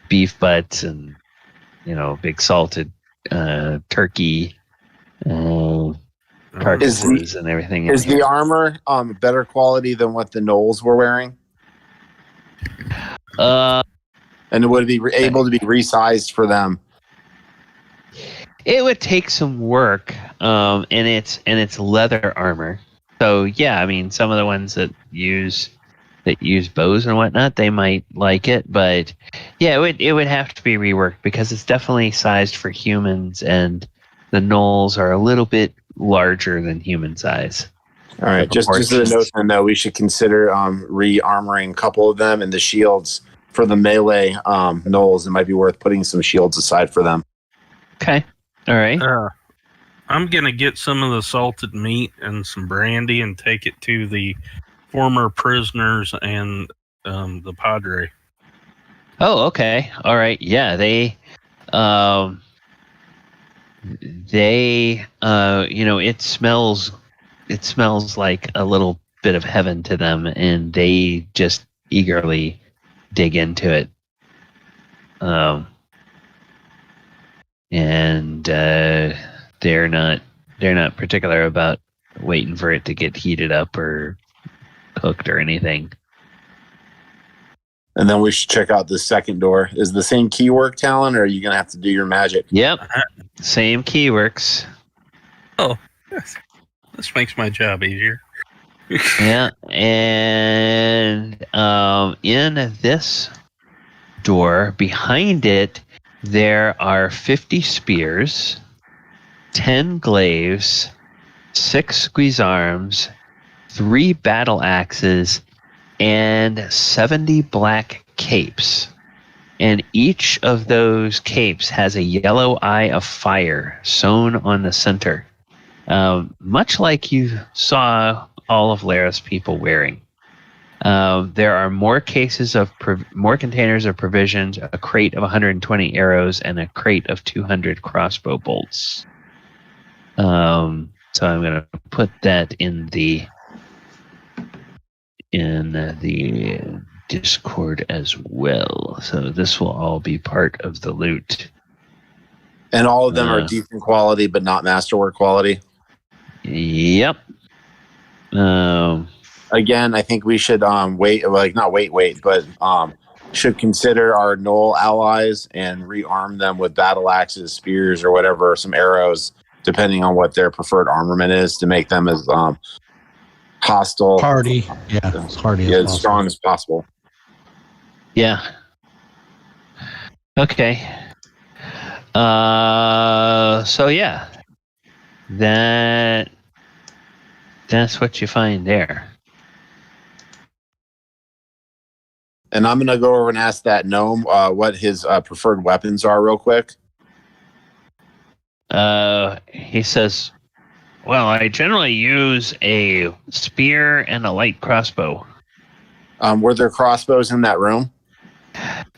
beef butts and big salted turkey carcasses and everything. Is the armor better quality than what the gnolls were wearing? And would it be able to be resized for them? It would take some work, and it's leather armor. So yeah, I mean, some of the ones that use bows and whatnot, they might like it, but yeah, it would have to be reworked because it's definitely sized for humans, and the gnolls are a little bit larger than human size. All right, just as a note, though, we should consider re-armoring a couple of them, and the shields for the melee gnolls. It might be worth putting some shields aside for them. Okay. All right. I'm gonna get some of the salted meat and some brandy and take it to the former prisoners and the padre. Oh, okay. All right. Yeah, they it smells like a little bit of heaven to them, and they just eagerly dig into it. And they're not particular about waiting for it to get heated up or cooked or anything. And then we should check out the second door. Is the same key work, Talon, or are you going to have to do your magic? Yep. Same key works. Oh, this makes my job easier. Yeah. And in this door, behind it, there are 50 spears, 10 glaives, 6 squeeze arms, 3 battle axes, and 70 black capes. And each of those capes has a yellow eye of fire sewn on the center, much like you saw all of Lara's people wearing. There are more containers of provisions, a crate of 120 arrows, and a crate of 200 crossbow bolts. So I'm going to put that in the Discord as well. So this will all be part of the loot. And all of them are decent quality, but not masterwork quality. Yep. Again, I think we should should consider our gnoll allies and rearm them with battle axes, spears, or whatever, some arrows, depending on what their preferred armament is, to make them as hostile, Hardy, as hardy as as strong as possible. Yeah. Okay. So yeah, that's what you find there. And I'm going to go over and ask that gnome what his preferred weapons are real quick. He says, well, I generally use a spear and a light crossbow. Were there crossbows in that room?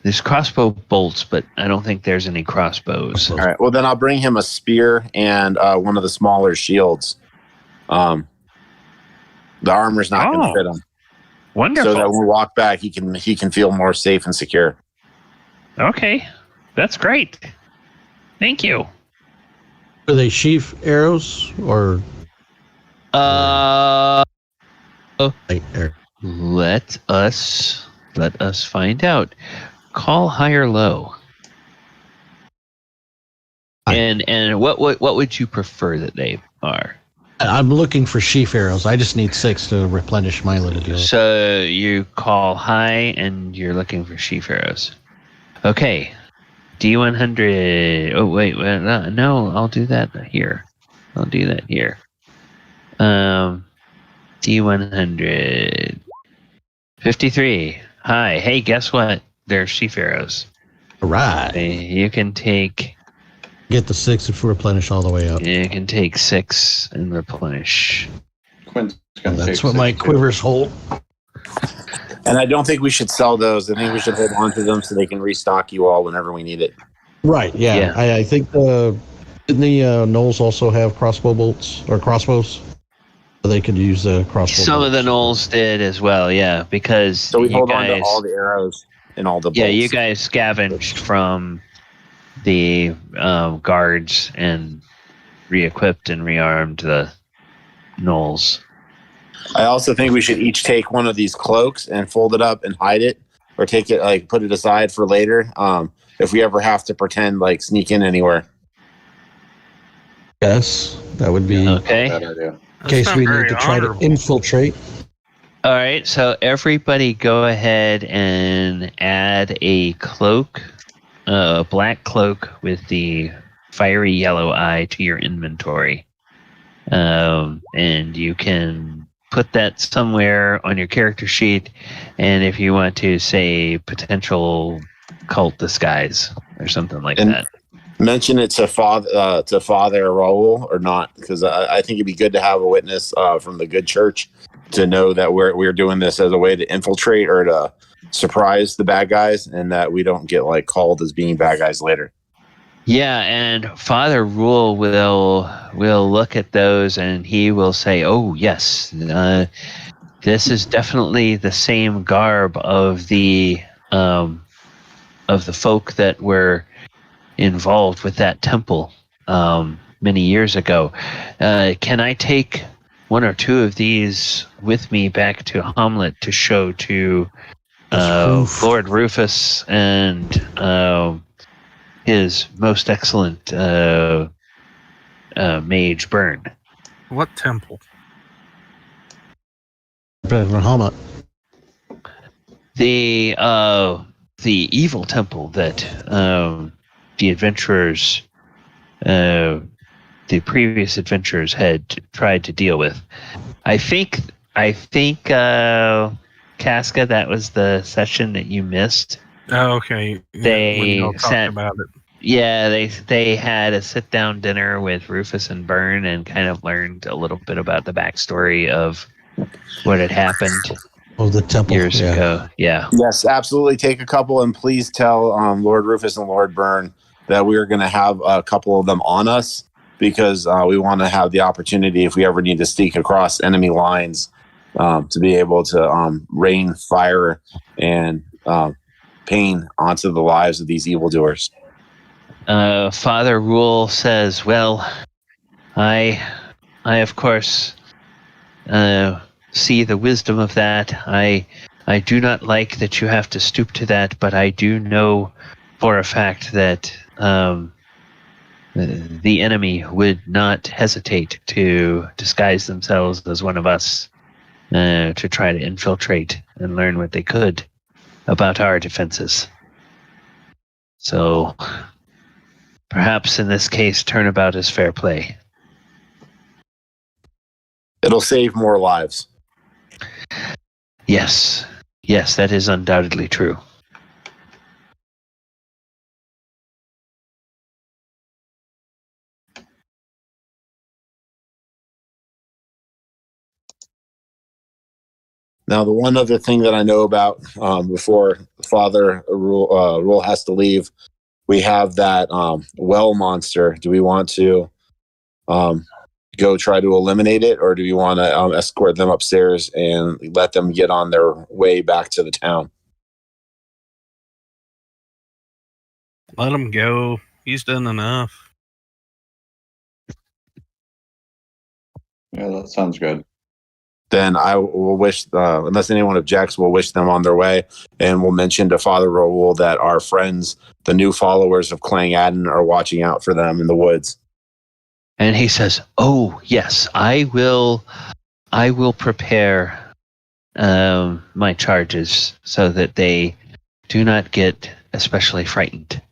There's crossbow bolts, but I don't think there's any crossbows. All right. Well, then I'll bring him a spear and one of the smaller shields. The armor's not going to fit him. Wonderful. So that when we walk back, he can feel more safe and secure. Okay, that's great. Thank you. Are they sheath arrows or? Let light arrow? us find out. call high or low. High. And what would you prefer that they are? I'm looking for sheaf arrows. I just need 6 to replenish my little deal. So you call high and you're looking for sheaf arrows. Okay. D100. Oh, wait. No, I'll do that here. I'll do that here. D100. 53. Hi. Hey, guess what? They're sheaf arrows. All right. You can take... Get the 6 if we replenish all the way up. You can take 6 and replenish. Quinn's gonna That's take what my 6 too. quivers hold. And I don't think we should sell those. I think we should hold on to them so they can restock you all whenever we need it. Right, yeah. Yeah. I think didn't the Knolls also have crossbow bolts or crossbows? So they could use the crossbow Some of the bolts. Knolls did as well, yeah, because So we you hold guys, on to all the arrows and all the bolts. yeah, you guys scavenged from the guards and re-equipped and rearmed the Knolls. I also think we should each take one of these cloaks and fold it up and hide it, or take it, like, put it aside for later. If we ever have to pretend, like, sneak in anywhere. Yes, that would be Okay. Bad idea. in case we need to try to infiltrate. All right, so everybody go ahead and add a cloak, a black cloak with the fiery yellow eye to your inventory. And you can put that somewhere on your character sheet, and if you want to say potential cult disguise or something like And- that. Mention it to Father Raul or not, because I think it'd be good to have a witness from the good church to know that we're doing this as a way to infiltrate or to surprise the bad guys, and that we don't get, like, called as being bad guys later. Yeah, and Father Rule will look at those and he will say, "Oh yes, this is definitely the same garb of the folk that were involved with that temple many years ago. Can I take one or two of these with me back to Hamlet to show to Lord Rufus and his most excellent mage Burn?" What temple? Hamlet. The evil temple that the adventurers, the previous adventurers had tried to deal with. I think Casca, that was the session that you missed. Oh, okay. They when y'all talked sent- about it. Yeah, they had a sit down dinner with Rufus and Byrne and kind of learned a little bit about the backstory of what had happened Oh, the temple. years ago. Yeah. Yes, absolutely. Take a couple, and please tell Lord Rufus and Lord Byrne that we're going to have a couple of them on us, because we want to have the opportunity, if we ever need to sneak across enemy lines, to be able to rain fire and pain onto the lives of these evildoers. Father Rule says, "Well, I of course see the wisdom of that. I do not like that you have to stoop to that, but I do know for a fact that the enemy would not hesitate to disguise themselves as one of us to try to infiltrate and learn what they could about our defenses. So perhaps in this case, turnabout is fair play." It'll save more lives. Yes, that is undoubtedly true. Now, the one other thing that I know about before Father Rule has to leave, we have that well monster. Do we want to go try to eliminate it, or do we want to escort them upstairs and let them get on their way back to the town? Let him go. He's done enough. Yeah, that sounds good. then I will wish, unless anyone objects, we'll wish them on their way. And we'll mention to Father Raoul that our friends, the new followers of Clang Adden, are watching out for them in the woods. And he says, "Oh, yes, I will prepare my charges so that they do not get especially frightened."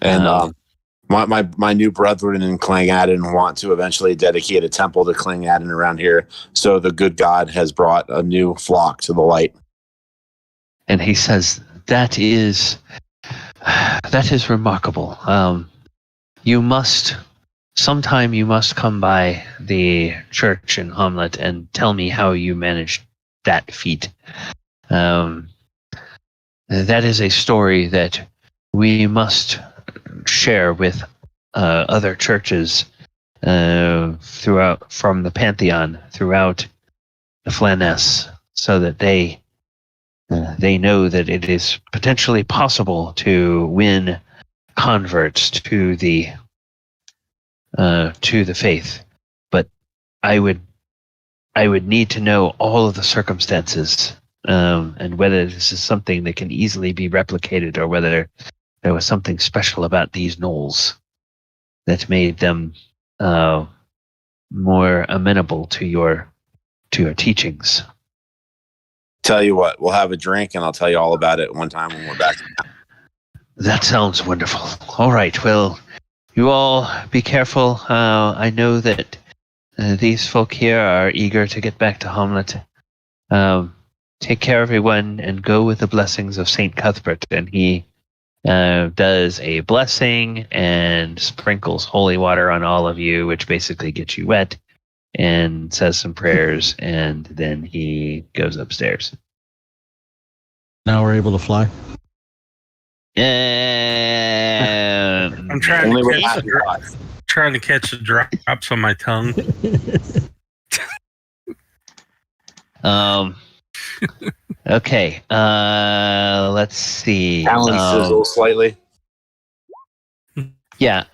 And my new brethren in Clang Adden want to eventually dedicate a temple to Clang Adden around here. So the good God has brought a new flock to the light. And he says, that is remarkable. Sometime you must come by the church in Hamlet and tell me how you managed that feat. That is a story that we must share with other churches throughout, from the Pantheon throughout the Flaness, so that they know that it is potentially possible to win converts to the faith. But I would need to know all of the circumstances, and whether this is something that can easily be replicated, or whether there was something special about these gnolls that made them more amenable to your teachings. Tell you what, we'll have a drink and I'll tell you all about it one time when we're back. That sounds wonderful. All right, well, you all be careful. I know that these folk here are eager to get back to Hamlet. Take care, everyone, and go with the blessings of Saint Cuthbert. And he does a blessing and sprinkles holy water on all of you, which basically gets you wet, and says some prayers, and then he goes upstairs. Now we're able to fly. I'm trying to catch the drops on my tongue. Okay. Let's see. Alan sizzles slightly. Yeah.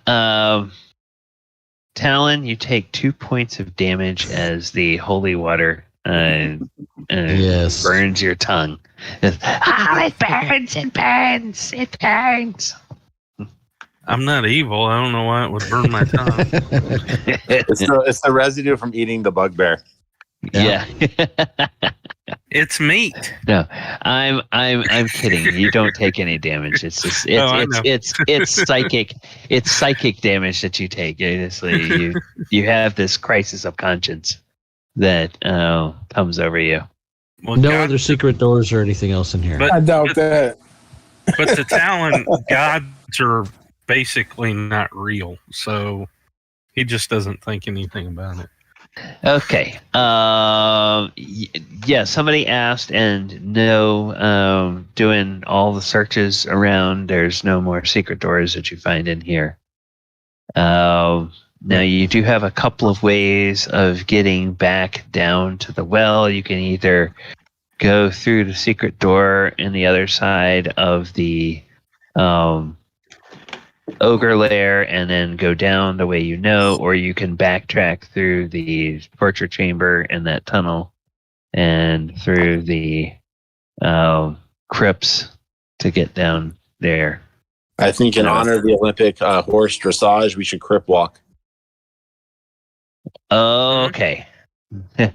Talon, you take 2 points of damage as the holy water Yes. burns your tongue. It burns! It burns! It burns! I'm not evil. I don't know why it would burn my tongue. It's the residue from eating the bugbear. Yeah. It's meat. No, I'm kidding. You don't take any damage. It's just it's psychic. It's psychic damage that you take. Honestly, you have this crisis of conscience that comes over you. Well, No God, other secret doors or anything else in here. But- I doubt that. but the Talon gods are basically not real, so he just doesn't think anything about it. Okay. Yeah, somebody asked, and no, doing all the searches around, there's no more secret doors that you find in here. Now, you do have a couple of ways of getting back down to the well. You can either go through the secret door in the other side of the ogre lair and then go down the way you know, or you can backtrack through the torture chamber and that tunnel and through the crypts to get down there. I think in honor of the Olympic horse dressage, we should crip walk. Okay. What?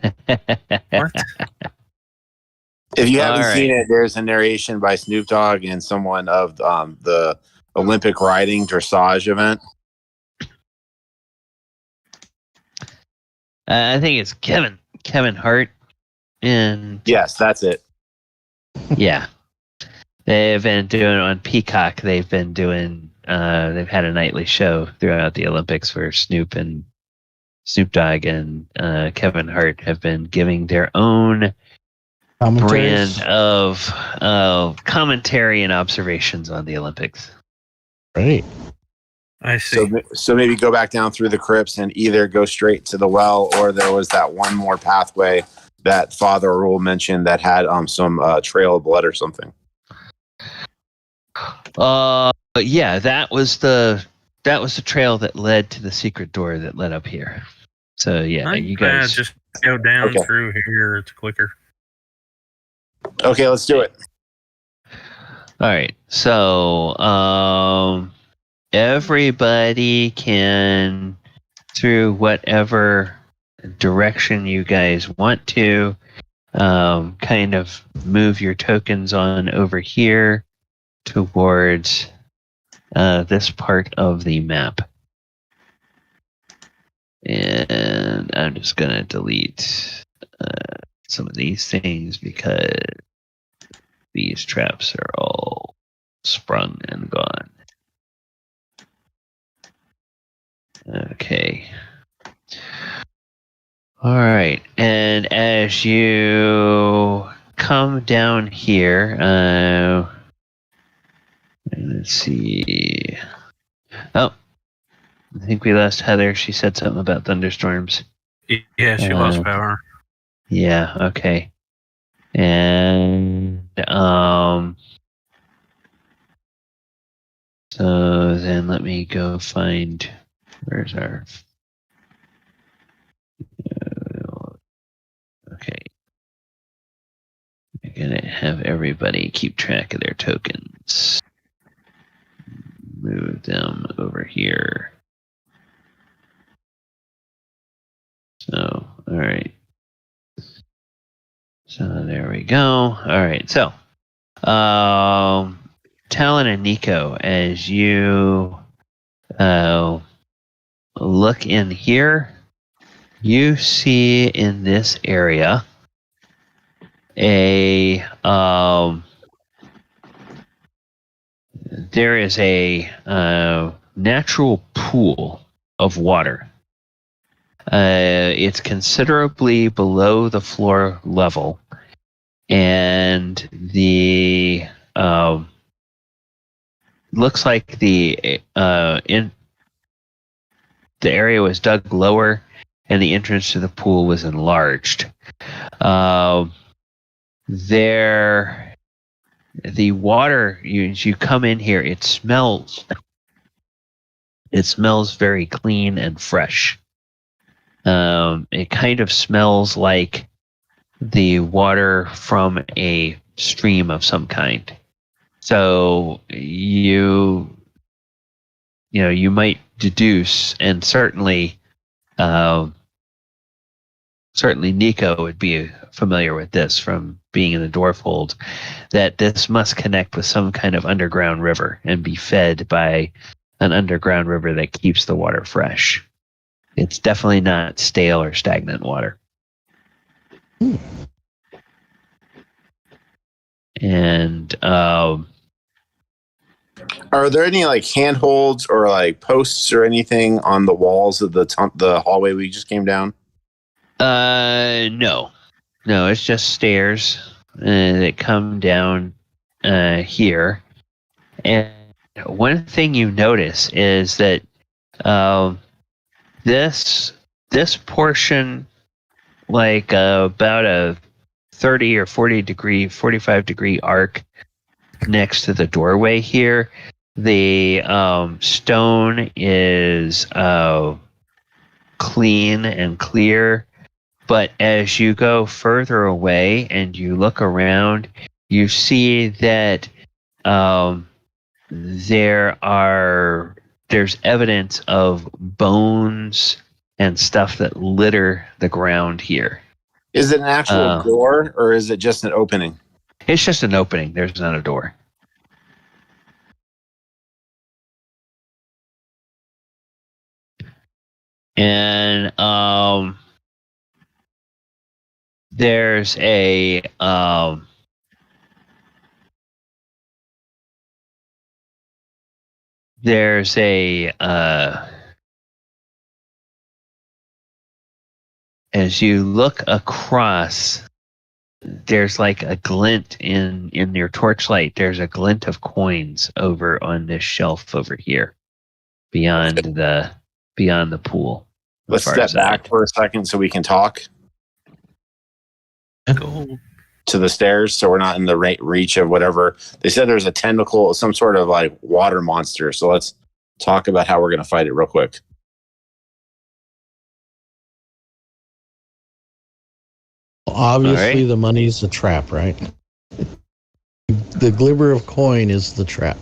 If you haven't All seen right. it, there's a narration by Snoop Dogg and someone of the Olympic riding dressage event. I think it's Kevin Hart, and Yes, that's it. yeah, they've been doing on Peacock. They've been doing. They've had a nightly show throughout the Olympics where Snoop Dogg and Kevin Hart have been giving their own brand of commentary and observations on the Olympics. Right. I see. So maybe go back down through the crypts and either go straight to the well, or there was that one more pathway that Father Rule mentioned that had some trail of blood or something. Yeah, that was the trail that led to the secret door that led up here. So yeah, you guys just go down Okay. through here. It's quicker. Okay, let's do it. All right. So, everybody can, through whatever direction you guys want to, kind of move your tokens on over here towards this part of the map. And I'm just going to delete some of these things because these traps are all sprung and gone. Okay. All right. And as you come down here, let's see. Oh, I think we lost Heather. She said something about thunderstorms. Yeah, she lost power. Yeah, okay. And so then let me go find where's our okay. I'm gonna have everybody keep track of their tokens. Move them over here. So, all right. So there we go. All right. So, Talon and Nico, as you look in here, you see in this area there is a natural pool of water. It's considerably below the floor level, and the looks like the area was dug lower, and the entrance to the pool was enlarged. The water, you come in here, it smells very clean and fresh. It kind of smells like the water from a stream of some kind. So you might deduce, and certainly Nico would be familiar with this from being in the dwarf hold, that this must connect with some kind of underground river and be fed by an underground river that keeps the water fresh. It's definitely not stale or stagnant water. And Are there any like handholds or like posts or anything on the walls of the hallway we just came down? No, it's just stairs that come down here. And one thing you notice is that this portion, like about a 30 or 45 degree arc next to the doorway here, the stone is clean and clear. But as you go further away and you look around, you see that there's evidence of bones and stuff that litter the ground here. Is it an actual door, or is it just an opening? It's just an opening. There's not a door. And there's a as you look across, there's like a glint in your torchlight. There's a glint of coins over on this shelf over here, beyond the pool. Let's step back for a second so we can talk. Cool. To the stairs, so we're not in the reach of whatever. They said there's a tentacle, some sort of like water monster. So let's talk about how we're going to fight it real quick. Obviously, Alright. the money's a trap, right? The glimmer of coin is the trap.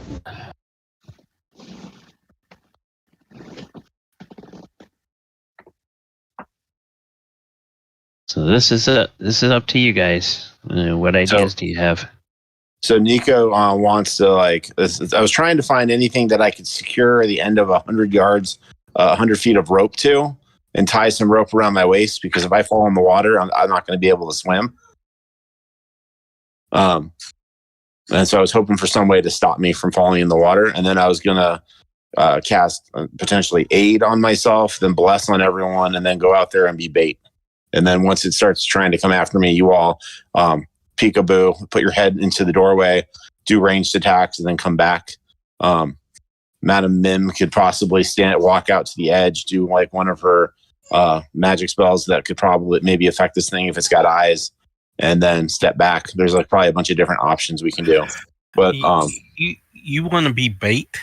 So this is up to you guys. What ideas do you have? So Nico wants to I was trying to find anything that I could secure the end of 100 yards, 100 feet of rope to, and tie some rope around my waist, because if I fall in the water, I'm not going to be able to swim. And so I was hoping for some way to stop me from falling in the water, and then I was going to cast potentially aid on myself, then bless on everyone, and then go out there and be bait. And then once it starts trying to come after me, you all peekaboo, put your head into the doorway, do ranged attacks, and then come back. Madam Mim could possibly walk out to the edge, do like one of her magic spells that could probably maybe affect this thing if it's got eyes, and then step back. There's like probably a bunch of different options we can do. But you want to be bait?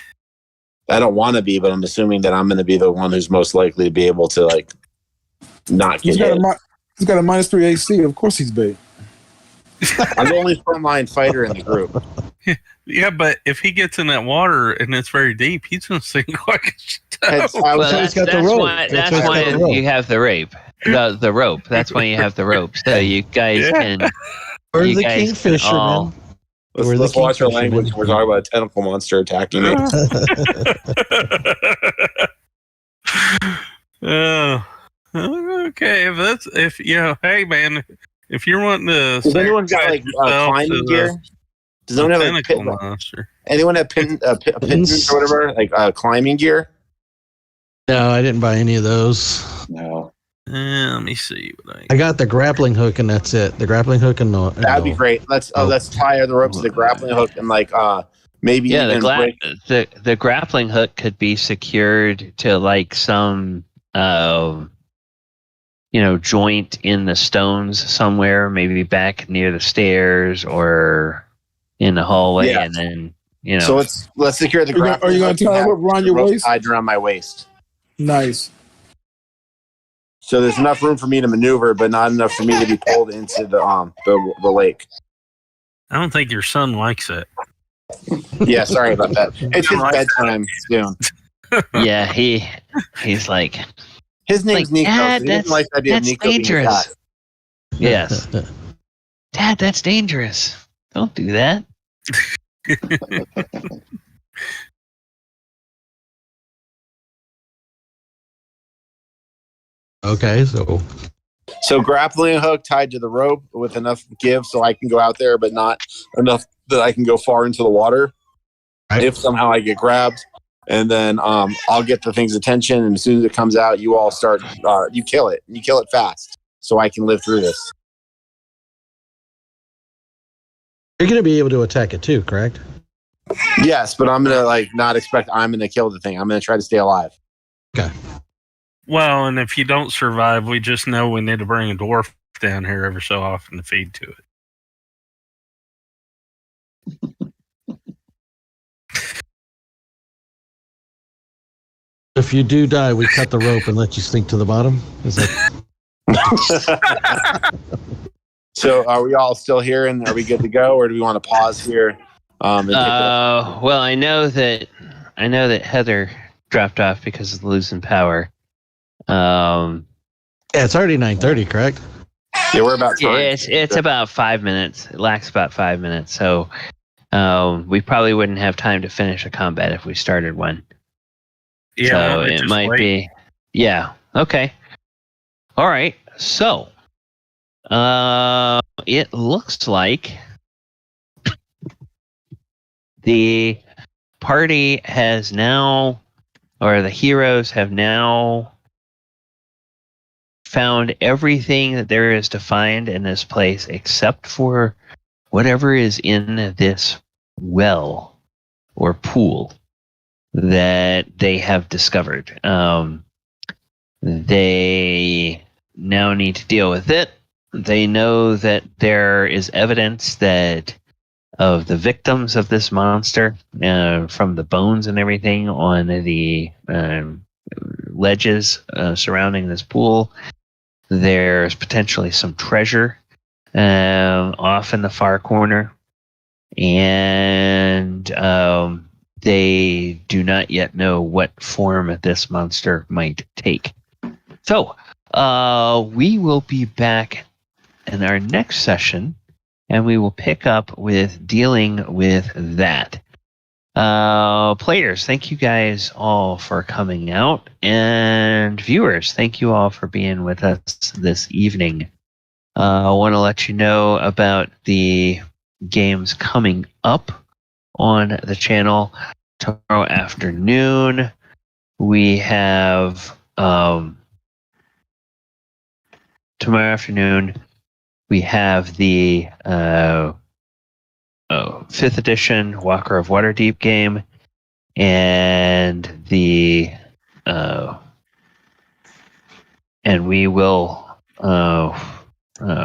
I don't want to be, but I'm assuming that I'm going to be the one who's most likely to be able to like not get hit. He's got a -3 AC. Of course he's bait. I'm the only frontline fighter in the group. Yeah, but if he gets in that water and it's very deep, he's going to sink like a That's- stone. I was- Well, he's got the rope. that's That's why why he's got the rope. you have the rope. The rope. That's why you have the rope. So you guys Yeah. can. We're You the guys kingfisher, all- man. Let's, We're the let's watch our kingfisher, language. man. We're talking about a tentacle monster attacking me. Okay, hey man, if you're wanting to, Does anyone got like climbing gear? Does anyone have like tentacle monster? anyone have pins or whatever, like climbing gear? No, I didn't buy any of those. No. Let me see what I got the grappling hook, and that's it. The grappling hook and the. That'd be great. Let's tie the ropes to the grappling hook and like maybe Yeah, even break. the grappling hook could be secured to like some joint in the stones somewhere, maybe back near the stairs or in the hallway, Yeah. and then So let's secure the Are you grappling gonna hook tie and it up around your rope waist? tied around my waist. Nice. So there's enough room for me to maneuver, but not enough for me to be pulled into the lake. I don't think your son likes it. Yeah, sorry about that. It's his bedtime soon. yeah, he's like, His name's Like, Nico. Dad, So he doesn't like the idea of that's Nico being dangerous. attacked. yes, Dad, that's dangerous. Don't do that. Okay, so So grappling hook tied to the rope with enough give so I can go out there, but not enough that I can go far into the water. Right. If somehow I get grabbed, and then I'll get the thing's attention, and as soon as it comes out, you all start. You kill it, and you kill it fast, so I can live through this. you're going to be able to attack it too, correct? Yes, but I'm gonna not expect I'm gonna kill the thing. I'm gonna try to stay alive. Okay. Well, and if you don't survive, we just know we need to bring a dwarf down here every so often to feed to it. If you do die, we cut the rope and let you sink to the bottom. Is that So are we all still here, and are we good to go, or do we want to pause here? And take a- Well, I know that Heather dropped off because of losing power. Yeah, it's already 9:30, correct? yeah, we're about time. Yeah, it's about 5 minutes. It lacks about 5 minutes, so we probably wouldn't have time to finish a combat if we started one. Yeah, So it might be. Yeah. Okay. All right. So, it looks like the party has now, or the heroes have now found everything that there is to find in this place except for whatever is in this well or pool that they have discovered. They now need to deal with it. They know that there is evidence that of the victims of this monster from the bones and everything on the ledges surrounding this pool. There's potentially some treasure off in the far corner, and they do not yet know what form this monster might take. So we will be back in our next session, and we will pick up with dealing with that. Players, thank you guys all for coming out, and viewers, thank you all for being with us this evening. I want to let you know about the games coming up on the channel tomorrow afternoon. We have tomorrow afternoon we have the 5th edition Walker of Waterdeep game, and the and we will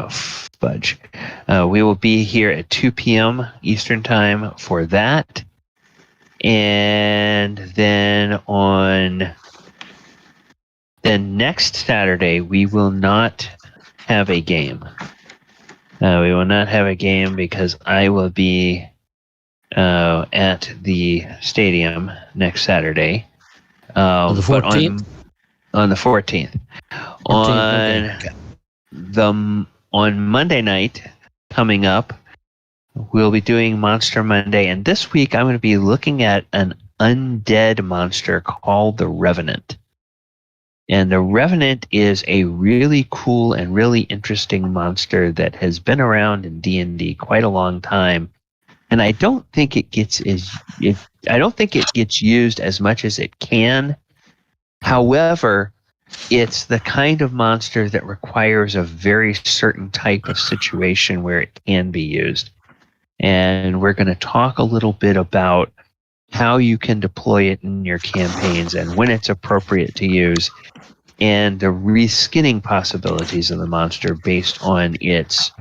fudge. We will be here at 2 p.m. Eastern Time for that. And then next Saturday, we will not have a game. We will not have a game because I will be at the stadium next Saturday. On the 14th? On the 14th. On Monday night coming up, we'll be doing Monster Monday, and this week I'm going to be looking at an undead monster called the Revenant. And the Revenant is a really cool and really interesting monster that has been around in D&D quite a long time, and I don't think it gets used as much as it can. However, it's the kind of monster that requires a very certain type of situation where it can be used. And we're going to talk a little bit about how you can deploy it in your campaigns and when it's appropriate to use, and the reskinning possibilities of the monster based on its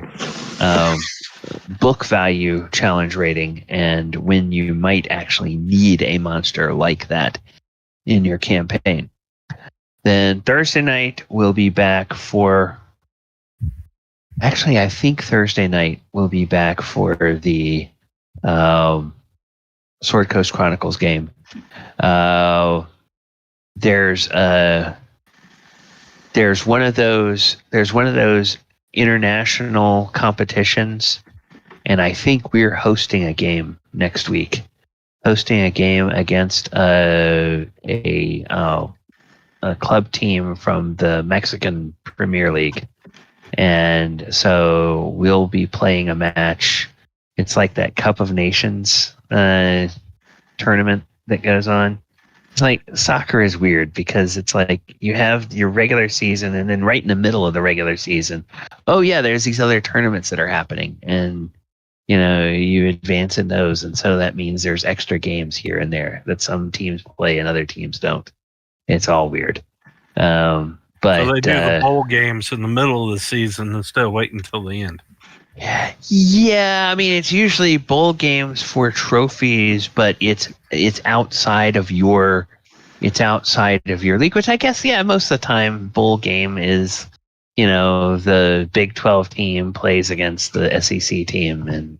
book value challenge rating, and when you might actually need a monster like that in your campaign. Then Thursday night we'll be back for... Actually, I think Thursday night we'll be back for the Sword Coast Chronicles game. There's one of those international competitions, and I think we're hosting a game next week. Hosting a game against a club team from the Mexican Premier League. And so we'll be playing a match. It's like that Cup of Nations tournament that goes on. It's like soccer is weird because it's like you have your regular season, and then right in the middle of the regular season, oh yeah, there's these other tournaments that are happening, and you advance in those, and so that means there's extra games here and there that some teams play and other teams don't. It's all weird. But so they do the bowl games in the middle of the season instead of waiting until the end. Yeah, I mean it's usually bowl games for trophies, but it's outside of your league, which I guess most of the time bowl game is the Big 12 team plays against the SEC team, and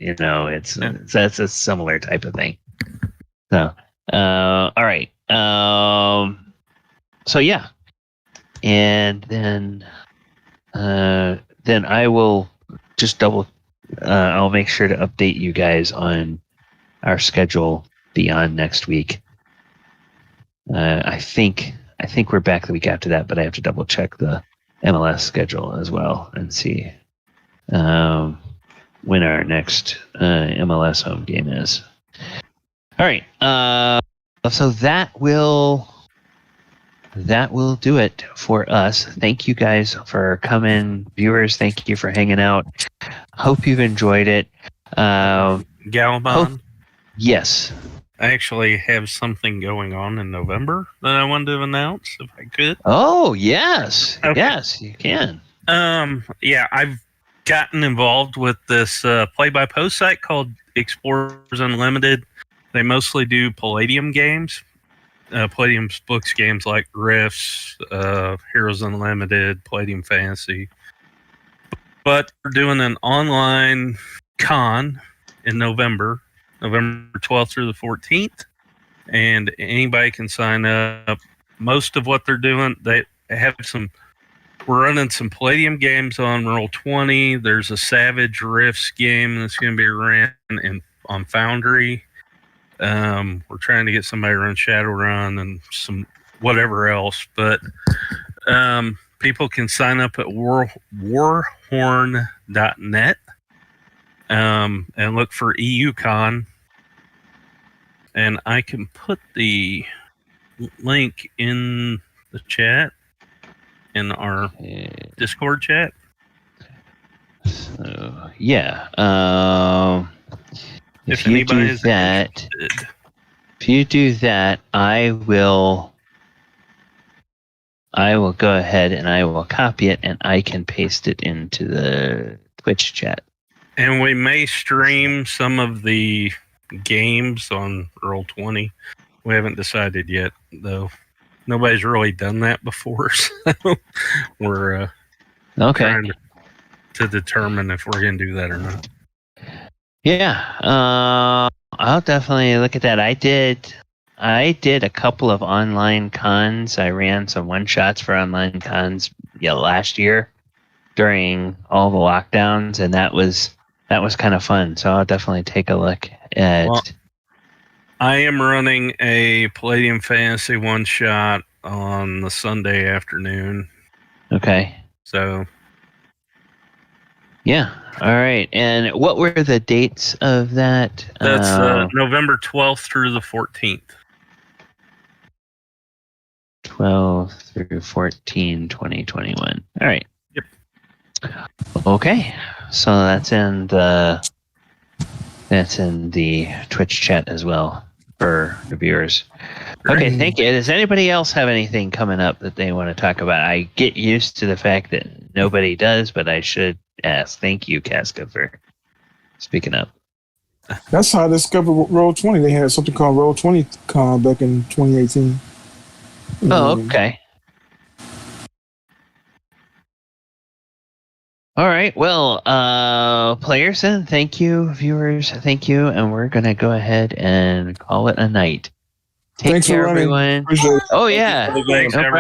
that's a similar type of thing. So all right, so yeah, and then I will just I'll make sure to update you guys on our schedule beyond next week. I think we're back the week after that, but I have to double check the MLS schedule as well and see when our next MLS home game is. All right, so that will do it for us. Thank you guys for coming. Viewers, thank you for hanging out. Hope you've enjoyed it. Galabon? Yes. I actually have something going on in November that I wanted to announce, if I could. Oh, yes. Okay. Yes, you can. Yeah, I've gotten involved with this play-by-post site called Explorers Unlimited. They mostly do Palladium games. Palladium's books games like Rifts, Heroes Unlimited, Palladium Fantasy. But we're doing an online con in November 12th through the 14th. And anybody can sign up. Most of what they're doing, they have some. We're running some Palladium games on Roll20. There's a Savage Rifts game that's going to be ran on Foundry. We're trying to get somebody to run Shadowrun and some whatever else. But people can sign up at warhorn.net and look for EUCon. And I can put the link in the chat, in our Discord chat. So, yeah. If If you anybody do is that, interested. if you do that, I will go ahead and I will copy it and I can paste it into the Twitch chat. And we may stream some of the games on Roll20. We haven't decided yet, though. Nobody's really done that before, so we're trying to determine if we're going to do that or not. Yeah, I'll definitely look at that. I did a couple of online cons. I ran some one-shots for online cons last year during all the lockdowns, and that was kind of fun. So I'll definitely take a look at. Well, I am running a Palladium Fantasy one-shot on the Sunday afternoon. Okay. So. Yeah. All right. And what were the dates of that? That's November 12th through the 14th. 12 through 14, 2021. All right. Yep. Okay. So that's in the Twitch chat as well for the viewers. Okay, thank you. Does anybody else have anything coming up that they want to talk about? I get used to the fact that nobody does, but I should ask. Thank you, Casca, for speaking up. That's how I discovered Roll20. They had something called Roll20 Con back in 2018. Oh, okay. All right. Well, players, then thank you. Viewers, thank you. And we're going to go ahead and call it a night. Take Thanks for care, running. everyone. Appreciate it. Oh, yeah. Thank you for the game. No problem.